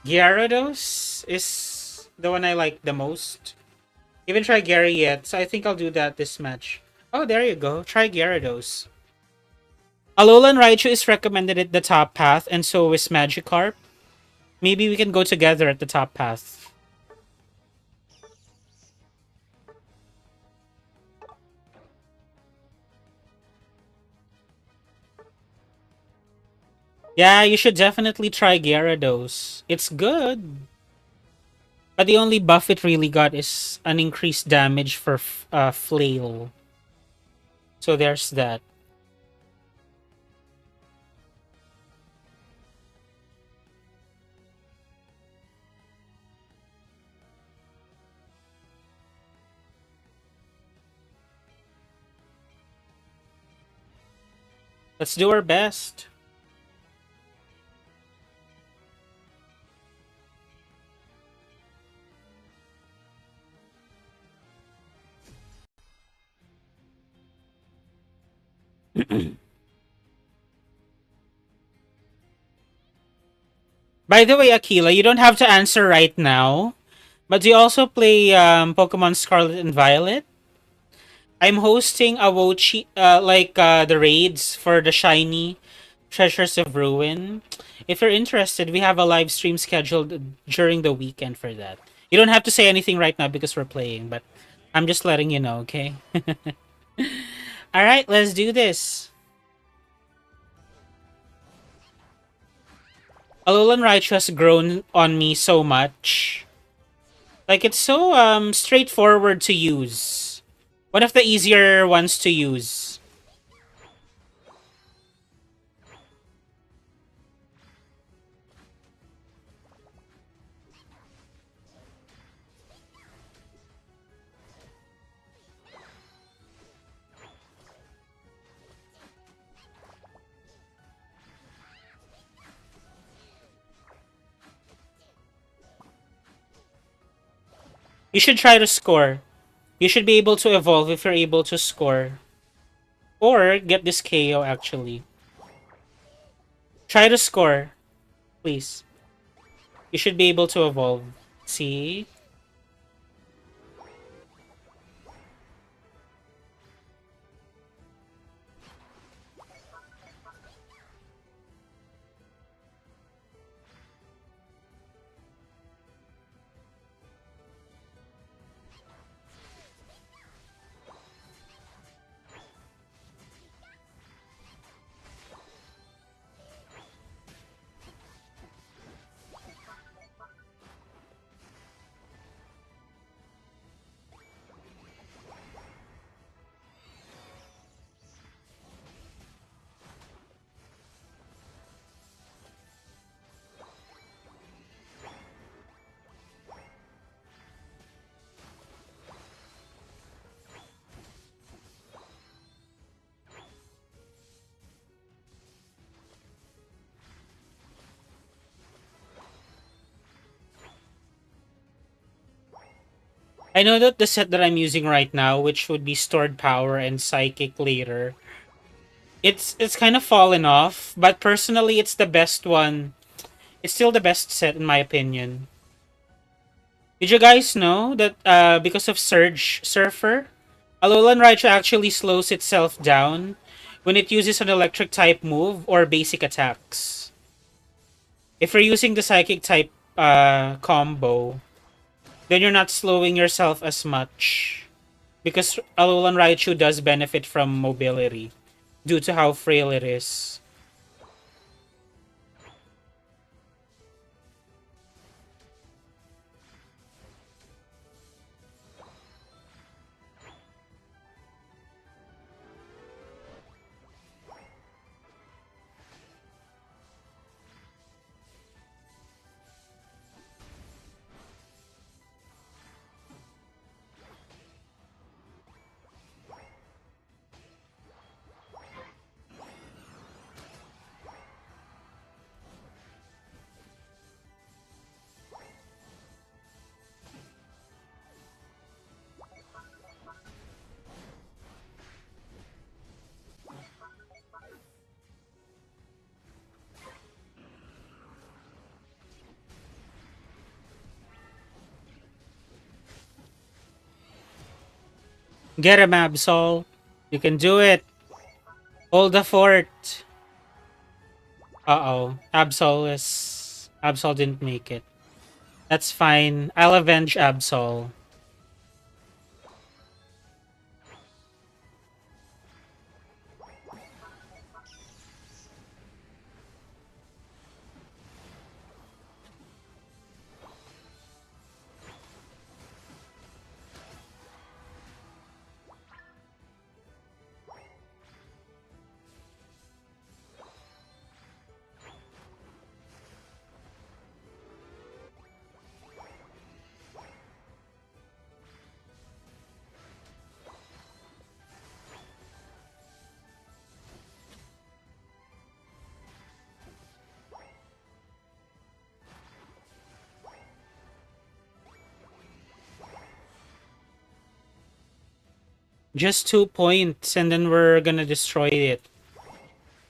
Gyarados is the one I like the most. Haven't tried Gary yet, so I think I'll do that this match. Oh, there you go. Try Gyarados. Alolan Raichu is recommended at the top path, and so is Magikarp. Maybe we can go together at the top path. Yeah, you should definitely try Gyarados. It's good. But the only buff it really got is an increased damage for Flail. So there's that. Let's do our best. By the way, Akila, you don't have to answer right now. But do you also play Pokemon Scarlet and Violet? I'm hosting a Wochi, the raids for the shiny Treasures of Ruin. If you're interested, we have a live stream scheduled during the weekend for that. You don't have to say anything right now because we're playing, but I'm just letting you know, okay? All right, let's do this. Alolan Raichu has grown on me so much. Like, it's so straightforward to use. One of the easier ones to use. You should try to score. You should be able to evolve if you're able to score. Or get this KO, actually. Try to score, please. You should be able to evolve. See? I know that the set that I'm using right now, which would be stored power and psychic later, it's kind of fallen off. But personally, it's the best one. It's still the best set in my opinion. Did you guys know that because of Surge Surfer, Alolan Raichu actually slows itself down when it uses an electric type move or basic attacks? If you're using the psychic type combo, then you're not slowing yourself as much because Alolan Raichu does benefit from mobility due to how frail it is. Get him, Absol. You can do it. Hold the fort. Uh oh. Absol didn't make it. That's fine. I'll avenge Absol. Just 2 points and then we're gonna destroy it.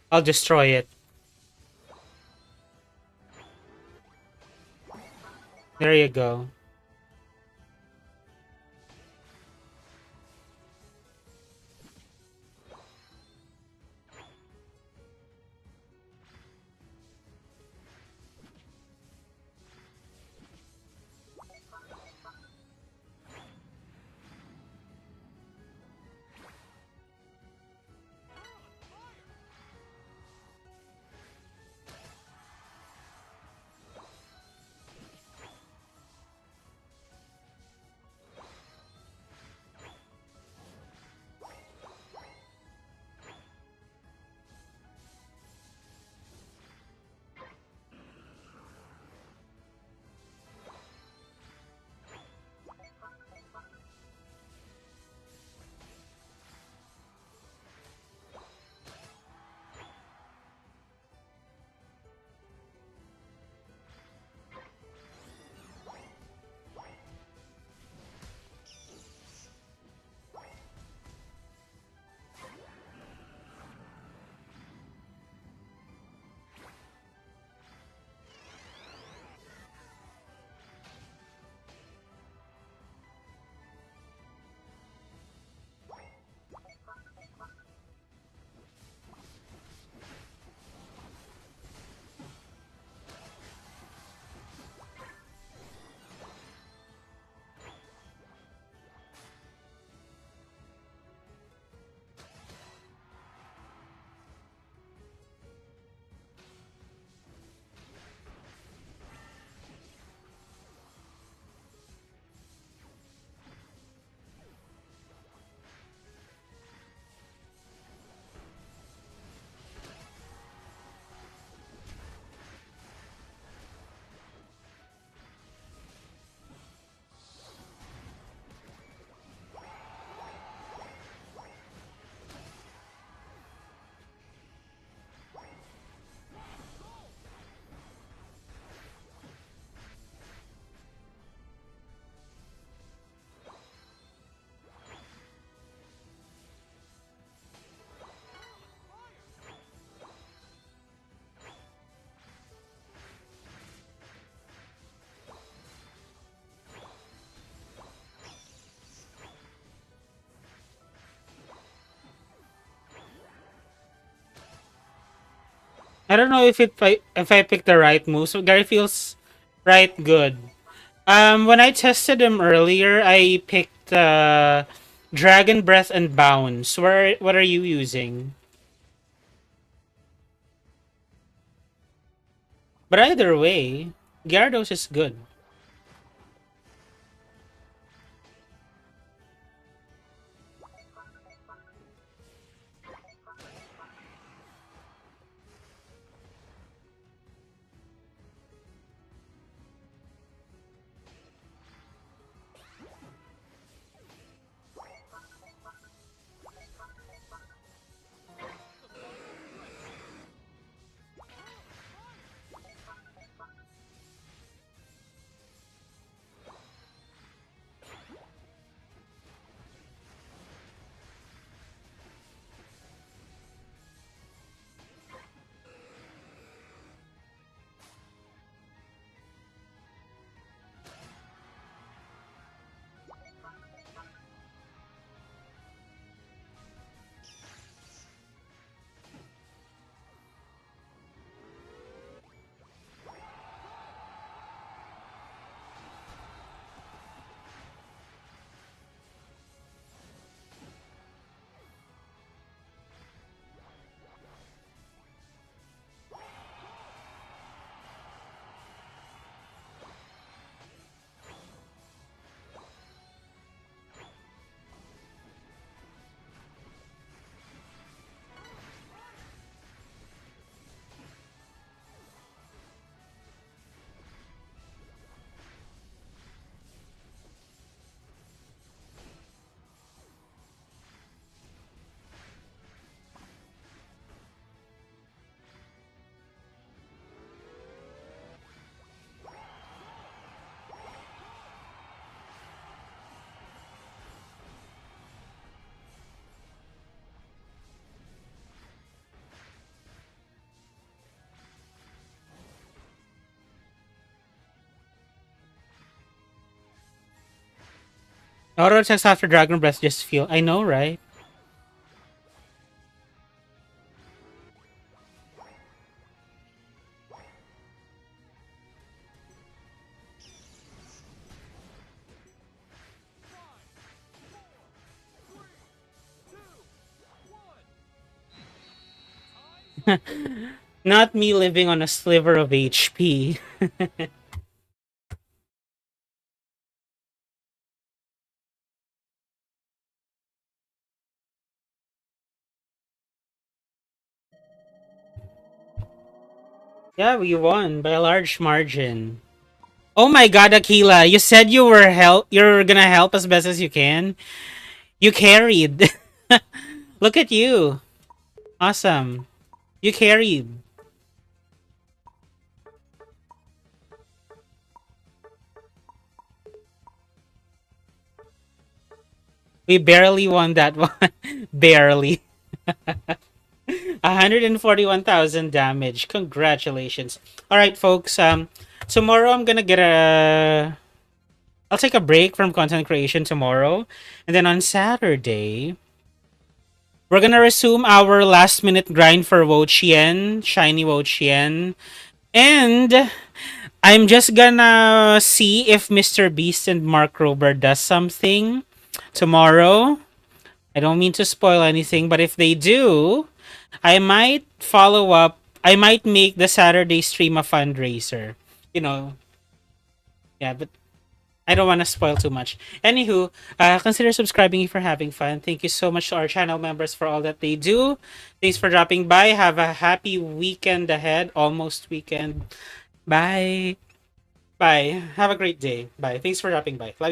I'll destroy it. There you go. I don't know if I picked the right moves, but Gary feels right good. When I tested him earlier, I picked Dragon Breath and Bounce. What are you using? But either way, Gyarados is good. Auto attacks after Dragon Breath just feel. I know, right? Not me living on a sliver of HP. Yeah, we won by a large margin. Oh my god, Akila, you said you're gonna help as best as you can. You carried. Look at you. Awesome. You carried. We barely won that one. Barely. 141,000 damage. Congratulations. All right, folks. Tomorrow I'm gonna get a. I'll take a break from content creation tomorrow, and then on Saturday we're gonna resume our last minute grind for Wo-Chien, shiny Wo-Chien, and I'm just gonna see if Mr. Beast and Mark Rober does something tomorrow. I don't mean to spoil anything, but if they do, I might follow up. I might make the Saturday stream a fundraiser. You know, yeah, but I don't want to spoil too much. Anywho, consider subscribing if you're having fun. Thank you so much to our channel members for all that they do. Thanks for dropping by. Have a happy weekend ahead. Almost weekend. Bye. Bye. Have a great day. Bye. Thanks for dropping by. Love